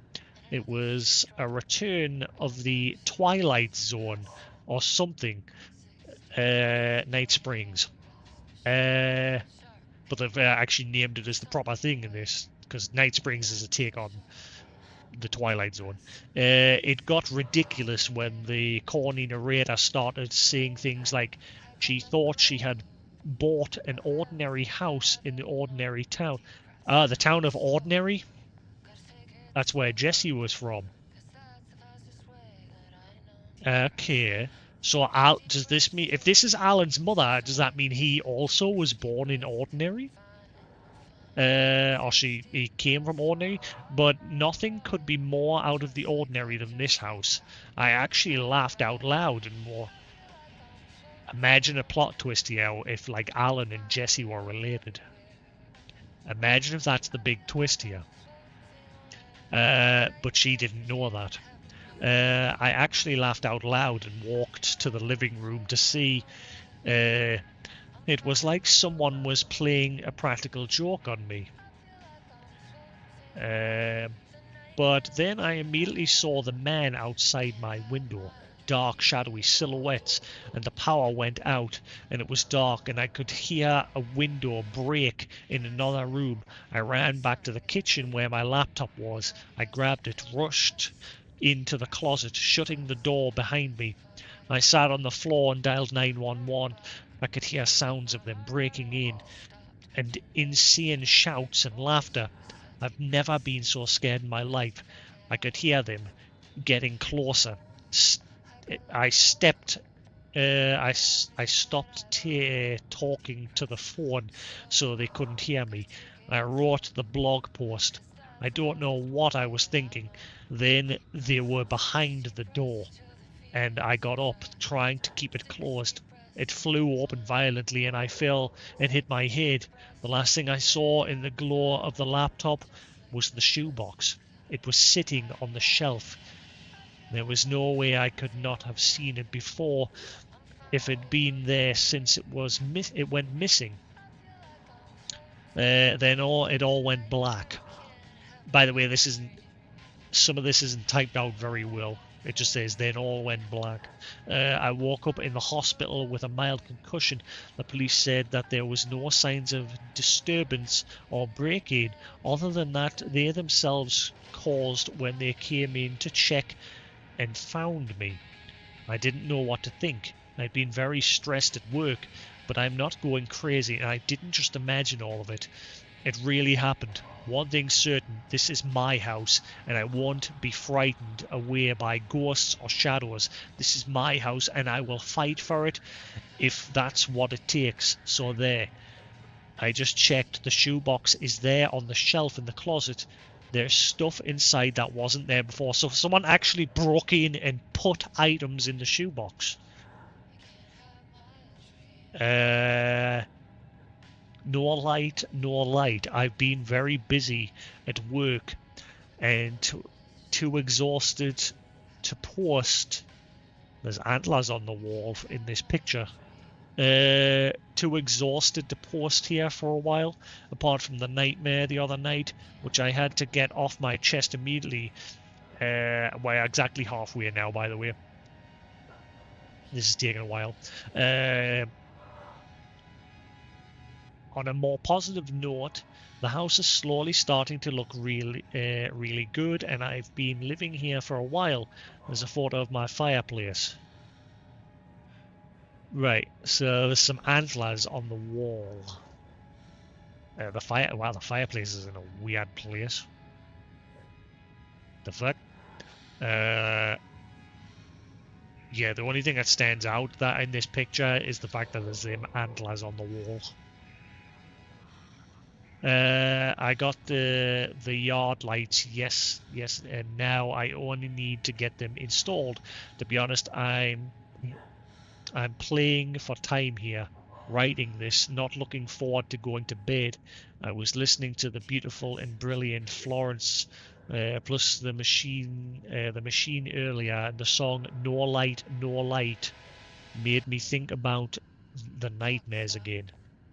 Speaker 1: It was a return of the Twilight Zone or something. Night Springs. But they've actually named it as the proper thing in this, because Night Springs is a take on the Twilight Zone. It got ridiculous when the corny narrator started saying things like she thought she had bought an ordinary house in the ordinary town. The town of Ordinary? That's where Jesse was from. Okay. So does this mean, if this is Alan's mother, does that mean he also was born in Ordinary? Or he came from Ordinary? But nothing could be more out of the ordinary than this house. I actually laughed out loud and more. Imagine a plot twist here if like Alan and Jesse were related. Imagine if that's the big twist here. But she didn't know that. I actually laughed out loud and walked to the living room to see. It was like someone was playing a practical joke on me. But then I immediately saw the man outside my window. Dark, shadowy silhouettes, and the power went out, and it was dark, and I could hear a window break in another room. I ran back to the kitchen where my laptop was. I grabbed it, rushed into the closet, shutting the door behind me. I sat on the floor and dialed 911. I could hear sounds of them breaking in, and insane shouts and laughter. I've never been so scared in my life. I could hear them getting closer. I stopped talking to the phone so they couldn't hear me. I wrote the blog post. I don't know what I was thinking. Then they were behind the door, and I got up, trying to keep it closed. It flew open violently, and I fell and hit my head. The last thing I saw in the glow of the laptop was the shoebox. It was sitting on the shelf. There was no way I could not have seen it before if it'd been there since it went missing. Then it all went black. By the way, some of this isn't typed out very well. It just says, then all went black. I woke up in the hospital with a mild concussion. The police said that there was no signs of disturbance or break-in, other than that they themselves caused when they came in to check and found me. I didn't know what to think. I'd been very stressed at work, but I'm not going crazy, and I didn't just imagine all of it. It really happened. One thing's certain, this is my house, and I won't be frightened away by ghosts or shadows. This is my house, and I will fight for it if that's what it takes. So there. I just checked. The shoebox is there on the shelf in the closet. There's stuff inside that wasn't there before. So someone actually broke in and put items in the shoebox. No light, no light. I've been very busy at work and too exhausted to post. There's antlers on the wall in this picture. Too exhausted to post here for a while, apart from the nightmare the other night, which I had to get off my chest immediately. We're exactly halfway now, by the way. This is taking a while. On a more positive note, the house is slowly starting to look really good, and I've been living here for a while. There's a photo of my fireplace. Right, so there's some antlers on the wall. The fireplace is in a weird place. The fuck? Yeah, the only thing that stands out that in this picture is the fact that there's antlers on the wall. I got the yard lights, yes, and now I only need to get them installed. To be honest, I'm playing for time here, writing this, not looking forward to going to bed. I was listening to the beautiful and brilliant Florence, plus the machine earlier, and the song "No Light, No Light" made me think about the nightmares again.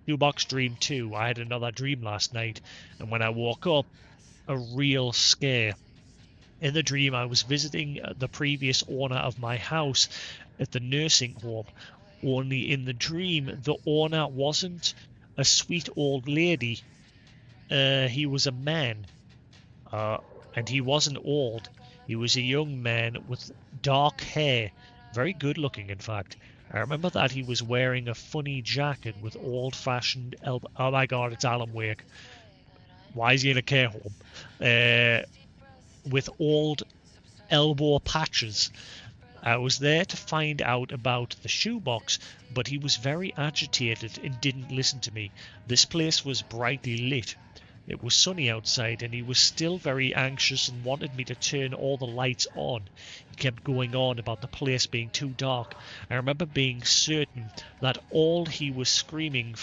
Speaker 1: Shoebox Dream 2. I had another dream last night, and when I woke up, a real scare. In the dream, I was visiting the previous owner of my house at the nursing home. Only in the dream, the owner wasn't a sweet old lady. He was a man. And he wasn't old. He was a young man with dark hair. Very good looking, in fact. I remember that he was wearing a funny jacket with old-fashioned oh my god, it's Alan Wake. Why is he in a care home? With old elbow patches. I was there to find out about the shoebox, but he was very agitated and didn't listen to me. This place was brightly lit. It was sunny outside, and he was still very anxious and wanted me to turn all the lights on. He kept going on about the place being too dark. I remember being certain that all he was screaming,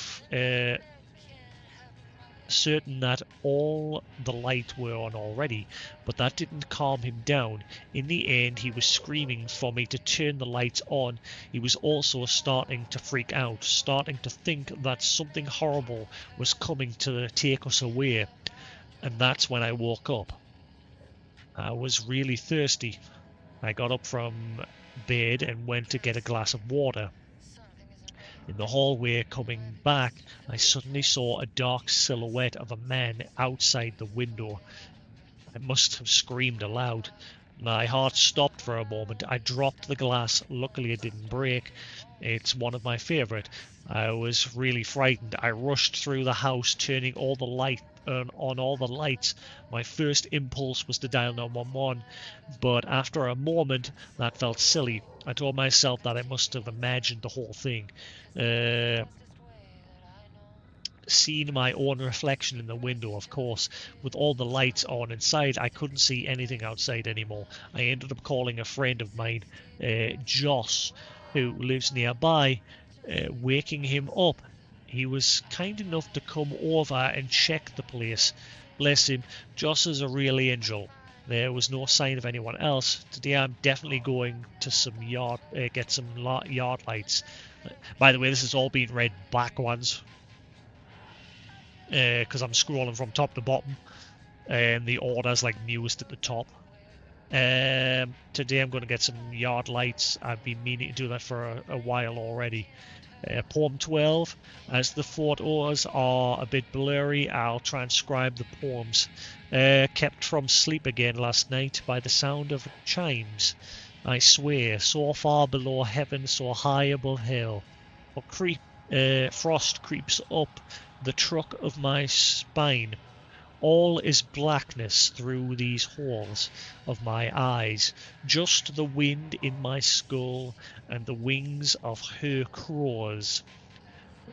Speaker 1: certain that all the lights were on already, but that didn't calm him down. In the end, he was screaming for me to turn the lights on. He was also starting to freak out, starting to think that something horrible was coming to take us away. And that's when I woke up. I was really thirsty. I got up from bed and went to get a glass of water. In the hallway coming back, I suddenly saw a dark silhouette of a man outside the window. I must have screamed aloud. My heart stopped for a moment. I dropped the glass. Luckily it didn't break. It's one of my favorite. I was really frightened. I rushed through the house, turning all the light on all the lights. My first impulse was to dial 911, but after a moment that felt silly. I told myself that I must have imagined the whole thing. Seen my own reflection in the window, of course. With all the lights on inside, I couldn't see anything outside anymore. I ended up calling a friend of mine, Joss, who lives nearby, waking him up. He was kind enough to come over and check the place. Bless him, Joss is a real angel. There was no sign of anyone else. Today I'm definitely going to get some yard lights. By the way, this is all being read backwards, because I'm scrolling from top to bottom, and the order's like newest at the top. Today I'm going to get some yard lights. I've been meaning to do that for a while already. Poem 12. As the photos are a bit blurry, I'll transcribe the poems. Kept from sleep again last night by the sound of chimes. I swear, so far below heaven, so high above hell. Frost creeps up the truck of my spine. All is blackness through these holes of my eyes, just the wind in my skull and the wings of her crows.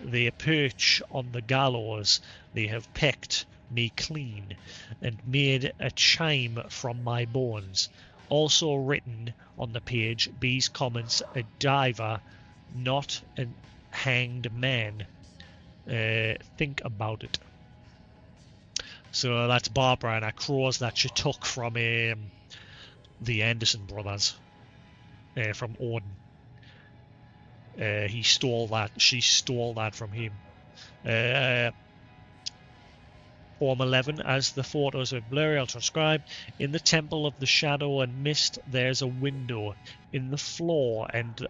Speaker 1: They perch on the gallows, they have pecked me clean, and made a chime from my bones. Also written on the page, B's comments, a diver, not a hanged man. Think about it. So that's Barbara and her crows that she took from the Anderson brothers, from Odin. He stole that. She stole that from him. Form 11, as the photos are blurry, I'll transcribe. In the temple of the shadow and mist, there's a window in the floor and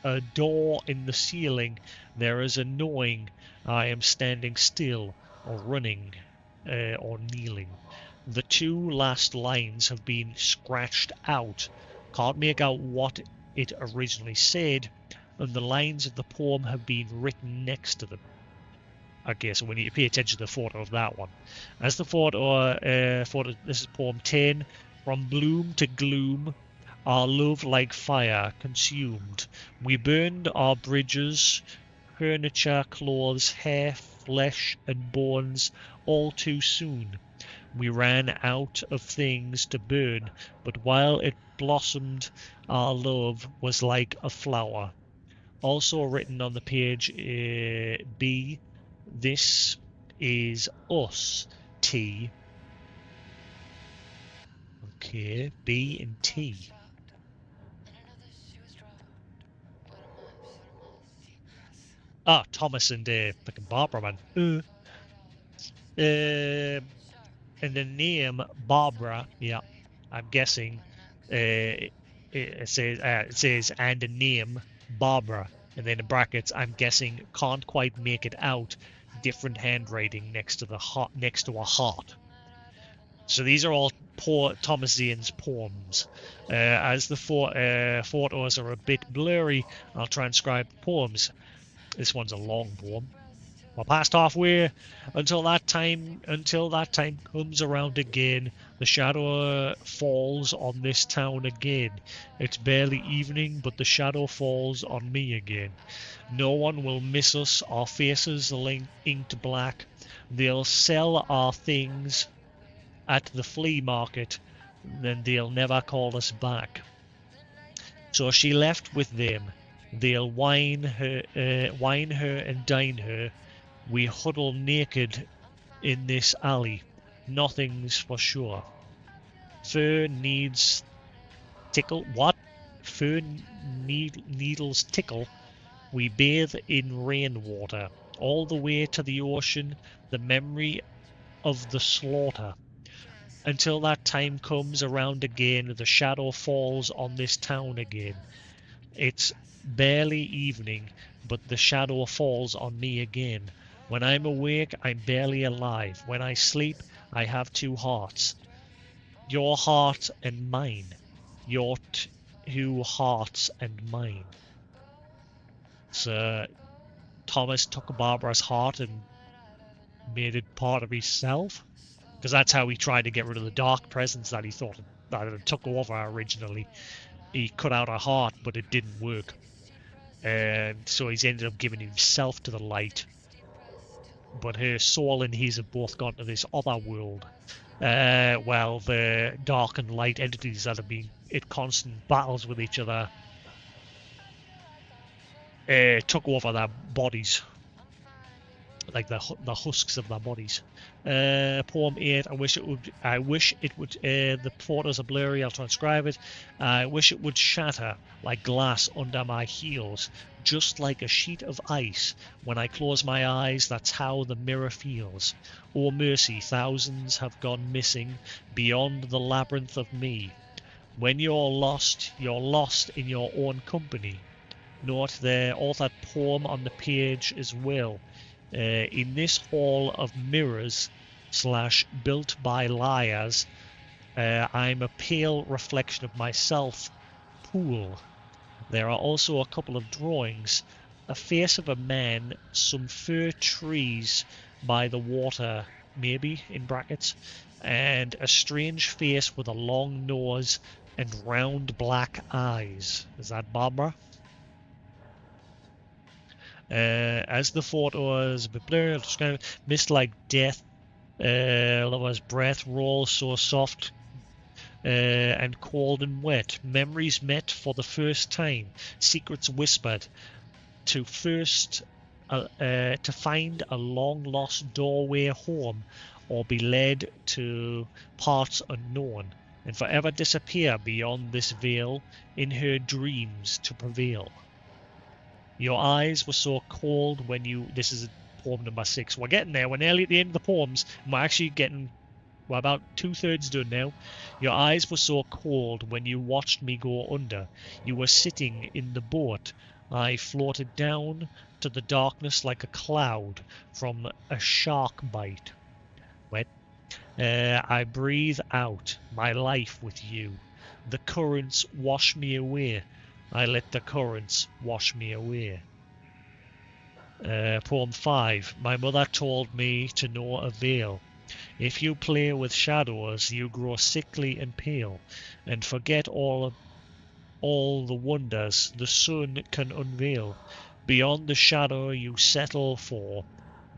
Speaker 1: a door in the ceiling. There is a knowing I am standing still or running or kneeling. The two last lines have been scratched out. Can't make out what it originally said, and the lines of the poem have been written next to them. Okay, so we need to pay attention to the photo of that one. As the photo, this is poem 10. From bloom to gloom, our love like fire consumed. We burned our bridges, furniture, clothes, hair, flesh, and bones all too soon. We ran out of things to burn, but while it blossomed, our love was like a flower. Also written on the page, B, this is us, T. Okay, B and T. Ah, Thomas and fucking Barbara, man. And the name Barbara, yeah, I'm guessing. It says and the name Barbara, and then in brackets, I'm guessing can't quite make it out. Different handwriting next to a heart. So these are all Thomas Zane's poems. As the photos are a bit blurry, I'll transcribe the poems. This one's a long poem. We're past halfway. Until that time comes around again, the shadow falls on this town again. It's barely evening, but the shadow falls on me again. No one will miss us, our faces inked black. They'll sell our things at the flea market, then they'll never call us back. So she left with them. They'll wine her and dine her. We huddle naked in this alley. Nothing's for sure. Fur needs tickle. What? Fur needles tickle. We bathe in rainwater. All the way to the ocean, the memory of the slaughter. Until that time comes around again, the shadow falls on this town again. It's barely evening, but the shadow falls on me again. When I'm awake, I'm barely alive. When I sleep, I have two hearts. Your heart and mine. Your two hearts and mine. So Thomas took Barbara's heart and made it part of himself. Because that's how he tried to get rid of the dark presence that he thought that it took over originally. He cut out her heart, but it didn't work. And so he's ended up giving himself to the light. But her soul and his have both gone to this other world. While the dark and light entities that have been in constant battles with each other took over their bodies. Like the husks of their bodies. Poem 8. I wish it would. The photos are blurry. I'll transcribe it. I wish it would shatter like glass under my heels, just like a sheet of ice. When I close my eyes, that's how the mirror feels. Oh mercy, thousands have gone missing beyond the labyrinth of me. When you're lost in your own company. Note there, all that poem on the page as well. In this hall of mirrors / built by liars, I'm a pale reflection of myself. Pool. There are also a couple of drawings a face of a man, some fir trees by the water, maybe, in brackets, and a strange face with a long nose and round black eyes. Is that Barbara? As the photos mist like death, lover's breath rolls so soft and cold and wet. Memories met for the first time, secrets whispered. To find a long lost doorway home, or be led to parts unknown, and forever disappear beyond this veil in her dreams to prevail. Your eyes were so cold when you. This is poem number 6. We're getting there. We're nearly at the end of the poems. We're actually getting. We're about 2/3 done now. Your eyes were so cold when you watched me go under. You were sitting in the boat. I floated down to the darkness like a cloud from a shark bite. Wet. I breathe out my life with you. The currents wash me away. I let the currents wash me away. Poem 5. My mother told me to no avail. If you play with shadows, you grow sickly and pale, and forget all the wonders the sun can unveil. Beyond the shadow you settle for,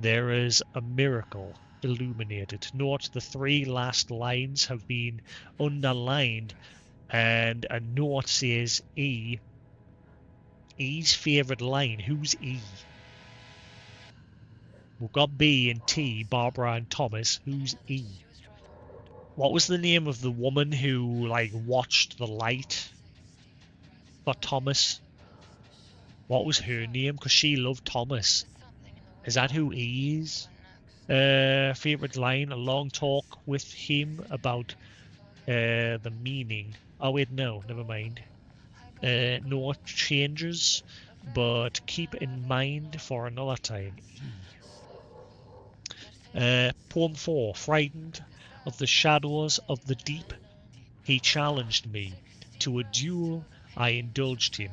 Speaker 1: there is a miracle illuminated. Note the 3 last lines have been underlined, and a note says E. E's favourite line. Who's E? We've got B and T, Barbara and Thomas. Who's E? What was the name of the woman who, like, watched the light for Thomas? What was her name? Because she loved Thomas. Is that who E is? Favorite line, a long talk with him about the meaning. Oh, wait, no, never mind. No changes, but keep in mind for another time. Poem 4. Frightened of the shadows of the deep, he challenged me. To a duel I indulged him,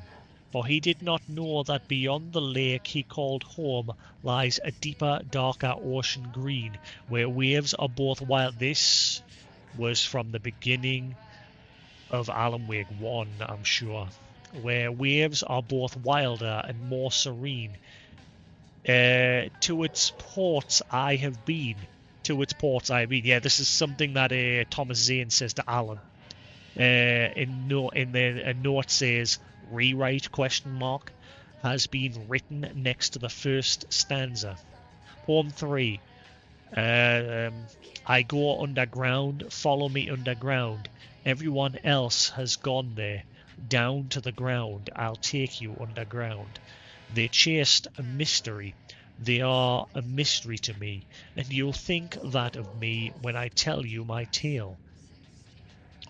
Speaker 1: for he did not know that beyond the lake he called home lies a deeper, darker ocean green, where waves are both wild. This was from the beginning of Alan Wake 1, I'm sure. Where waves are both wilder and more serene. To its ports I have been. To its ports I have been. Yeah, this is something that Thomas Zane says to Alan. A note says rewrite ? Has been written next to the first stanza. Poem 3. I go underground, follow me underground. Everyone else has gone there. Down to the ground, I'll take you underground. They chased a mystery. They are a mystery to me, and you'll think that of me when I tell you my tale.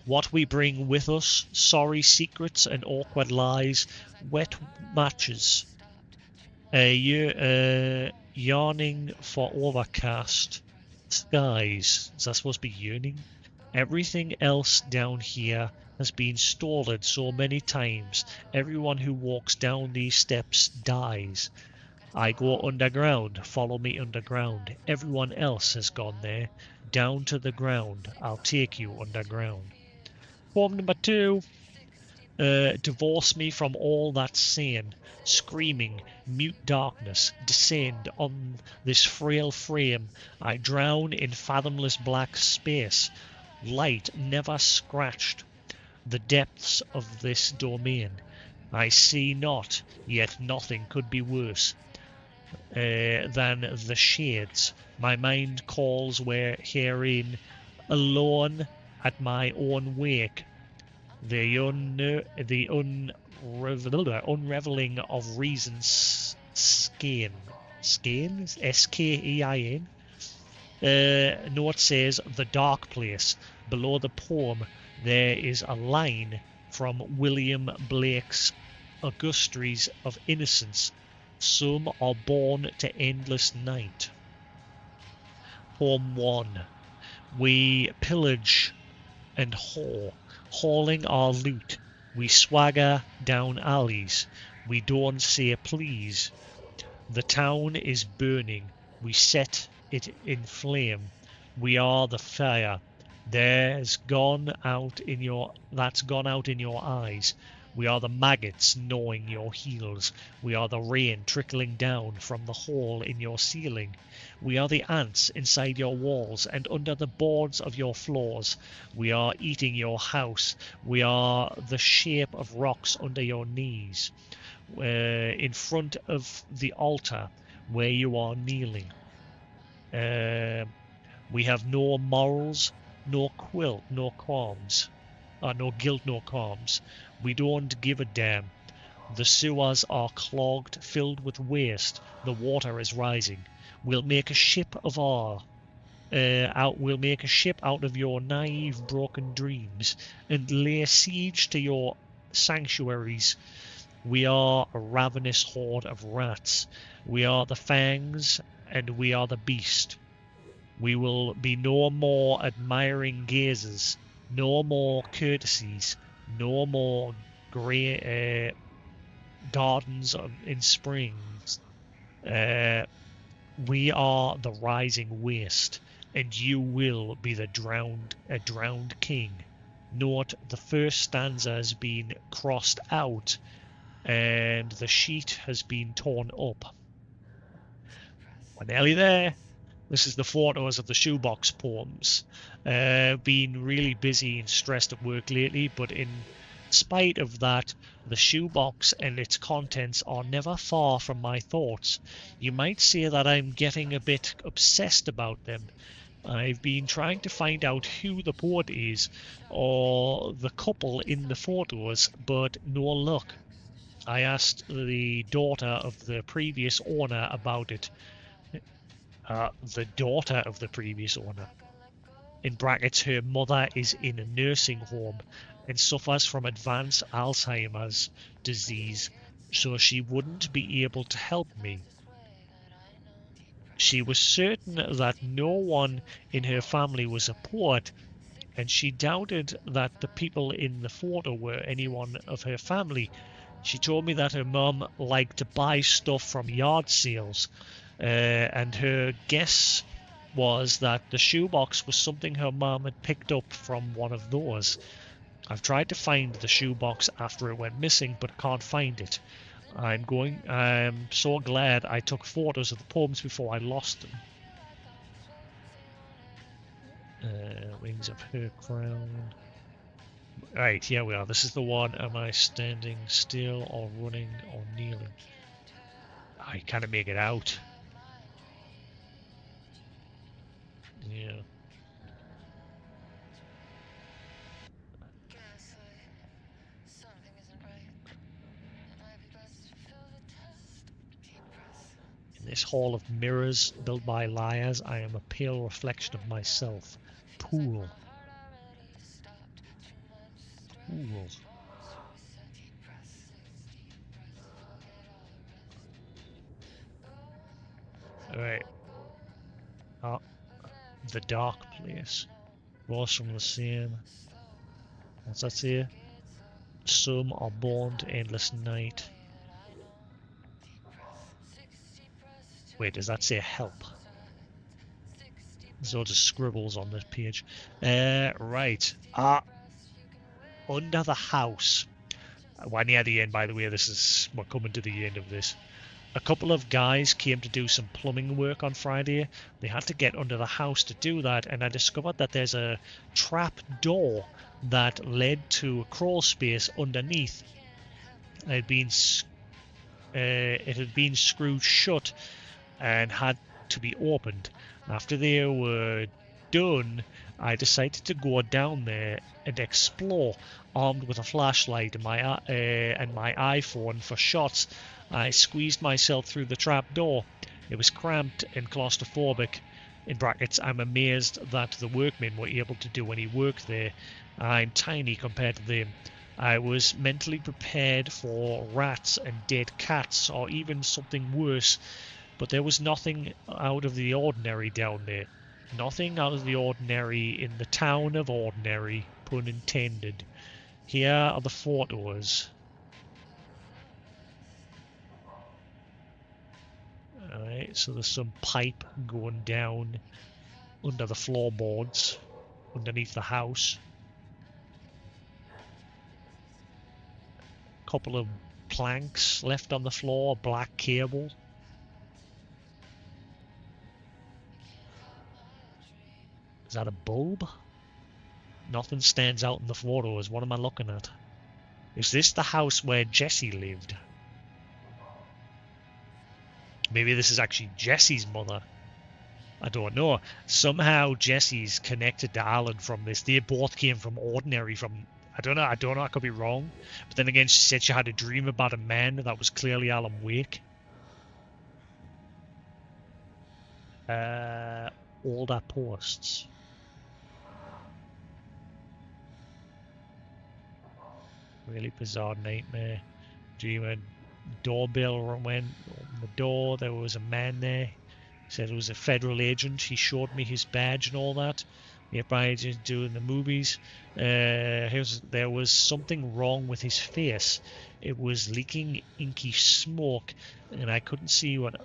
Speaker 1: What we bring with us, sorry secrets and awkward lies, wet matches, yearning for overcast skies. Is that supposed to be yearning? Everything else down here has been stalled so many times. Everyone who walks down these steps dies. I go underground, follow me underground. Everyone else has gone there. Down to the ground, I'll take you underground. Poem number 2. Divorce me from all that's sane. Screaming, mute darkness, descend on this frail frame. I drown in fathomless black space. Light never scratched the depths of this domain. I see not, yet nothing could be worse than the shades. My mind calls where herein, alone at my own wake, the unraveling of reason's skein. Skein? S-K-E-I-N? Note says, the dark place. Below the poem, there is a line from William Blake's Auguries of Innocence. Some are born to endless night. Poem 1. We pillage and haul, hauling our loot. We swagger down alleys. We don't say please. The town is burning. We set it in flame. We are the fire. That's gone out in your eyes. We are the maggots gnawing your heels. We are the rain trickling down from the hole in your ceiling. We are the ants inside your walls and under the boards of your floors. We are eating your house. We are the shape of rocks under your knees, in front of the altar where you are kneeling. We have no morals, no qualms, no guilt, no qualms. We don't give a damn. The sewers are clogged, filled with waste. The water is rising. We'll make a ship of we'll make a ship out of your naive, broken dreams and lay siege to your sanctuaries. We are a ravenous horde of rats. We are the fangs and we are the beast. We will be no more admiring gazes, no more courtesies, no more grey gardens in springs. We are the rising waste, and you will be a drowned king. Note the first stanza has been crossed out, and the sheet has been torn up. We're nearly there. This is the photos of the shoebox poems. Been really busy and stressed at work lately, but in spite of that, the shoebox and its contents are never far from my thoughts. You might say that I'm getting a bit obsessed about them. I've been trying to find out who the poet is, or the couple in the photos, but no luck. I asked the daughter of the previous owner about it. The daughter of the previous owner. In brackets, her mother is in a nursing home and suffers from advanced Alzheimer's disease, so she wouldn't be able to help me. She was certain that no one in her family was a poet, and she doubted that the people in the photo were anyone of her family. She told me that her mum liked to buy stuff from yard sales, and her guess was that the shoebox was something her mum had picked up from one of those. I've tried to find the shoebox after it went missing, but can't find it. I'm so glad I took photos of the poems before I lost them. Wings of her crown. Right, here we are. This is the one. Am I standing still or running or kneeling? I kind of make it out. Yeah. In this hall of mirrors built by liars, I am a pale reflection of myself. Pool. Pool. Alright. The dark place. Rose from the same. What's that say? Some are born to endless night. Wait, does that say help? There's loads of scribbles on this page. Right. Under the house. We're near the end, by the way. We're coming to the end of this. A couple of guys came to do some plumbing work on Friday. They had to get under the house to do that, and I discovered that there's a trap door that led to a crawl space underneath. It had been screwed shut and had to be opened. After they were done, I decided to go down there and explore, armed with a flashlight and my iPhone for shots. I squeezed myself through the trap door. It was cramped and claustrophobic. In brackets, I'm amazed that the workmen were able to do any work there. I'm tiny compared to them. I was mentally prepared for rats and dead cats, or even something worse, but there was nothing out of the ordinary down there. Nothing out of the ordinary in the town of Ordinary, pun intended. Here are the photos. Alright, so there's some pipe going down under the floorboards, underneath the house. Couple of planks left on the floor, black cable. Is that a bulb? Nothing stands out in the photos. What am I looking at? Is this the house where Jesse lived? Maybe this is actually Jesse's mother. I don't know. Somehow Jesse's connected to Alan from this. They both came from Ordinary from... I don't know, I could be wrong. But then again, she said she had a dream about a man that was clearly Alan Wake. Older posts. Really bizarre nightmare. Dream a doorbell went on the door. There was a man there. Said it was a federal agent. He showed me his badge and all that. The agent doing the movies. There was something wrong with his face. It was leaking inky smoke, and I couldn't see what.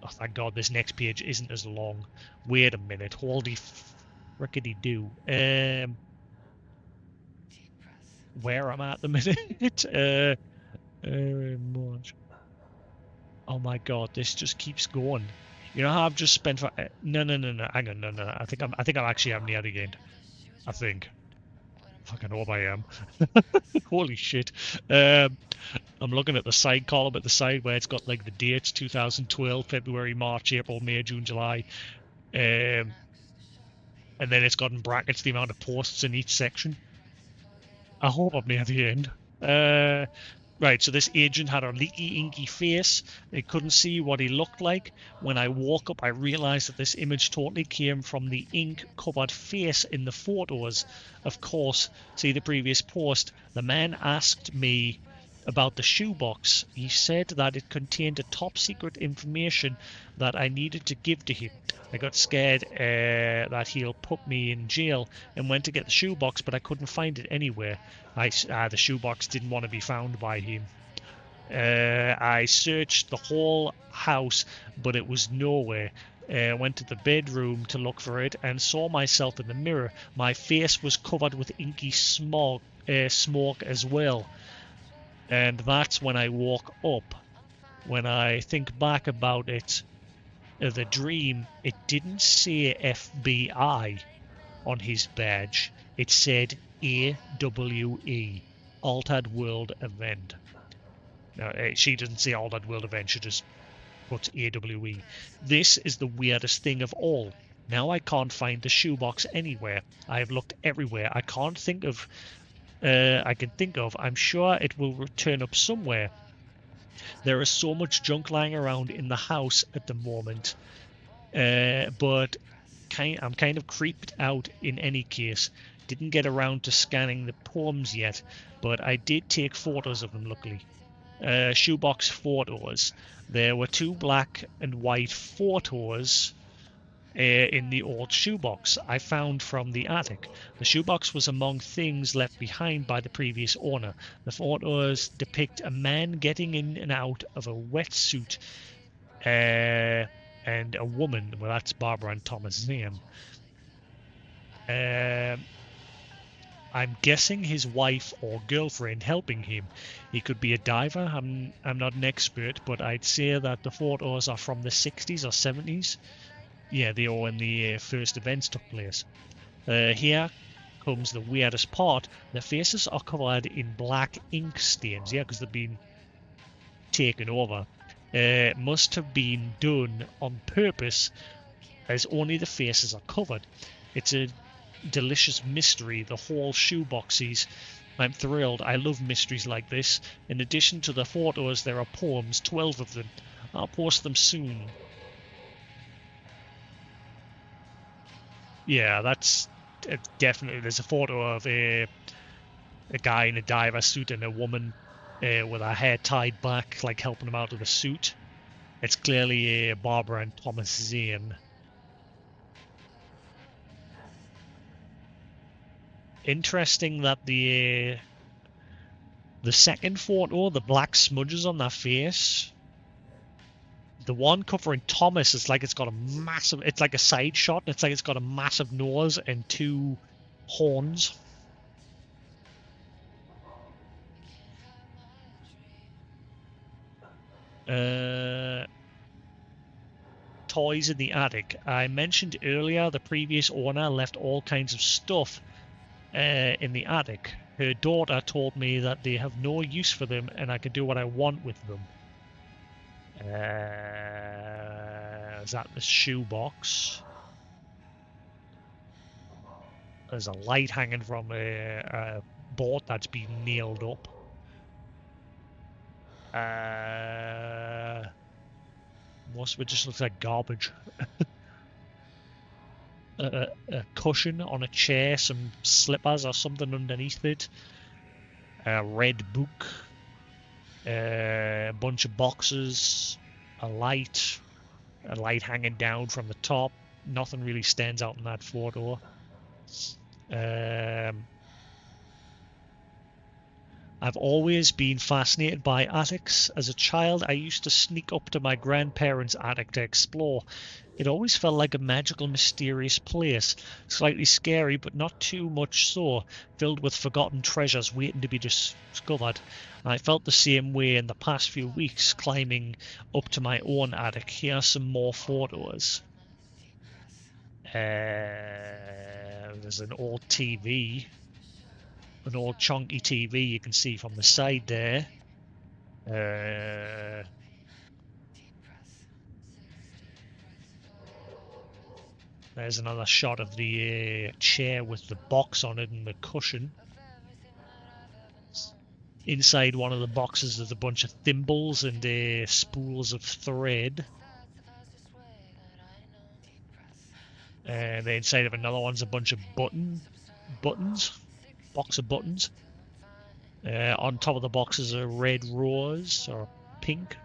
Speaker 1: Oh, thank God, this next page isn't as long. Wait a minute. Holy frickety do. Where am I at the minute? March. Oh my God, this just keeps going. You know how I've just spent for no, hang on, no. I think I'm actually am near the end. I think. Fucking hope I am. Holy shit. I'm looking at the side column at the side where it's got like the dates 2012, February, March, April, May, June, July. And then it's got in brackets the amount of posts in each section. I hope I'm near the end. Right, so this agent had a leaky, inky face. They couldn't see what he looked like. When I woke up, I realized that this image totally came from the ink-covered face in the photos. Of course, see the previous post. The man asked me about the shoebox. He said that it contained a top-secret information that I needed to give to him. I got scared that he'll put me in jail and went to get the shoebox, but I couldn't find it anywhere. The shoebox didn't want to be found by him. I searched the whole house, but it was nowhere. Went to the bedroom to look for it and saw myself in the mirror. My face was covered with inky smoke as well. And that's when I woke up. When I think back about it, the dream, it didn't say FBI on his badge. It said AWE, Altered World Event. Now, she doesn't say Altered World Event, she just puts AWE. This is the weirdest thing of all. Now I can't find the shoebox anywhere. I have looked everywhere. I can think of, I'm sure it will turn up somewhere. There is so much junk lying around in the house at the moment. But I'm kind of creeped out in any case. Didn't get around to scanning the poems yet, but I did take photos of them, luckily. Shoebox photos. There were 2 black and white photos in the old shoebox I found from the attic. The shoebox was among things left behind by the previous owner. The photos depict a man getting in and out of a wetsuit and a woman. Well, that's Barbara and Thomas' name. I'm guessing his wife or girlfriend helping him. He could be a diver. I'm not an expert, but I'd say that the photos are from the 60s or 70s. Yeah, they are when the first events took place. Here comes the weirdest part. The faces are covered in black ink stains. Yeah, because they've been taken over. Must have been done on purpose, as only the faces are covered. It's a delicious mystery, the whole shoeboxes. I'm thrilled. I love mysteries like this. In addition to the photos, there are poems, 12 of them. I'll post them soon. Yeah, that's definitely. There's a photo of a guy in a diver suit and a woman with her hair tied back, like helping him out of the suit. It's clearly Barbara and Thomas Zane. Interesting that the second photo, the black smudges on their face, The one covering Thomas is like it's got a massive, it's like a side shot. It's like it's got a massive nose and two horns. Toys in the attic. I mentioned earlier the previous owner left all kinds of stuff in the attic. Her daughter told me that they have no use for them and I can do what I want with them. Is that the shoebox? There's a light hanging from a board that's been nailed up. Most of it just looks like garbage. A cushion on a chair, some slippers or something underneath it. A red book. A bunch of boxes. A light hanging down from the top. Nothing really stands out in that photo. I've always been fascinated by attics. As a child, I used to sneak up to my grandparents' attic to explore. It always felt like a magical, mysterious place. Slightly scary, but not too much so. Filled with forgotten treasures waiting to be discovered. I felt the same way in the past few weeks, climbing up to my own attic. Here are some more photos. There's an old TV. An old chunky TV you can see from the side there. There's another shot of the chair with the box on it and the cushion. Inside one of the boxes there's a bunch of thimbles and spools of thread. And the inside of another one's a bunch of buttons. Box of buttons. On top of the box is a red rose or pink.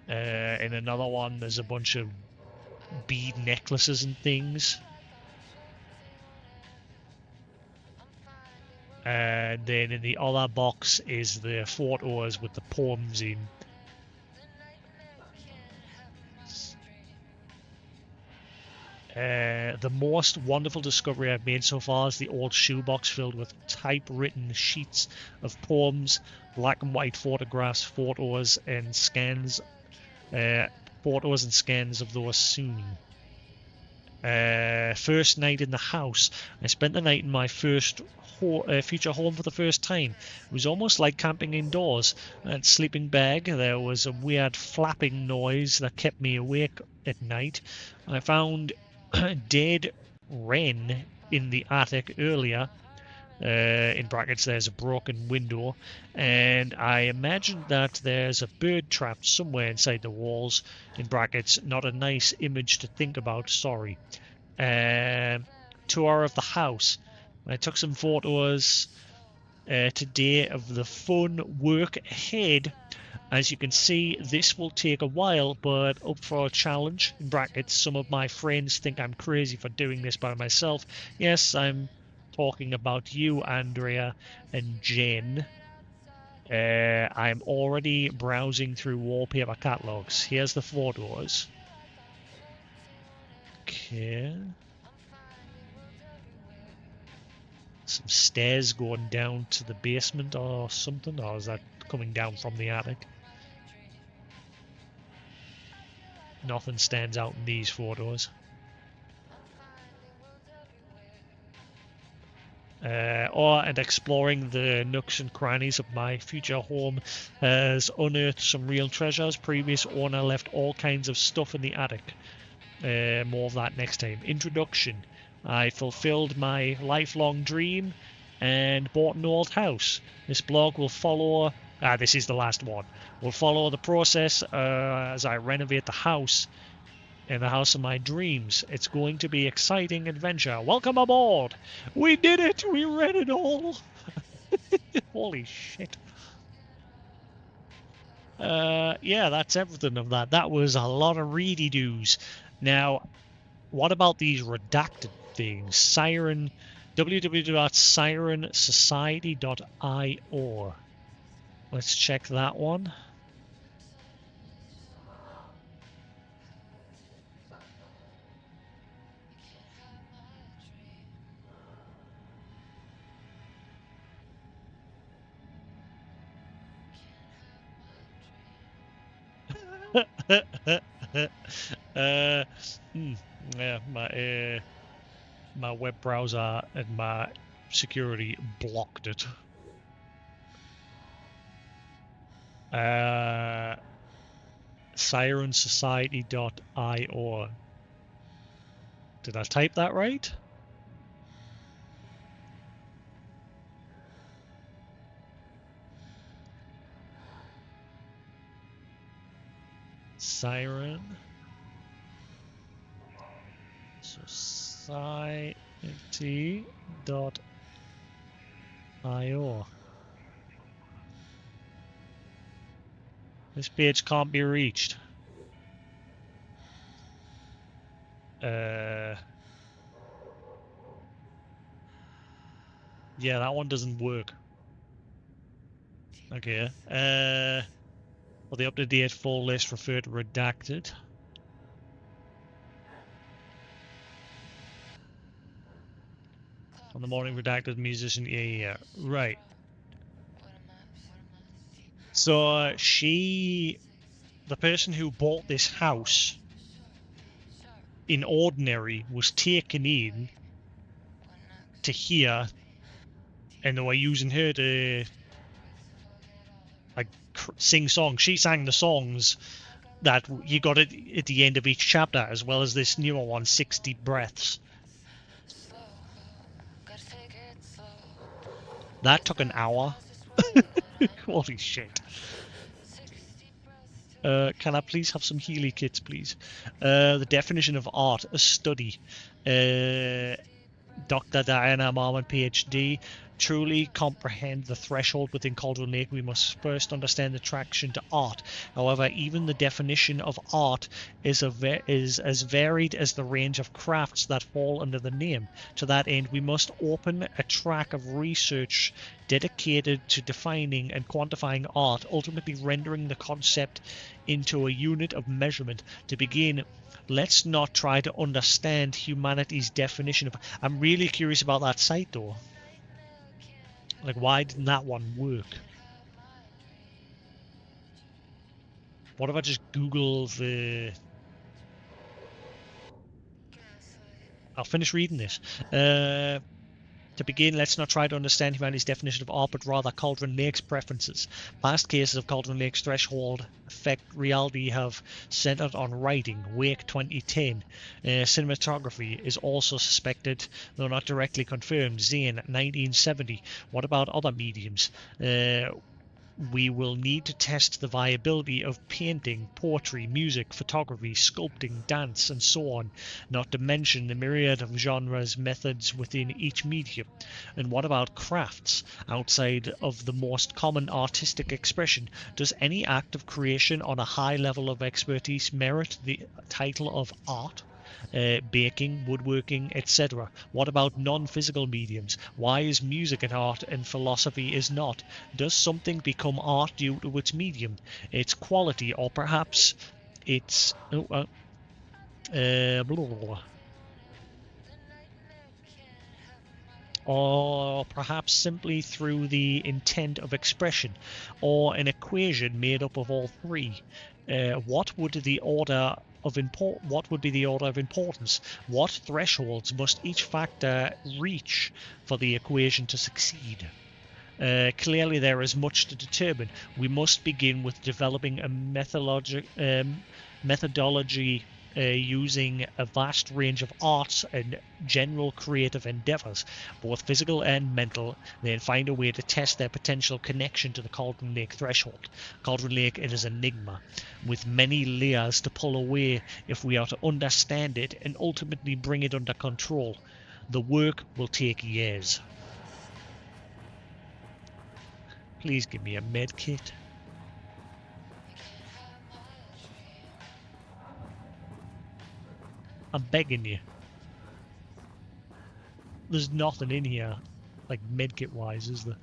Speaker 1: In another one there's a bunch of bead necklaces and things. And then in the other box is the photos with the poems in. The most wonderful discovery I've made so far is the old shoebox filled with typewritten sheets of poems, black and white photographs, photos and scans of those soon. First night in the house. I spent the night in my first future home for the first time. It was almost like camping indoors. I had a sleeping bag. There was a weird flapping noise that kept me awake at night. I found dead wren in the attic earlier. In brackets there's a broken window, and I imagine that there's a bird trapped somewhere inside the walls. In brackets, not a nice image to think about, sorry. Tour of the house. I took some photos today of the fun work ahead. As you can see, this will take a while, but up for a challenge. In brackets, some of my friends think I'm crazy for doing this by myself. Yes, I'm talking about you, Andrea and Jen. I'm already browsing through wallpaper catalogs. Here's the photos. Okay. Some stairs going down to the basement or something, or is that coming down from the attic? Nothing stands out in these photos. And exploring the nooks and crannies of my future home has unearthed some real treasures. Previous owner left all kinds of stuff in the attic. More of that next time. Introduction. I fulfilled my lifelong dream and bought an old house. This blog will follow... this is the last one. Will follow the process as I renovate the house. In the house of my dreams. It's going to be exciting adventure. Welcome aboard! We did it! We read it all! Holy shit. Yeah, that's everything of that. That was a lot of ready-doos. Now, what about these redacted things? Siren... www.sirensociety.io. Let's check that one. Yeah, my web browser and my security blocked it. Sirensociety.io. Did I type that right? Siren Society.io. This page can't be reached. Yeah, that one doesn't work. Okay. Well, the up-to-date full list referred to redacted. On the morning redacted musician. Yeah. Right. So the person who bought this house in Ordinary was taken in to here, and they were using her to like sing songs. She sang the songs that you got at the end of each chapter, as well as this newer one, 60 Breaths. That took an hour. Holy shit. Can I please have some Healy kits, please? The definition of art, a study. Dr. Diana Marmon, PhD. Truly comprehend the threshold within Cauldron Lake, we must first understand the attraction to art. However, even the definition of art is as varied as the range of crafts that fall under the name. To that end, we must open a track of research dedicated to defining and quantifying art, ultimately rendering the concept into a unit of measurement. To begin, let's not try to understand humanity's definition of... I'm really curious about that site, though. Like, why didn't that one work? What if I just Google the... I'll finish reading this. To begin, let's not try to understand humanity's definition of art, but rather Cauldron Lake's preferences. Past cases of Cauldron Lake's threshold effect reality have centered on writing. Wake 2010. Cinematography is also suspected, though not directly confirmed. Zane 1970. What about other mediums? We will need to test the viability of painting, poetry, music, photography, sculpting, dance, and so on, not to mention the myriad of genres, methods within each medium. And what about crafts? Outside of the most common artistic expression, does any act of creation on a high level of expertise merit the title of art? Baking, woodworking, etc. What about non-physical mediums? Why is music an art and philosophy is not? Does something become art due to its medium, its quality, or perhaps its... blah, blah, blah. Or perhaps simply through the intent of expression, or an equation made up of all three? What would be the order of importance? What thresholds must each factor reach for the equation to succeed? Clearly there is much to determine. We must begin with developing a methodology using a vast range of arts and general creative endeavors, both physical and mental, then find a way to test their potential connection to the Cauldron Lake threshold. Cauldron Lake is an enigma, with many layers to pull away if we are to understand it and ultimately bring it under control. The work will take years. Please give me a med kit. I'm begging you. There's nothing in here, like medkit wise, is there?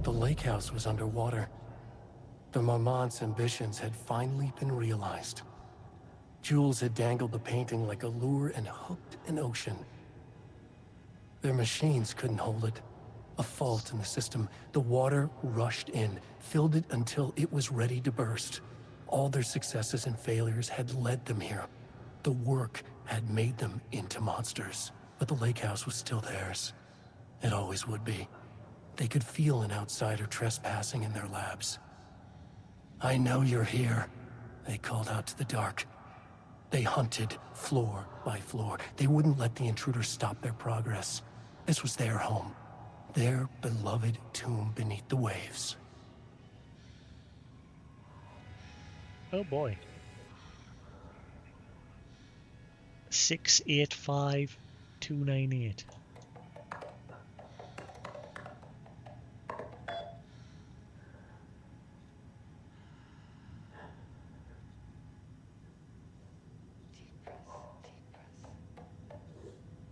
Speaker 5: The lake house was underwater. The Marmont's ambitions had finally been realized. Jules had dangled the painting like a lure and hooked an ocean. Their machines couldn't hold it. A fault in the system. The water rushed in, filled it until it was ready to burst. All their successes and failures had led them here. The work had made them into monsters, but the lake house was still theirs. It always would be. They could feel an outsider trespassing in their labs. "I know you're here," they called out to the dark. They hunted floor by floor. They wouldn't let the intruders stop their progress. This was their home, their beloved tomb beneath the waves.
Speaker 1: Oh boy. 685-298.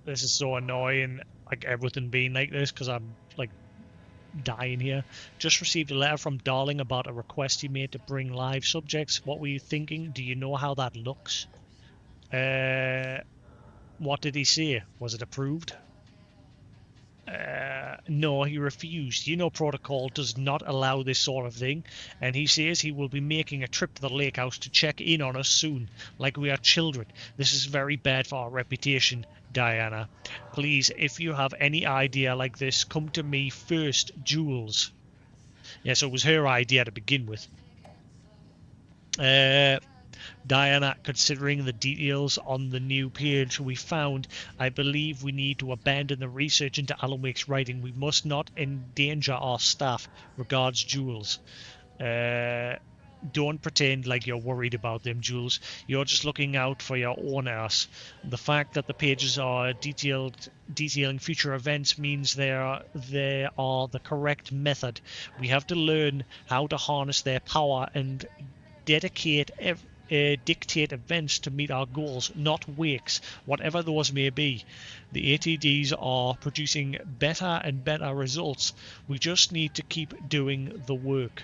Speaker 1: This is so annoying, like everything being like this, because I'm like dying here. Just received a letter from Darling about a request he made to bring live subjects. What were you thinking? Do you know how that looks? What did he say? Was it approved? No, he refused. You know, protocol does not allow this sort of thing, and he says he will be making a trip to the lake house to check in on us soon, like we are children. This is very bad for our reputation, Diana. Please, if you have any idea like this, come to me first, Jules. Yeah, so it was her idea to begin with. Diana, considering the details on the new page we found, I believe we need to abandon the research into Alan Wake's writing. We must not endanger our staff. Regards, Jules. Don't pretend like you're worried about them, Jules. You're just looking out for your own ass. The fact that the pages are detailing future events means they are the correct method. We have to learn how to harness their power and dictate events to meet our goals, not wakes, whatever those may be. The ATDs are producing better and better results. We just need to keep doing the work.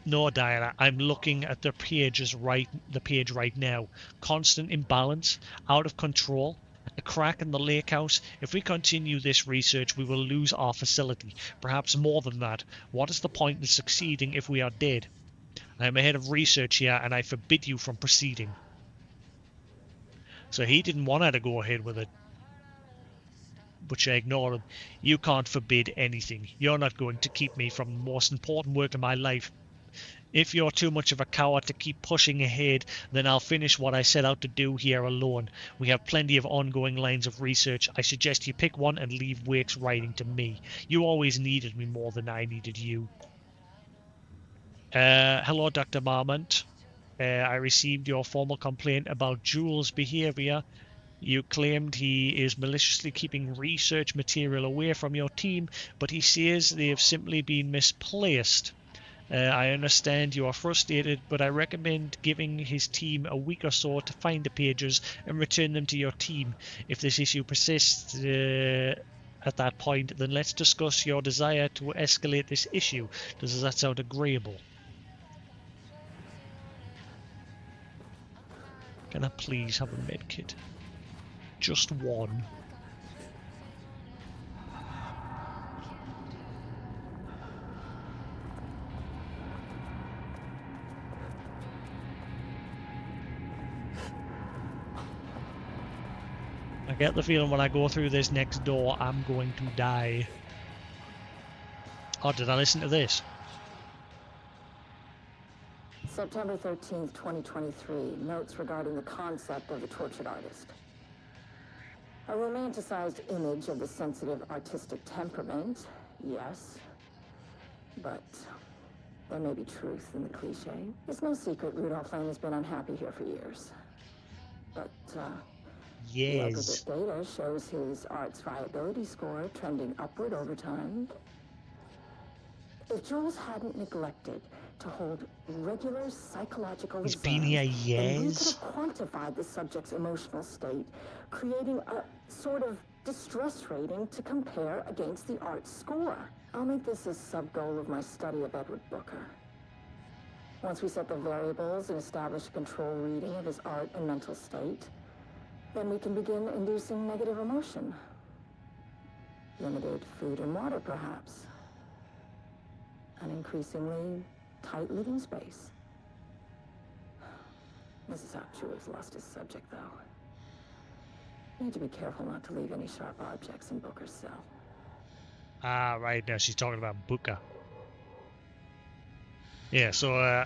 Speaker 1: No, Diana, I'm looking at the page right now. Constant imbalance, out of control, a crack in the lake house. If we continue this research, we will lose our facility. Perhaps more than that. What is the point in succeeding if we are dead? I am a head of research here, and I forbid you from proceeding. So he didn't want her to go ahead with it, but she ignored him. You can't forbid anything. You're not going to keep me from the most important work of my life. If you're too much of a coward to keep pushing ahead, then I'll finish what I set out to do here alone. We have plenty of ongoing lines of research. I suggest you pick one and leave Wake's writing to me. You always needed me more than I needed you. Hello, Dr. Marmont. I received your formal complaint about Jules' behavior. You claimed he is maliciously keeping research material away from your team, but he says they have simply been misplaced. I understand you are frustrated, but I recommend giving his team a week or so to find the pages and return them to your team. If this issue persists at that point, then let's discuss your desire to escalate this issue. Does that sound agreeable? Can I please have a medkit? Just one. I get the feeling when I go through this next door, I'm going to die. Oh, did I listen to this?
Speaker 7: September 13th, 2023. Notes regarding the concept of the tortured artist. A romanticized image of the sensitive artistic temperament, yes. But there may be truth in the cliche. It's no secret Rudolph Lane has been unhappy here for years. But, the aggregate data shows his art's viability score trending upward over time. If Jules hadn't neglected to hold regular psychological
Speaker 1: He's
Speaker 7: exams,
Speaker 1: been here
Speaker 7: then we could
Speaker 1: years.
Speaker 7: have quantified the subject's emotional state, creating a sort of distress rating to compare against the art score. I'll make this a sub-goal of my study of Edward Booker. Once we set the variables and establish a control reading of his art and mental state, then we can begin inducing negative emotion.
Speaker 10: Limited food and water, perhaps. An increasingly tight living space. Mrs. Hapchu has lost his subject, though. Need to be careful not to leave any sharp objects in Booker's cell.
Speaker 1: Ah, right, now she's talking about Booker. Yeah, so,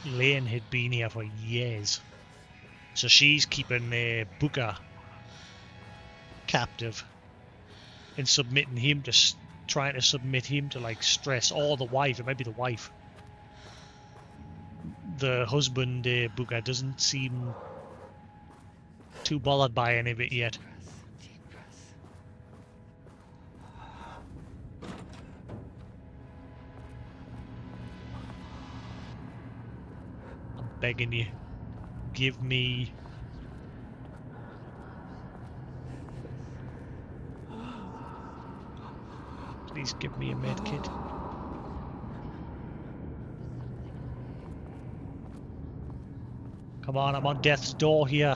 Speaker 1: Lane had been here for years. So she's keeping Booker captive and submitting him to, trying to submit him to, like, stress, or the wife, it might be the wife. The husband, Booker, doesn't seem too bothered by any of it yet. I'm begging you, give me... Please give me a med kit. Come on, I'm on death's door here.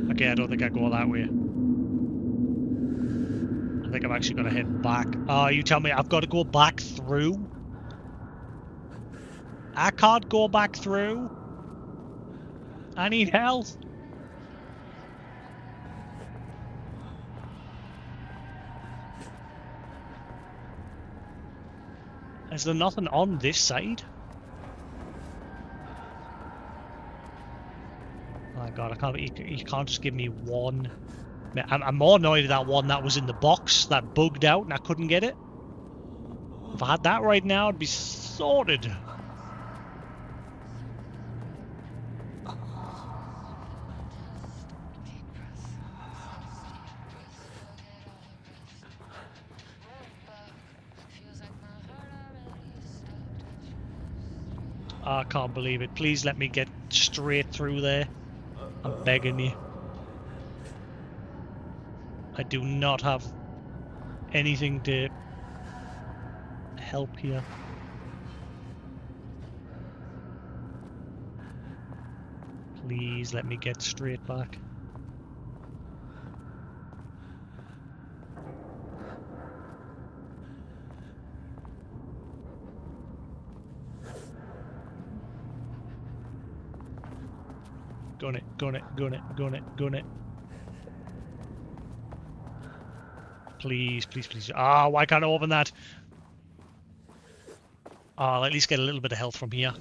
Speaker 1: Okay, I don't think I go that way. I think I'm actually going to head back. Oh, you tell me I've got to go back through? I can't go back through. I need help. Is there nothing on this side? Oh my god, I can't. You can't just give me one. I'm more annoyed at that one that was in the box that bugged out and I couldn't get it. If I had that right now, I'd be sorted. I can't believe it. Please let me get straight through there. I'm begging you. I do not have anything to help here. Please let me get straight back. Gun it, gun it, gun it, gun it, gun it. Please, please, please. Ah, why can't I open that? I'll at least get a little bit of health from here.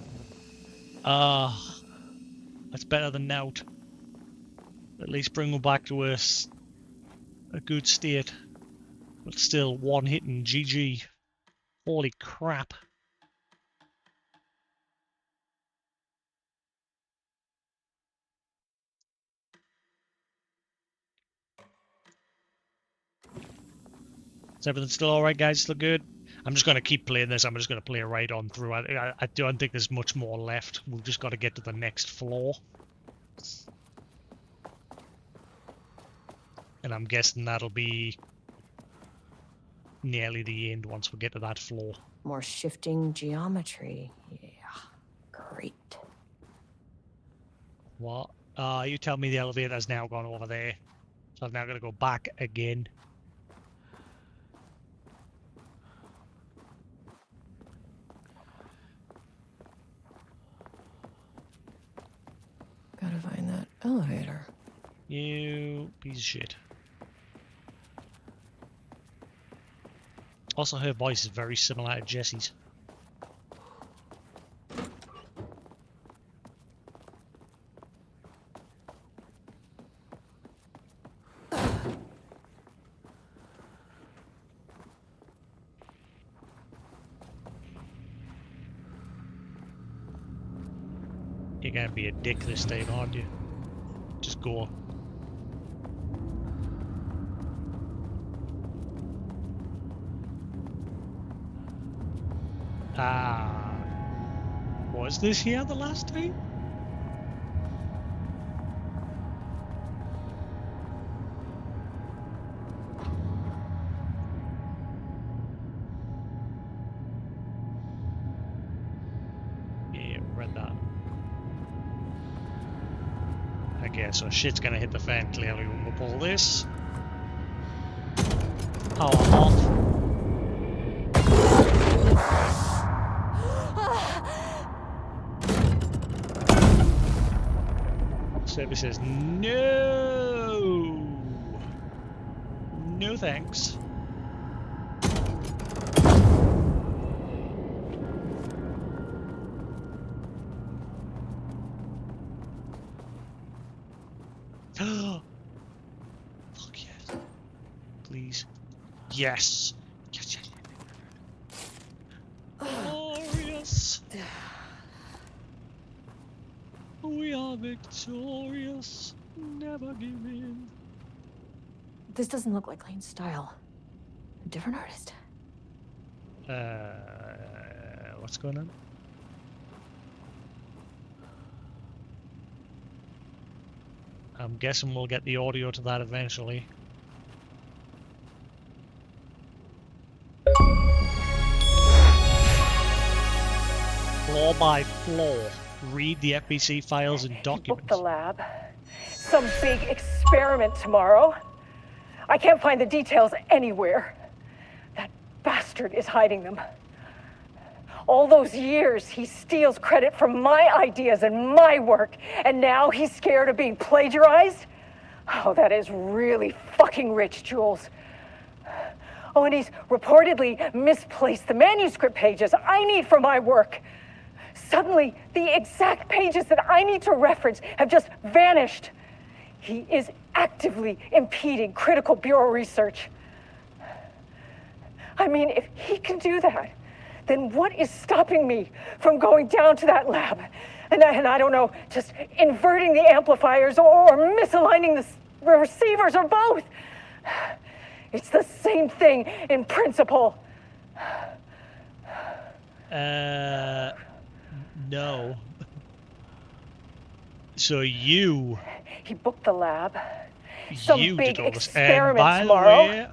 Speaker 1: Ah, that's better than out. At least bring me back to a good state. But still, one hit and GG. Holy crap. Is everything still alright, guys? Still good? I'm just going to keep playing this. I'm just going to play right on through. I don't think there's much more left. We've just got to get to the next floor. And I'm guessing that'll be nearly the end once we get to that floor.
Speaker 2: More shifting geometry. Yeah, great.
Speaker 1: What? You tell me the elevator's now gone over there. So I've now got to go back again.
Speaker 2: Gotta find that elevator.
Speaker 1: You piece of shit. Also, her voice is very similar to Jesse's. You're gonna be a dick this time, aren't you? Just go. Was this here the last time? Yeah, read that. Okay, so shit's gonna hit the fan clearly when we pull this. Power off. Service says no. No thanks. Fuck yes. Please. Yes. Yes, yes. Glorious. We are victorious. Never give in.
Speaker 2: This doesn't look like Lane's style. A different artist.
Speaker 1: What's going on? I'm guessing we'll get the audio to that eventually. Floor by floor, read the FBC files and documents.
Speaker 7: Book the lab. Some big experiment tomorrow. I can't find the details anywhere. That bastard is hiding them. All those years, he steals credit from my ideas and my work, and now he's scared of being plagiarized? Oh, that is really fucking rich, Jules. Oh, and he's reportedly misplaced the manuscript pages I need for my work. Suddenly, the exact pages that I need to reference have just vanished. He is actively impeding critical bureau research. I mean, if he can do that, then what is stopping me from going down to that lab? And I don't know, just inverting the amplifiers or misaligning the receivers or both. It's the same thing in principle.
Speaker 1: No. So you...
Speaker 7: He booked the lab. Some
Speaker 1: you
Speaker 7: big
Speaker 1: did all this.
Speaker 7: experiment
Speaker 1: And by
Speaker 7: tomorrow.
Speaker 1: the way,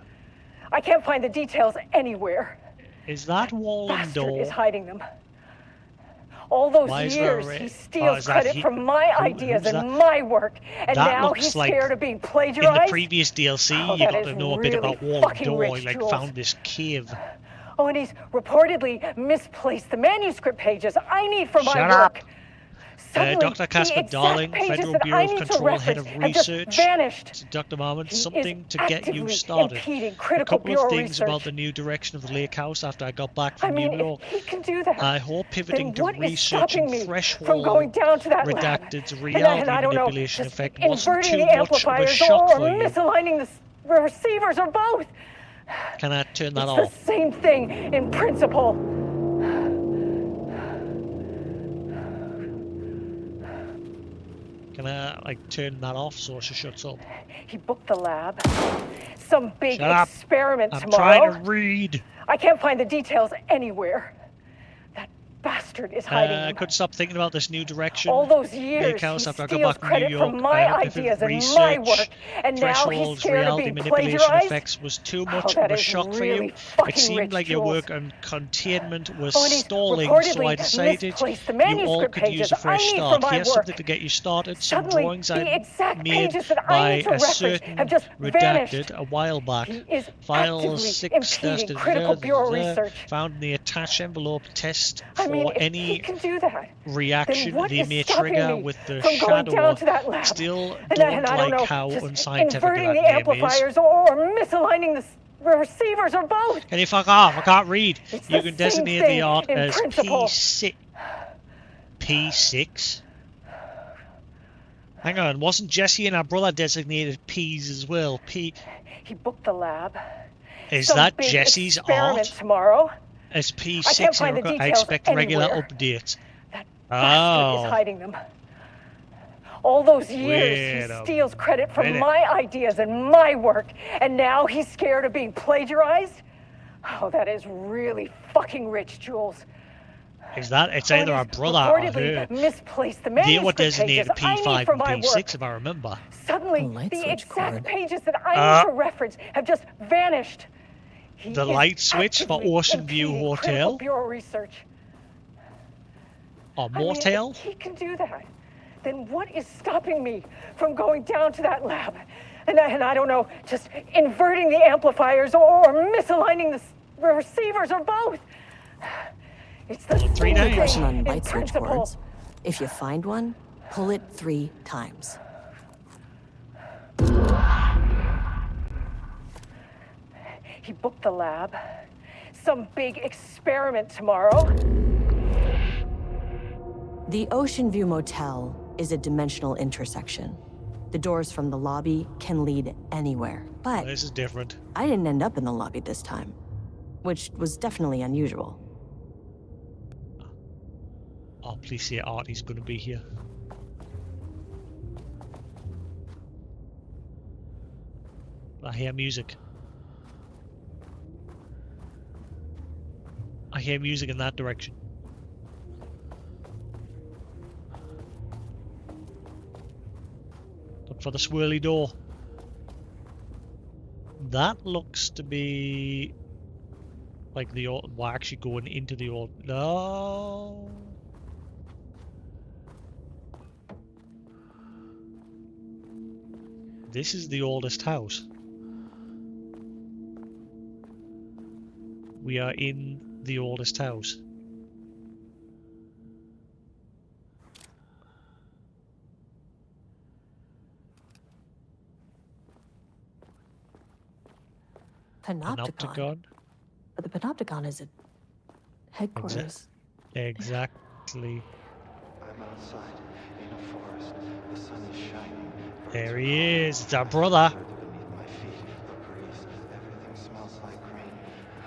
Speaker 7: I can't find the details anywhere.
Speaker 1: is that wall and
Speaker 7: Bastard
Speaker 1: door?
Speaker 7: is hiding them. All those
Speaker 1: Why is there
Speaker 7: years,
Speaker 1: a-
Speaker 7: he
Speaker 1: oh,
Speaker 7: steals
Speaker 1: is that
Speaker 7: credit
Speaker 1: he-
Speaker 7: from my
Speaker 1: who-
Speaker 7: ideas
Speaker 1: who's
Speaker 7: and
Speaker 1: that?
Speaker 7: my work, and
Speaker 1: That
Speaker 7: now
Speaker 1: looks
Speaker 7: he's
Speaker 1: like
Speaker 7: scared of being
Speaker 1: In
Speaker 7: plagiarized.
Speaker 1: the previous DLC,
Speaker 7: Oh,
Speaker 1: you
Speaker 7: that
Speaker 1: got
Speaker 7: is
Speaker 1: to know a bit
Speaker 7: really
Speaker 1: about wall and
Speaker 7: fucking
Speaker 1: door.
Speaker 7: rich,
Speaker 1: Like
Speaker 7: Jules.
Speaker 1: found this cave.
Speaker 7: Oh, and he's reportedly misplaced the manuscript pages I need for my
Speaker 1: Shut
Speaker 7: work.
Speaker 1: up.
Speaker 7: Suddenly,
Speaker 1: Dr. Casper
Speaker 7: the exact
Speaker 1: Darling,
Speaker 7: pages
Speaker 1: Federal
Speaker 7: that
Speaker 1: Bureau
Speaker 7: I
Speaker 1: of
Speaker 7: need
Speaker 1: Control,
Speaker 7: to
Speaker 1: Head
Speaker 7: reference
Speaker 1: of
Speaker 7: have just
Speaker 1: Research.
Speaker 7: vanished.
Speaker 1: To Dr. Marmon,
Speaker 7: He
Speaker 1: something
Speaker 7: is
Speaker 1: to get you
Speaker 7: actively
Speaker 1: started.
Speaker 7: impeding
Speaker 1: A
Speaker 7: critical
Speaker 1: couple
Speaker 7: bureau
Speaker 1: of things
Speaker 7: research.
Speaker 1: about the new direction of the lake house after I got back
Speaker 7: I
Speaker 1: from
Speaker 7: mean,
Speaker 1: New York.
Speaker 7: if he can do that,
Speaker 1: I hope pivoting
Speaker 7: then
Speaker 1: to
Speaker 7: what is
Speaker 1: researching
Speaker 7: stopping me
Speaker 1: threshold
Speaker 7: from going down to that lab?
Speaker 1: redacted's
Speaker 7: And
Speaker 1: reality
Speaker 7: I don't know,
Speaker 1: manipulation
Speaker 7: just
Speaker 1: effect wasn't
Speaker 7: inverting
Speaker 1: too
Speaker 7: the
Speaker 1: much of a
Speaker 7: amplifiers
Speaker 1: shock
Speaker 7: or
Speaker 1: for you.
Speaker 7: misaligning the receivers or both.
Speaker 1: Can I turn that
Speaker 7: It's
Speaker 1: off?
Speaker 7: the same thing in principle.
Speaker 1: Can I, like, turn that off so she shuts up?
Speaker 7: He booked the lab. Some big
Speaker 1: Shut up.
Speaker 7: experiment
Speaker 1: I'm
Speaker 7: tomorrow.
Speaker 1: trying to read.
Speaker 7: I can't find the details anywhere. That bastard is hiding
Speaker 1: I
Speaker 7: them.
Speaker 1: couldn't stop thinking about this new direction.
Speaker 7: All those
Speaker 1: Lake
Speaker 7: years,
Speaker 1: house
Speaker 7: he
Speaker 1: after I got
Speaker 7: steals
Speaker 1: back from New
Speaker 7: credit
Speaker 1: York.
Speaker 7: from my
Speaker 1: I hope if
Speaker 7: ideas and
Speaker 1: research,
Speaker 7: my work, and now he's
Speaker 1: thresholds,
Speaker 7: scared of
Speaker 1: reality
Speaker 7: being
Speaker 1: manipulation
Speaker 7: plagiarized.
Speaker 1: effects was too
Speaker 7: Oh,
Speaker 1: much
Speaker 7: that
Speaker 1: of a
Speaker 7: is
Speaker 1: shock for
Speaker 7: really
Speaker 1: you.
Speaker 7: fucking
Speaker 1: It seemed
Speaker 7: rich,
Speaker 1: like your
Speaker 7: Jules.
Speaker 1: work on containment was
Speaker 7: Oh, and he's
Speaker 1: stalling, so
Speaker 7: reportedly
Speaker 1: I decided
Speaker 7: misplaced the
Speaker 1: you all
Speaker 7: manuscript
Speaker 1: could use
Speaker 7: pages
Speaker 1: a fresh
Speaker 7: I need for
Speaker 1: start.
Speaker 7: my
Speaker 1: Here's
Speaker 7: work.
Speaker 1: something to get you started. Some
Speaker 7: Suddenly,
Speaker 1: drawings
Speaker 7: the
Speaker 1: I
Speaker 7: exact
Speaker 1: made
Speaker 7: pages that I
Speaker 1: by
Speaker 7: need to
Speaker 1: a
Speaker 7: reference
Speaker 1: certain
Speaker 7: have just vanished.
Speaker 1: redacted a while back.
Speaker 7: He is
Speaker 1: File
Speaker 7: actively
Speaker 1: 6
Speaker 7: impeding critical bureau research.
Speaker 1: found in the attached envelope. Test
Speaker 7: I mean,
Speaker 1: for
Speaker 7: if he
Speaker 1: any
Speaker 7: can do that,
Speaker 1: reaction
Speaker 7: then what
Speaker 1: they
Speaker 7: is
Speaker 1: may
Speaker 7: stopping
Speaker 1: trigger
Speaker 7: me
Speaker 1: with the
Speaker 7: from going
Speaker 1: shadow.
Speaker 7: down to that lab?
Speaker 1: Still
Speaker 7: And
Speaker 1: don't
Speaker 7: I don't
Speaker 1: like
Speaker 7: know,
Speaker 1: how
Speaker 7: just
Speaker 1: unscientific
Speaker 7: inverting
Speaker 1: that
Speaker 7: the
Speaker 1: name is.
Speaker 7: amplifiers or misaligning the receivers or both.
Speaker 1: Can you fuck off? I can't read.
Speaker 7: It's
Speaker 1: You
Speaker 7: the
Speaker 1: can
Speaker 7: same
Speaker 1: designate
Speaker 7: thing
Speaker 1: the art
Speaker 7: in
Speaker 1: as
Speaker 7: principle.
Speaker 1: P6. P6? Hang on, wasn't Jesse and our brother designated P's as well? P.
Speaker 7: He booked the lab.
Speaker 1: Is
Speaker 7: Some
Speaker 1: that
Speaker 7: big
Speaker 1: Jesse's
Speaker 7: experiment
Speaker 1: art?
Speaker 7: tomorrow.
Speaker 1: As
Speaker 7: I
Speaker 1: P6,
Speaker 7: can't find the
Speaker 1: I
Speaker 7: details
Speaker 1: expect regular
Speaker 7: anywhere.
Speaker 1: updates.
Speaker 7: That bastard is
Speaker 1: Oh.
Speaker 7: hiding them. All those
Speaker 1: Wait
Speaker 7: years,
Speaker 1: a
Speaker 7: he steals credit from
Speaker 1: minute.
Speaker 7: my ideas and my work, and now he's scared of being plagiarized? Oh, that is really fucking rich, Jules.
Speaker 1: Is that? It's either our
Speaker 7: Bodies
Speaker 1: brother or
Speaker 7: reportedly
Speaker 1: her.
Speaker 7: misplaced the
Speaker 1: They were
Speaker 7: manuscript pages
Speaker 1: designated
Speaker 7: I need
Speaker 1: P5
Speaker 7: for
Speaker 1: and
Speaker 7: my
Speaker 1: P6,
Speaker 7: work.
Speaker 1: if I remember.
Speaker 7: Suddenly,
Speaker 2: A light
Speaker 7: the
Speaker 2: switch
Speaker 7: exact
Speaker 2: cord.
Speaker 7: pages that I need to reference have just vanished. He
Speaker 1: The
Speaker 7: is
Speaker 1: light switch for
Speaker 7: actively
Speaker 1: Ocean View
Speaker 7: impeding Critical
Speaker 1: Hotel?
Speaker 7: Bureau research.
Speaker 1: Or
Speaker 7: I mean,
Speaker 1: motel?
Speaker 7: if he can do that, then what is stopping me from going down to that lab? And I don't know, just inverting the amplifiers or misaligning the receivers or both. It's the
Speaker 1: Well, 3
Speaker 7: same
Speaker 1: times.
Speaker 2: Question on
Speaker 7: thing in
Speaker 2: light switch
Speaker 7: principle.
Speaker 2: cords. If you find one, pull it 3 times.
Speaker 7: He booked the lab. Some big experiment tomorrow.
Speaker 2: The Ocean View Motel is a dimensional intersection. The doors from the lobby can lead anywhere, but
Speaker 1: This is different.
Speaker 2: I didn't end up in the lobby this time, which was definitely unusual.
Speaker 1: Oh, please say Artie's gonna be here. I hear music. I hear music in that direction. Look for the swirly door. That looks to be like the old. We're actually going into the old. No. This is the oldest house. We are in the oldest house.
Speaker 2: Panopticon. But the Panopticon is at headquarters.
Speaker 1: Exactly.
Speaker 3: I'm outside in a forest. The sun is shining.
Speaker 1: There he is. It's our brother.
Speaker 3: Beneath my feet, a breeze. Everything smells like rain.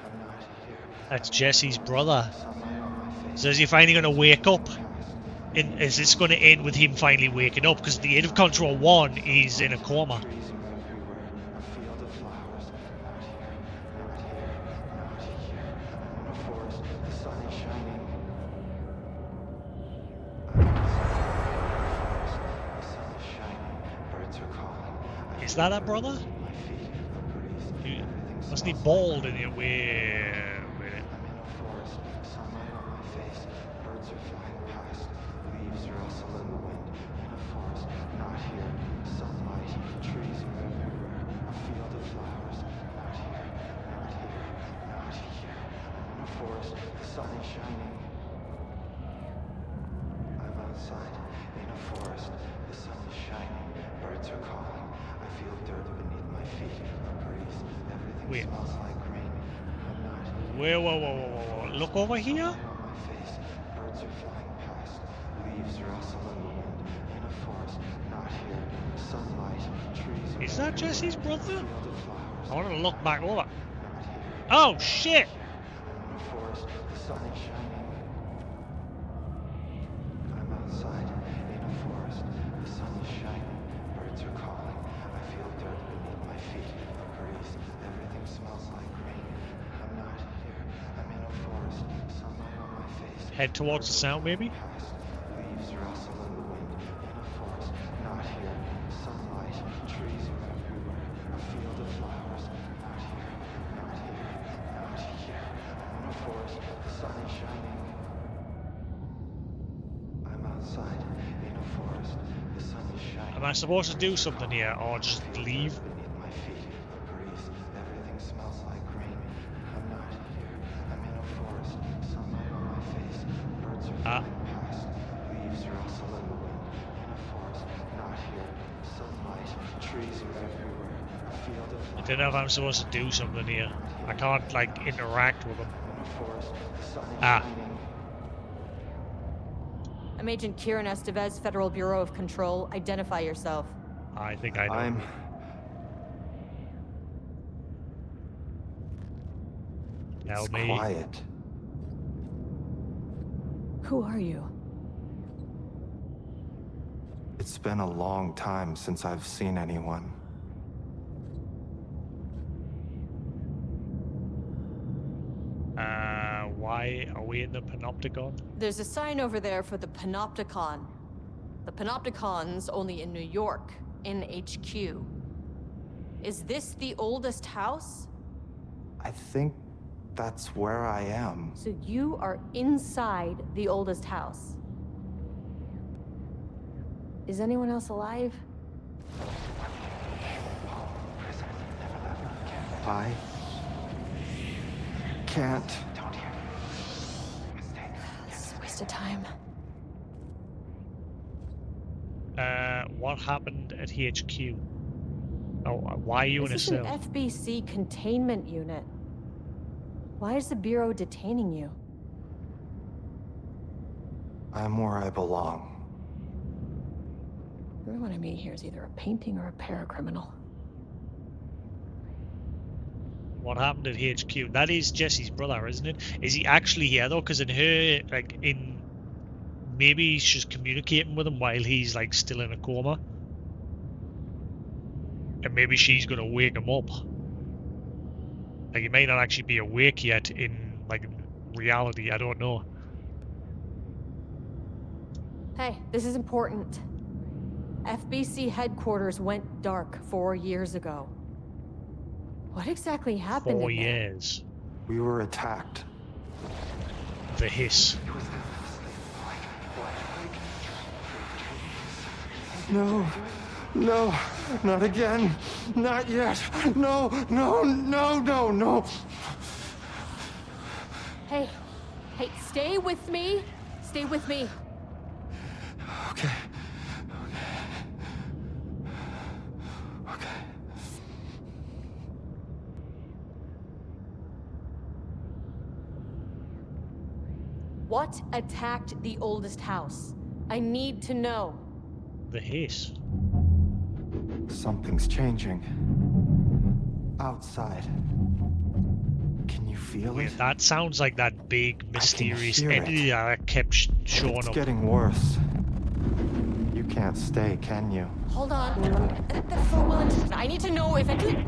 Speaker 3: I'm not here.
Speaker 1: That's Jesse's brother.
Speaker 3: Sunlight on my face.
Speaker 1: So is he finally going to wake up? Is this going to end with him finally waking up? Because at the end of Control 1, he's in a coma.
Speaker 3: Trees are everywhere. A field of flowers. Not here. Not here. Not here. I'm in a forest. The sun is shining. I'm outside. The sun is shining. Birds are calling.
Speaker 1: Is that our brother?
Speaker 3: My feet, a breeze.
Speaker 1: Wasn't he bald in it? Wait a minute.
Speaker 3: I'm in a forest, sunlight on my face, birds are flying past, leaves rustle in the wind. In a forest, not here, sunlight, trees are everywhere, a field of flowers. Not here, not here, not here. I'm in a forest, the sun is shining. I'm outside, in a forest, the sun is shining, birds are calling. I feel dirt beneath my feet, a breeze, everything
Speaker 1: Wait.
Speaker 3: smells like rain. I'm not
Speaker 1: Whoa. Look over here.
Speaker 3: on my face, birds are flying past, leaves rustle in the wind. In a forest, not here, sunlight, trees are
Speaker 1: Is that
Speaker 3: everywhere.
Speaker 1: Jesse's brother?
Speaker 3: Field of flowers,
Speaker 1: I want to look back over.
Speaker 3: not here.
Speaker 1: Oh, shit.
Speaker 3: I'm in a forest, the sun is shining. I'm outside, in a forest, the sun is shining, birds are calling. I feel dirt beneath my feet, a breeze, everything smells like rain. I'm not here, I'm in a forest, sunlight on my face.
Speaker 1: Head towards the sound, maybe?
Speaker 3: Past, leaves rustle in the wind. In a forest, not here, sunlight, trees are everywhere. A field of flowers, not here, not here, not here. I'm in a forest, the sun is shining. I'm outside, in a forest, the sun is shining.
Speaker 1: Am I supposed to do something here or just leave?
Speaker 3: Beneath my feet, a breeze, everything smells like rain. I'm not here, I'm in a forest, sunlight on my face, birds are flying past, leaves rustle in the wind. In a forest, not here, sunlight, trees are everywhere, a field of
Speaker 1: I
Speaker 3: flowers.
Speaker 1: don't know if I'm supposed to do something here. I can't, like, interact with them.
Speaker 3: In a forest, the sun is
Speaker 1: Ah.
Speaker 3: shining.
Speaker 2: I'm Agent Kieran Estevez, Federal Bureau of Control. Identify yourself.
Speaker 1: I think I know.
Speaker 3: I'm...
Speaker 1: Tell
Speaker 3: It's
Speaker 1: me.
Speaker 3: quiet.
Speaker 2: Who are you?
Speaker 3: It's been a long time since I've seen anyone.
Speaker 1: Why are we awaiting the Panopticon.
Speaker 2: There's a sign over there for the Panopticon. The Panopticon's only in New York, in HQ. Is this the oldest house?
Speaker 11: I think that's where I am.
Speaker 2: So you are inside the oldest house. Is anyone else alive?
Speaker 11: I can't.
Speaker 2: It's a waste of time.
Speaker 1: What happened at HQ? Oh, why are you in a
Speaker 2: This is an
Speaker 1: cell?
Speaker 2: FBC containment unit. Why is the Bureau detaining you?
Speaker 11: I'm where I belong.
Speaker 2: Everyone I meet here is either a painting or a paracriminal.
Speaker 1: What happened at HQ? That is Jesse's brother, isn't it? Is he actually here though? Because in her, like, maybe he's just communicating with him while he's like still in a coma, and maybe she's gonna wake him up. Like, he may not actually be awake yet in like reality. I don't know.
Speaker 2: Hey, this is important. FBC headquarters went dark 4 years ago. What exactly happened
Speaker 1: 4
Speaker 2: in there?
Speaker 1: years.
Speaker 11: We were attacked.
Speaker 1: The hiss.
Speaker 11: No, no, not again. Not yet. No, no, no, no, no.
Speaker 2: Hey, stay with me. Stay with me.
Speaker 11: Okay. Okay.
Speaker 2: What attacked the oldest house? I need to know.
Speaker 1: The hiss.
Speaker 11: Something's changing. Outside. Can you feel
Speaker 1: Wait,
Speaker 11: it?
Speaker 1: that sounds like that big mysterious
Speaker 11: hear it.
Speaker 1: entity that kept showing
Speaker 11: It's
Speaker 1: up.
Speaker 11: getting worse. You can't stay, can you?
Speaker 2: Hold on. The phone will. I need to know if it.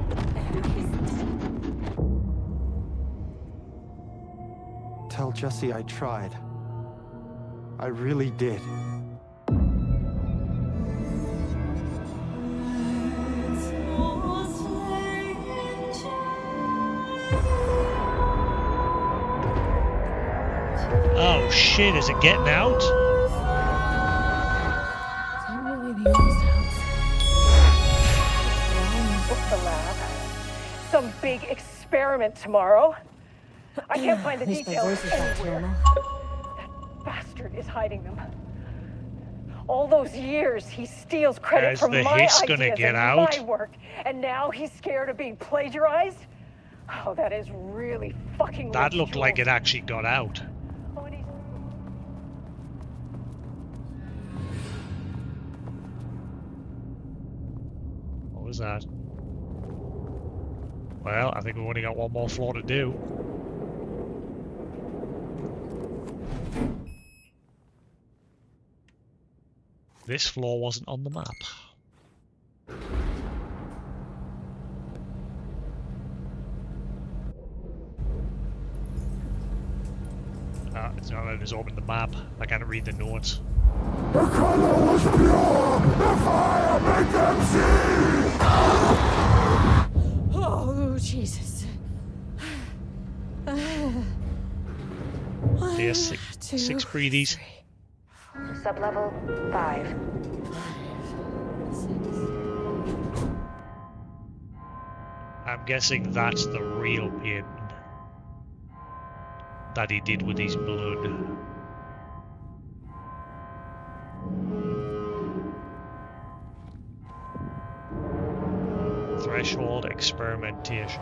Speaker 11: Tell Jesse I tried. I really did.
Speaker 1: Oh shit, is it getting out?
Speaker 2: Is that really the oldest house?
Speaker 7: Book the lab. Some big experiment tomorrow. I can't find the
Speaker 2: At least my
Speaker 7: details
Speaker 2: voice is back to
Speaker 7: anywhere.
Speaker 2: normal.
Speaker 7: That bastard is hiding them. All those years, he steals credit
Speaker 1: Is
Speaker 7: from
Speaker 1: the
Speaker 7: my
Speaker 1: hiss
Speaker 7: ideas
Speaker 1: gonna get
Speaker 7: and
Speaker 1: out?
Speaker 7: my work, and now he's scared of being plagiarized? Oh, that is really fucking
Speaker 1: That looked like it
Speaker 7: ridiculous.
Speaker 1: actually got out.
Speaker 7: Oh, and he's-
Speaker 1: What was that? Well, I think we've only got one more floor to do. This floor wasn't on the map. It's not letting us open the map. I can't read the notes.
Speaker 3: The color was pure. The fire made them see.
Speaker 2: Oh, Jesus.
Speaker 1: Here, six breathies.
Speaker 4: Sublevel 5.
Speaker 1: I'm guessing that's the real painting that he did with his blood. Threshold experimentation.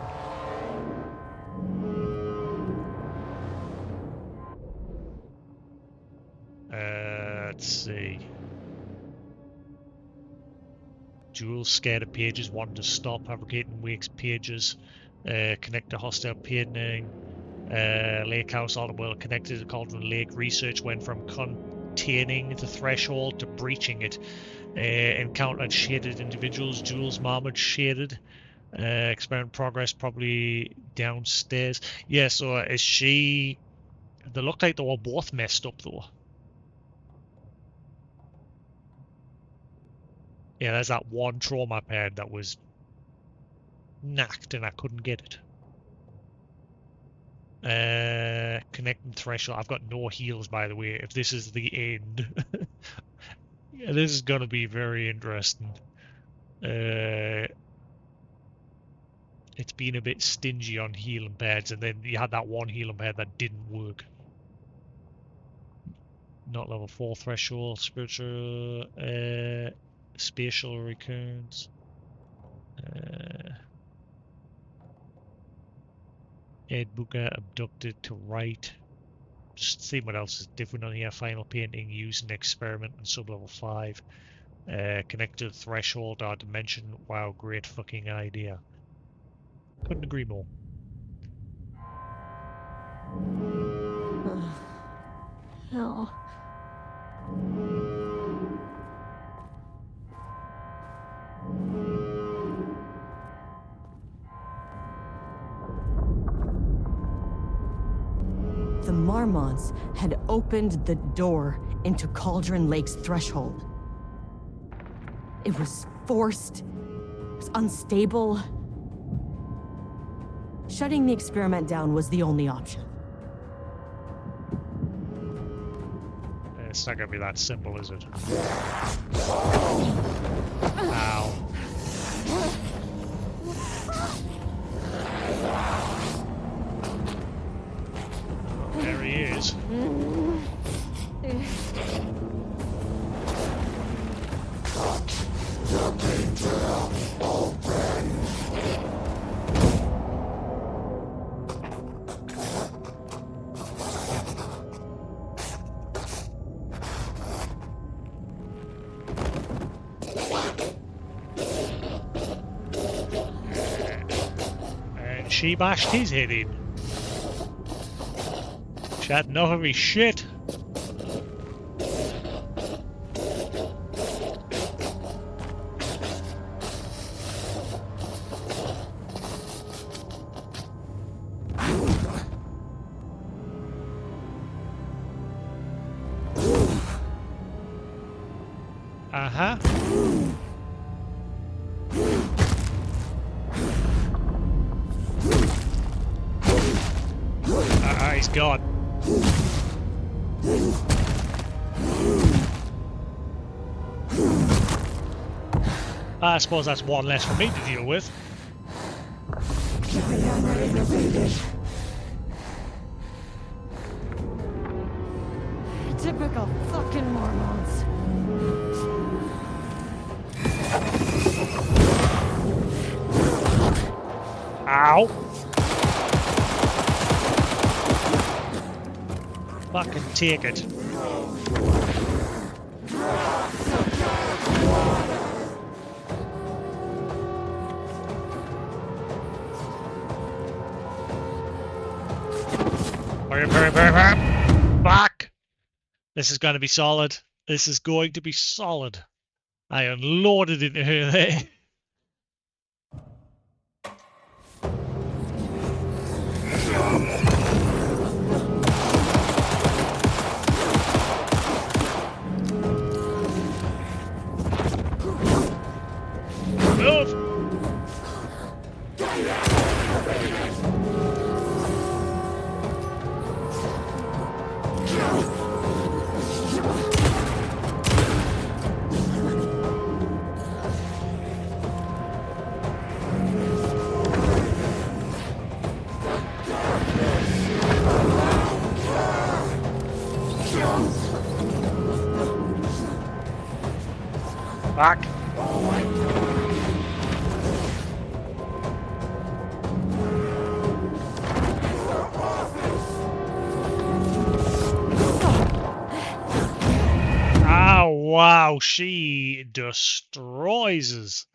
Speaker 1: Let's see. Jules scared of pages, wanted to stop fabricating Wake's pages, connect to hostile painting, Lake House, all the world connected to Cauldron Lake. Research went from containing the threshold to breaching it. Encountered shaded individuals, Jules Marmot shaded. Experiment progress probably downstairs. Yeah, so is she They looked like they were both messed up though. Yeah, there's that one trauma pad that was knacked and I couldn't get it. Connecting threshold. I've got no heals, by the way. If this is the end, yeah, this is gonna be very interesting. It's been a bit stingy on healing pads, and then you had that one healing pad that didn't work. Not level 4 threshold. Spiritual, spatial recurrence. Ed Booker abducted to right. Just see what else is different on here. Final painting used in experiment in sub-level 5. Connected threshold or dimension. Wow, great fucking idea. Couldn't agree more.
Speaker 2: Hell. The Marmonts had opened the door into Cauldron Lake's threshold. It was forced, it was unstable. Shutting the experiment down was the only option.
Speaker 1: It's not gonna be that simple, is it? Ow. There he is. And she bashed his head in. She had enough of his shit. Uh-huh. He's gone. I suppose that's one less for me to deal with.
Speaker 2: Typical fucking Mormons.
Speaker 1: Ow! Fucking take it. Fuck! This is going to be solid. This is going to be solid. I unloaded into her there. Move! Back. Oh, wow, she destroys us.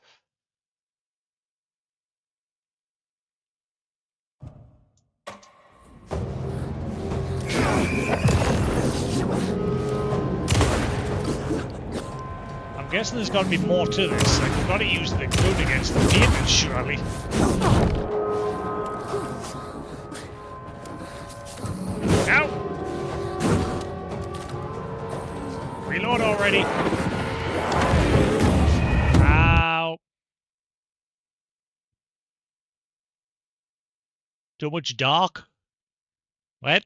Speaker 1: I'm guessing there's got to be more to this. Like, we've got to use the gun against the demons, surely. Ow! already. Ow. Too much dark. What?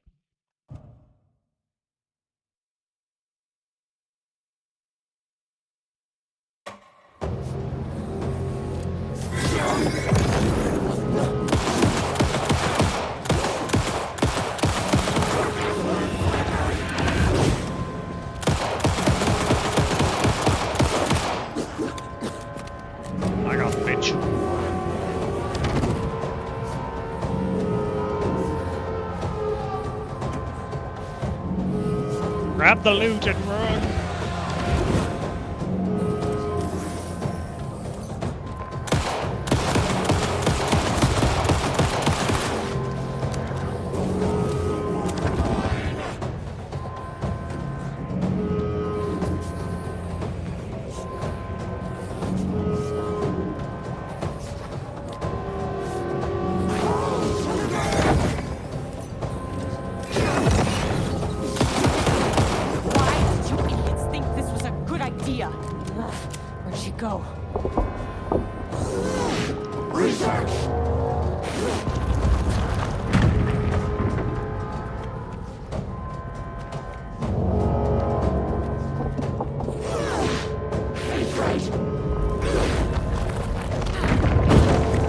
Speaker 1: I got bitch. Grab the loot and run.
Speaker 2: Where'd she go?
Speaker 11: Research!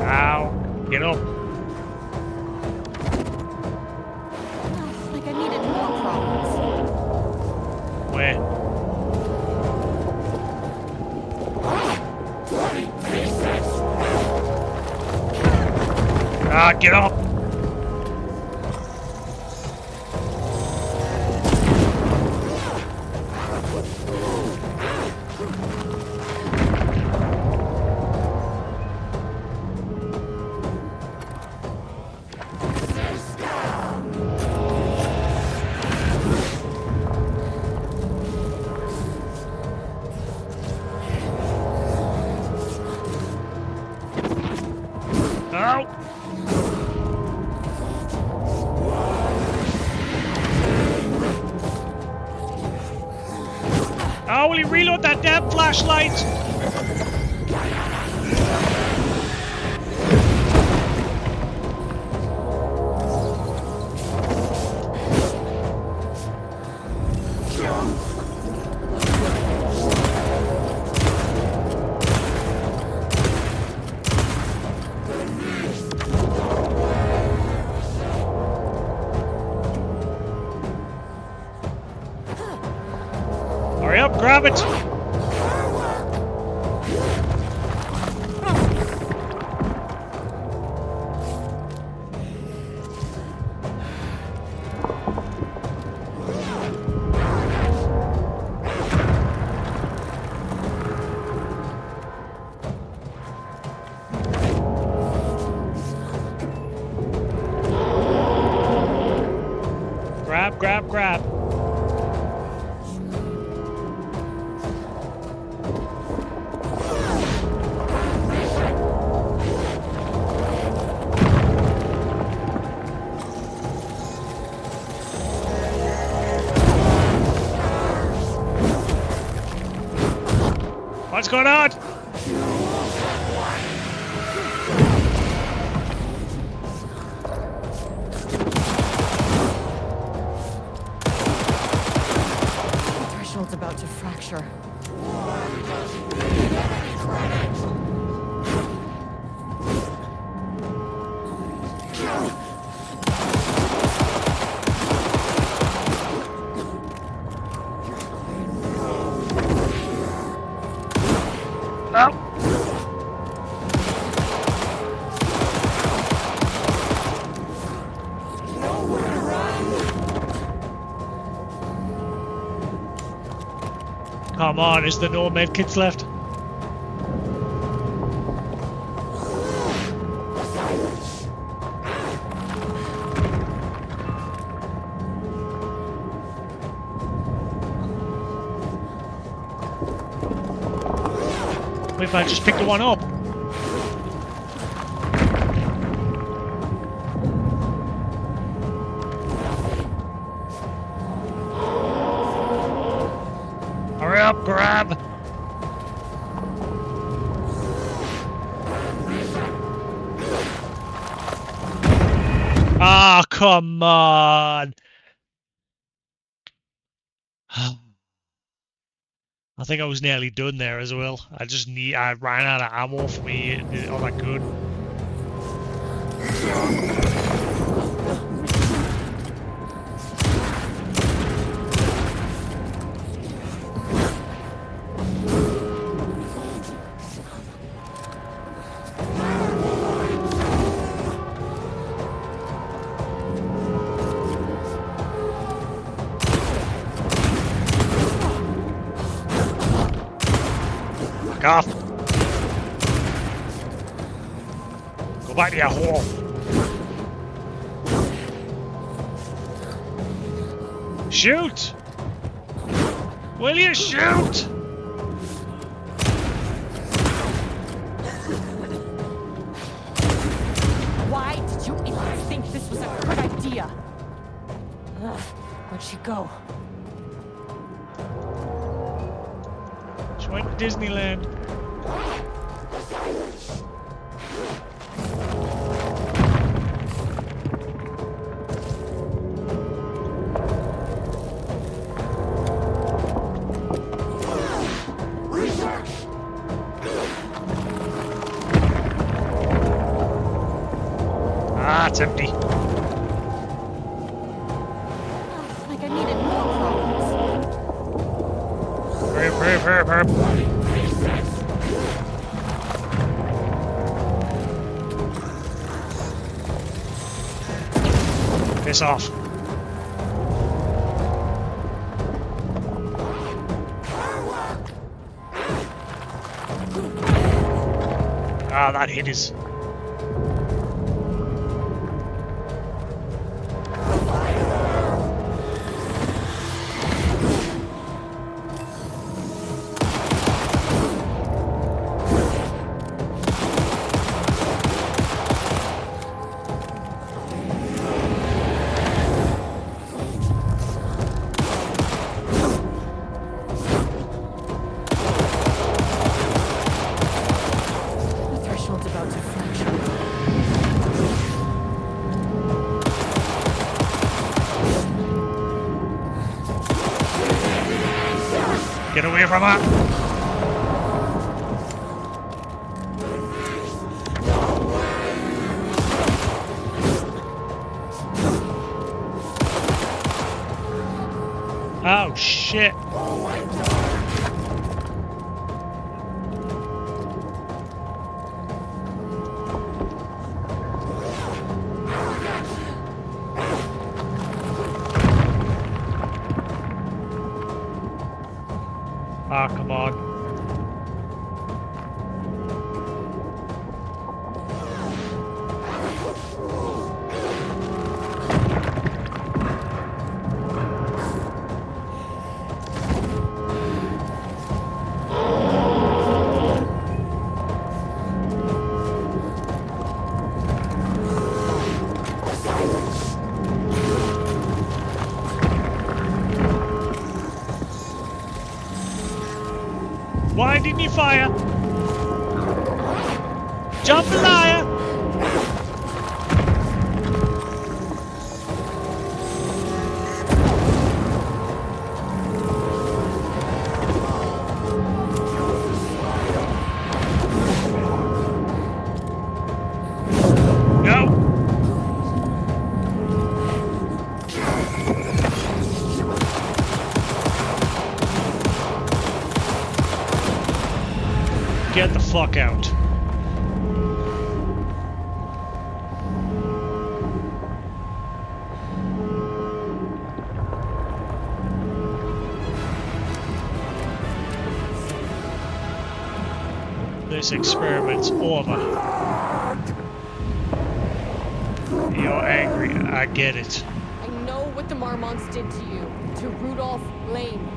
Speaker 1: Ow. Get up.
Speaker 2: Like I needed more problems.
Speaker 1: Where? Ah, get up! Ow! Oh, will you reload that damn flashlight? Hurry up, grab it! Grab, grab, grab. What's going on?
Speaker 2: The threshold's about to fracture.
Speaker 1: Come on, is there no med kits left? What if I just picked the one up? Hurry up! grab! Ah, come on! I think I was nearly done there as well. I ran out of ammo for me on that gun. Back off! Go back to your hole! Shoot! Will you shoot?
Speaker 2: Why did you even think this was a good idea? Ugh, where'd she go?
Speaker 1: She went to Disneyland. Ah, it's empty.
Speaker 2: Like I needed more problems.
Speaker 1: Herb. Piss off. Ah, that hit us. Get away from her! Oh shit! Ah, come on. Why didn't you fire? Jambalaya! No! Get the fuck out. This experiment's over. You're angry, I get it.
Speaker 12: I know what the Marmonts did to you, to Rudolph Lane.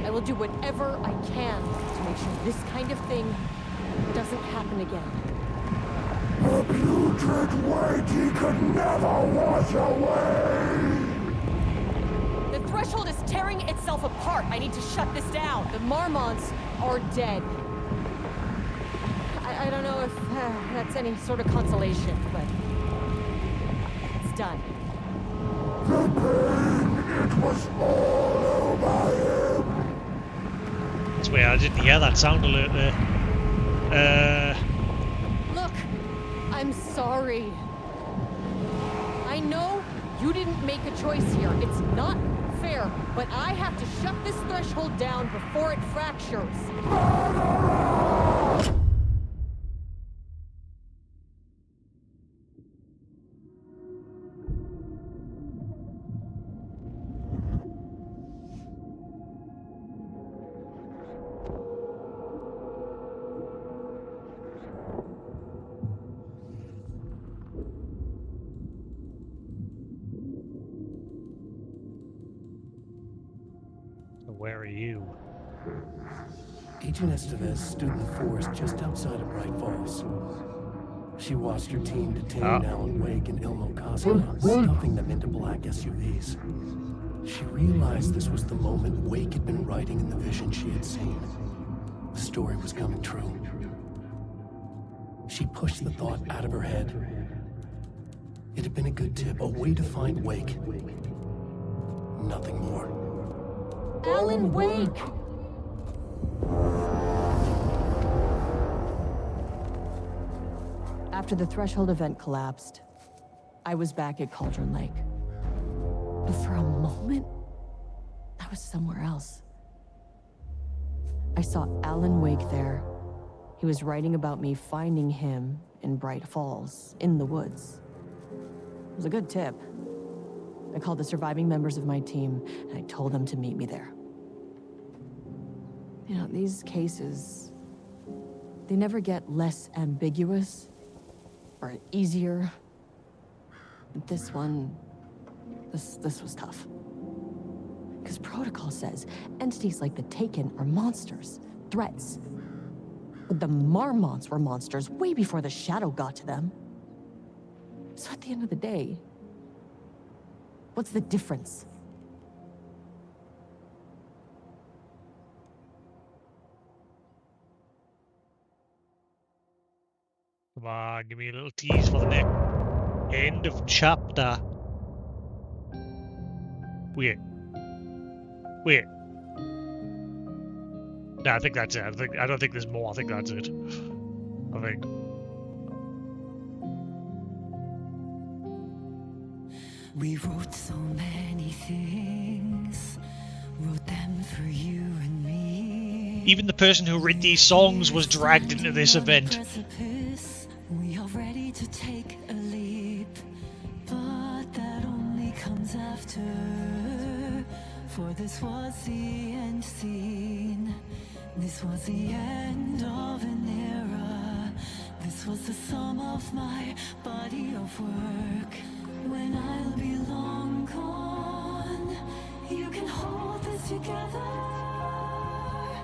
Speaker 12: I will do whatever I can to make sure this kind of thing doesn't happen again.
Speaker 6: The putrid weight he could never wash away!
Speaker 12: The threshold is tearing itself apart. I need to shut this down. The Marmonts are dead. I don't know if that's any sort of consolation, but it's done.
Speaker 3: The pain, it was all over him.
Speaker 1: I swear I didn't hear that sound alert there.
Speaker 12: Look, I'm sorry. I know you didn't make a choice here. It's not fair, but I have to shut this threshold down before it fractures.
Speaker 1: Where are you?
Speaker 5: Agent Estevez stood in the forest just outside of Bright Falls. She watched her team detain Alan Wake and Ilmo Koskinen, stuffing them into black SUVs. She realized this was the moment Wake had been writing in the vision she had seen. The story was coming true. She pushed the thought out of her head. It had been a good tip, a way to find Wake. Nothing more.
Speaker 12: Alan Wake!
Speaker 2: After the Threshold event collapsed, I was back at Cauldron Lake. But for a moment, I was somewhere else. I saw Alan Wake there. He was writing about me finding him in Bright Falls, in the woods. It was a good tip. I called the surviving members of my team, and I told them to meet me there. You know, these cases, they never get less ambiguous or easier. But this one, this was tough. Because protocol says entities like the Taken are monsters, threats. But the Marmonts were monsters way before the Shadow got to them. So at the end of the day, what's the difference?
Speaker 1: Come on, give me a little tease for the next end of chapter. Wait. No, I think that's it. I don't think there's more. I think that's it. I think.
Speaker 13: We wrote so many things, wrote them for you and me.
Speaker 1: Even the person who wrote these songs was dragged into this event.
Speaker 13: We are ready to take a leap, but that only comes after. For this was the end scene. This was the end of an era. This was the sum of my body of work. When I'll be long gone, you can hold this together,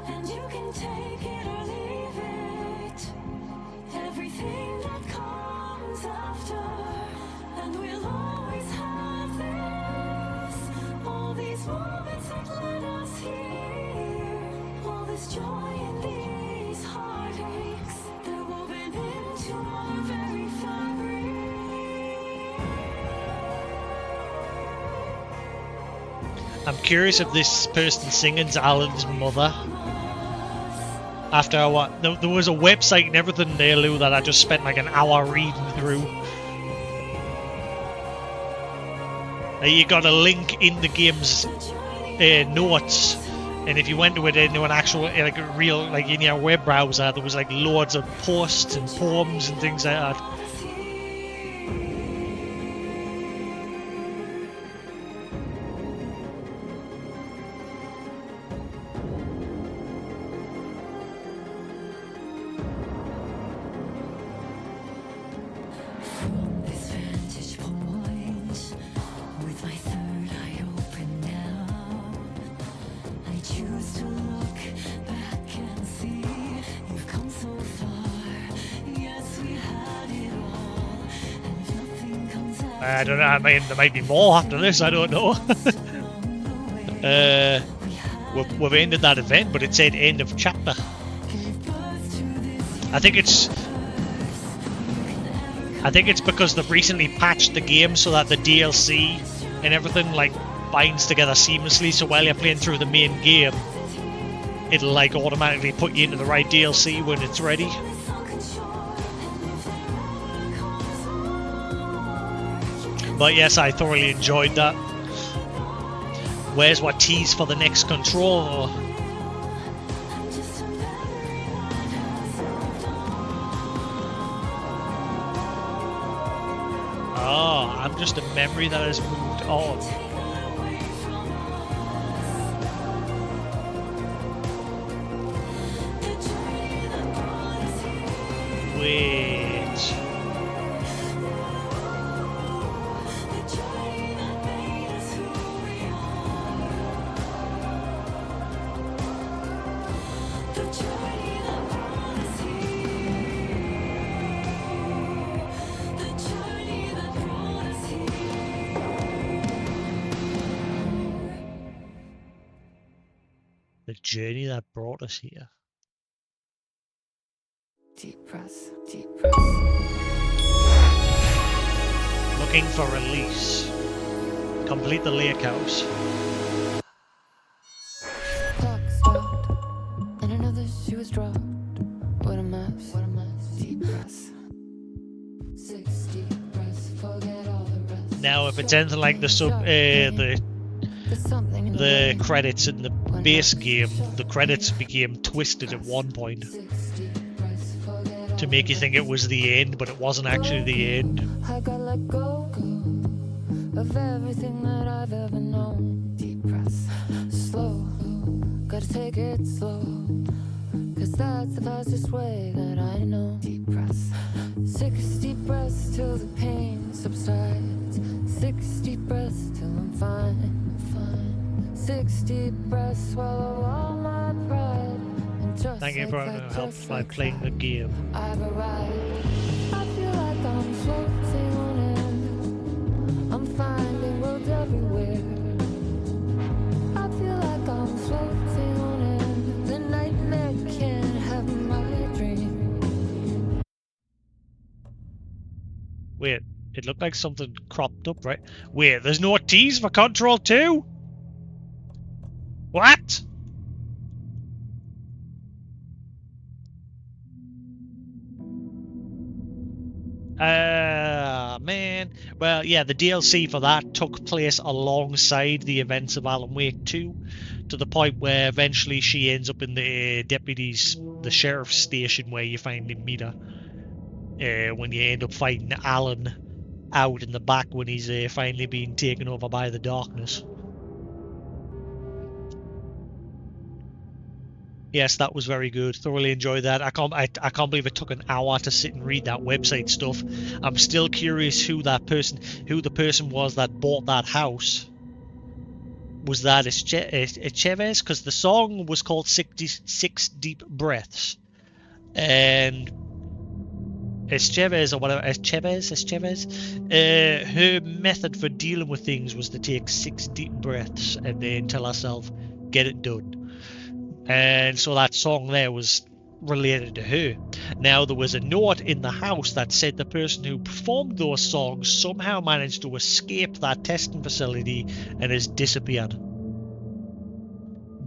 Speaker 13: and you can take it or leave it. Everything that comes after, and we'll always have this. All these moments that led us here, all this joy and these heartaches, they're woven into our very fabric.
Speaker 1: I'm curious if this person singing's Alan's mother. After what? There was a website and everything there, Lou, that I just spent like an hour reading through. You got a link in the game's notes, and if you went to it into an actual, like a real, like in your web browser, there was like loads of posts and poems and things like that. I don't know, I mean, there might be more after this, I don't know. we've ended that event, but it said end of chapter. I think it's because they've recently patched the game so that the DLC and everything like binds together seamlessly. So while you're playing through the main game, it'll like automatically put you into the right DLC when it's ready. But yes, I thoroughly enjoyed that. Where's what tease for the next control? Oh, I'm just a memory that has moved on. Wait. The journey that brought us here.
Speaker 13: Deep breath, deep breath.
Speaker 1: Looking for release. Complete the lake house.
Speaker 9: Clock stopped, and another shoe was dropped. What a mess, what a mess. Deep breath. 6 deep breaths, forget all the rest.
Speaker 1: Now, if it's anything like the credits in the base game, the credits became twisted at one point to make you think it was the end, but it wasn't actually the end.
Speaker 9: I gotta let go of everything that I've ever known. Deep breaths, slow, gotta take it slow, 'cause that's the fastest way that I know. Deep breaths, 6 deep breaths till the pain subsides. 6 deep breaths till I'm fine. 6 deep breaths, swallow all my pride. And just
Speaker 1: Thank you
Speaker 9: like
Speaker 1: for
Speaker 9: that,
Speaker 1: help
Speaker 9: just
Speaker 1: by
Speaker 9: like
Speaker 1: playing the game.
Speaker 9: I've arrived. I feel like I'm floating on air. I'm finding roads everywhere. I feel like I'm floating on air. The nightmare can't have my dream.
Speaker 1: Wait, it looked like something cropped up, right? Wait, there's no T's for Control 2? What? Man. Well, yeah, the DLC for that took place alongside the events of Alan Wake 2, to the point where eventually she ends up in the the sheriff's station where you finally meet her. When you end up fighting Alan out in the back when he's finally being taken over by the darkness. Yes, that was very good. Thoroughly enjoyed that. I can't believe it took an hour to sit and read that website stuff. I'm still curious who the person was that bought that house. Was that Chavez? Because the song was called 6 Deep Breaths, and Chavez or whatever, Chavez. Her method for dealing with things was to take 6 deep breaths and then tell herself, "Get it done." And so that song there was related to her. Now, there was a note in the house that said the person who performed those songs somehow managed to escape that testing facility and has disappeared.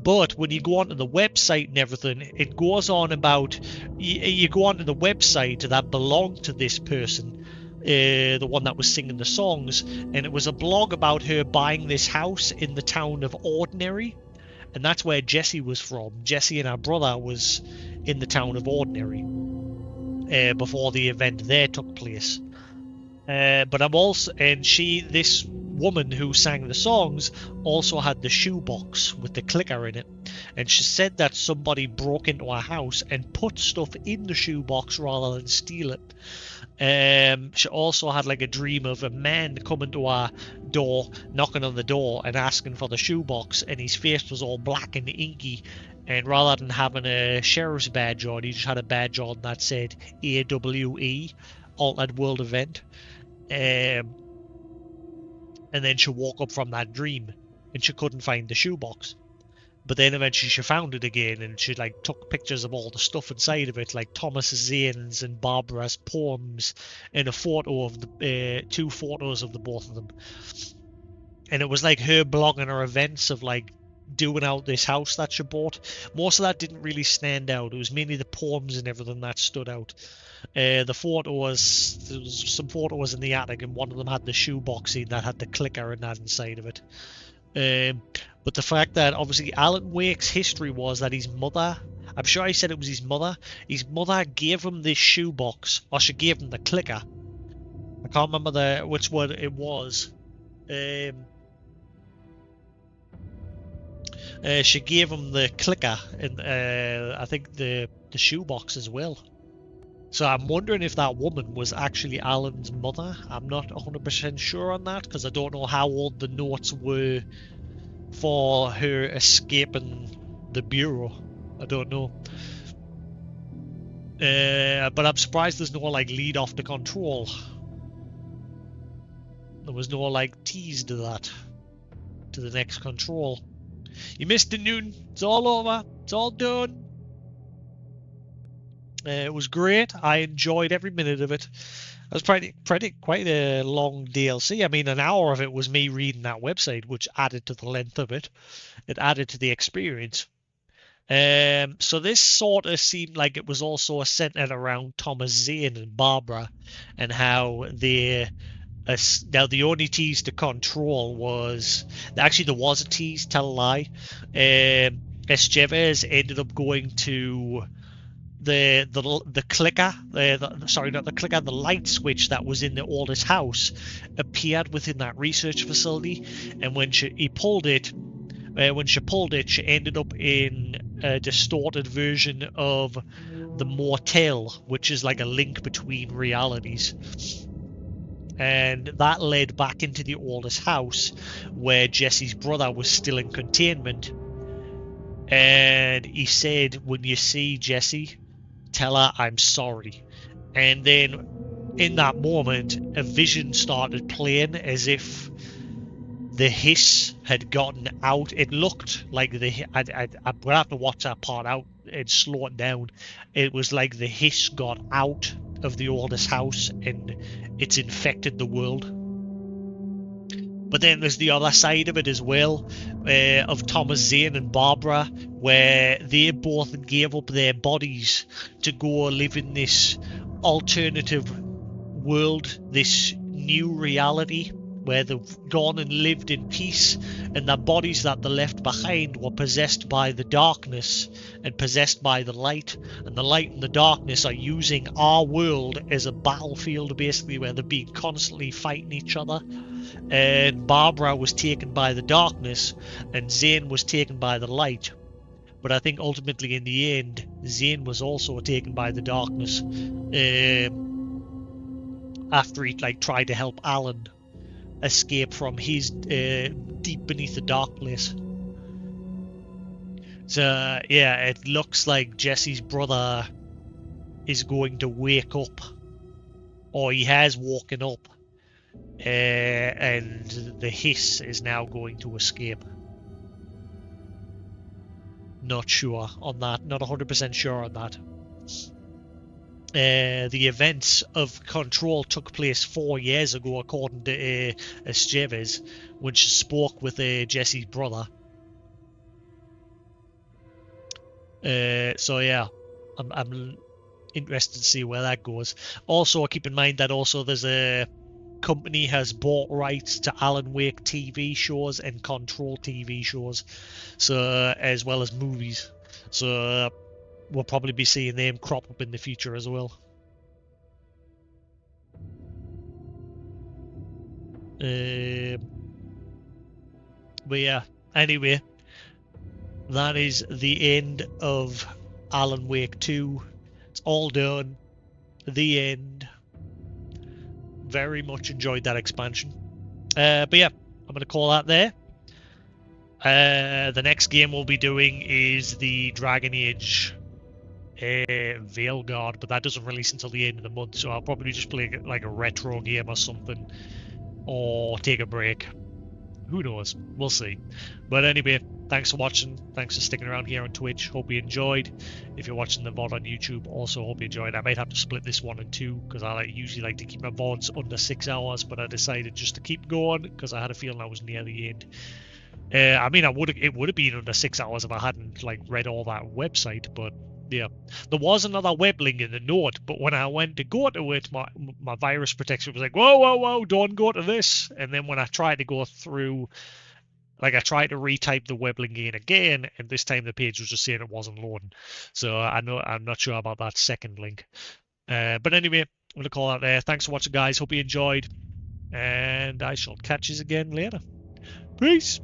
Speaker 1: But when you go onto the website and everything, it goes on about, you go onto the website that belonged to this person, the one that was singing the songs, and it was a blog about her buying this house in the town of Ordinary. And that's where Jessie was from. Jessie and her brother was in the town of Ordinary before the event there took place. But I'm also, and this woman who sang the songs also had the shoebox with the clicker in it. And she said that somebody broke into her house and put stuff in the shoebox rather than steal it. She also had like a dream of a man coming to her door, knocking on the door and asking for the shoebox, and his face was all black and inky, and rather than having a sheriff's badge on, he just had a badge on that said AWE, Altered World Event. And then she woke up from that dream. and she couldn't find the shoebox. But then eventually she found it again, and she like took pictures of all the stuff inside of it, like Thomas Zane's and Barbara's poems, and a photo of the 2 photos of the both of them. And it was like her blogging her events of like doing out this house that she bought. Most of that didn't really stand out. It was mainly the poems and everything that stood out. The photos, there was some photos in the attic, and one of them had the shoebox in that had the clicker and that inside of it. But the fact that obviously Alan Wake's history was that his mother, I'm sure he said it was his mother gave him this shoebox, or she gave him the clicker. I can't remember which one it was. She gave him the clicker and I think the shoebox as well. So I'm wondering if that woman was actually Alan's mother. I'm not 100% sure on that, because I don't know how old the notes were for her escaping the bureau. I don't know. But I'm surprised there's no like lead off the control. There was no like tease to that, to the next control. You missed it, Newton. It's all over. It's all done. It was great. I enjoyed every minute of it. It was quite a long DLC. I mean, an hour of it was me reading that website, which added to the length of it. It added to the experience. So this sort of seemed like it was also centered around Thomas Zane and Barbara, and how they. Now the only tease to control was actually there was a tease. Tell a lie. Estevez ended up going to the clicker, sorry, not the clicker, the light switch that was in the oldest house appeared within that research facility, and when she pulled it, she ended up in a distorted version of the motel, which is like a link between realities. And that led back into the oldest house, where Jesse's brother was still in containment. And he said, when you see Jesse, tell her I'm sorry. And then in that moment, a vision started playing as if the hiss had gotten out. It looked like I'm gonna have to watch that part out and slow it down. It was like the hiss got out of the oldest house and it's infected the world. But then there's the other side of it as well, of Thomas Zane and Barbara, where they both gave up their bodies to go live in this alternative world, this new reality, where they've gone and lived in peace, and the bodies that they left behind were possessed by the darkness and possessed by the light, and the light and the darkness are using our world as a battlefield, basically, where they're being constantly fighting each other. And Barbara was taken by the darkness and Zane was taken by the light. But I think ultimately in the end, Zane was also taken by the darkness, after he tried to help Alan escape from his deep beneath the dark place. So yeah, it looks like Jesse's brother is going to wake up, or he has woken up, and the hiss is now going to escape. Not sure on that, not 100% sure on that. The events of Control took place 4 years ago, according to Estevez, when she spoke with Jesse's brother. So yeah, I'm interested to see where that goes. Also, keep in mind that also there's a company has bought rights to Alan Wake TV shows and Control TV shows, so as well as movies. So we'll probably be seeing them crop up in the future as well. But yeah, anyway, that is the end of Alan Wake 2. It's all done. The end. Very much enjoyed that expansion. But yeah, I'm going to call that there. The next game we'll be doing is the Dragon Age Veilguard, but that doesn't release until the end of the month, so I'll probably just play like a retro game or something, or take a break. Who knows? We'll see. But anyway, thanks for watching. Thanks for sticking around here on Twitch. Hope you enjoyed. If you're watching the VOD on YouTube, also hope you enjoyed. I might have to split this one in two because I usually like to keep my VODs under 6 hours, but I decided just to keep going because I had a feeling I was near the end. I mean, it would have been under 6 hours if I hadn't like read all that website, but yeah, there was another web link in the note, but when I went to go to it, my virus protection was like, whoa, don't go to this. And then when I tried to go through, like I tried to retype the web link in again, and this time the page was just saying it wasn't loading. So I'm not sure about that second link. But anyway, I'm gonna call that there. Thanks for watching, guys. Hope you enjoyed, and I shall catch you again later. Peace.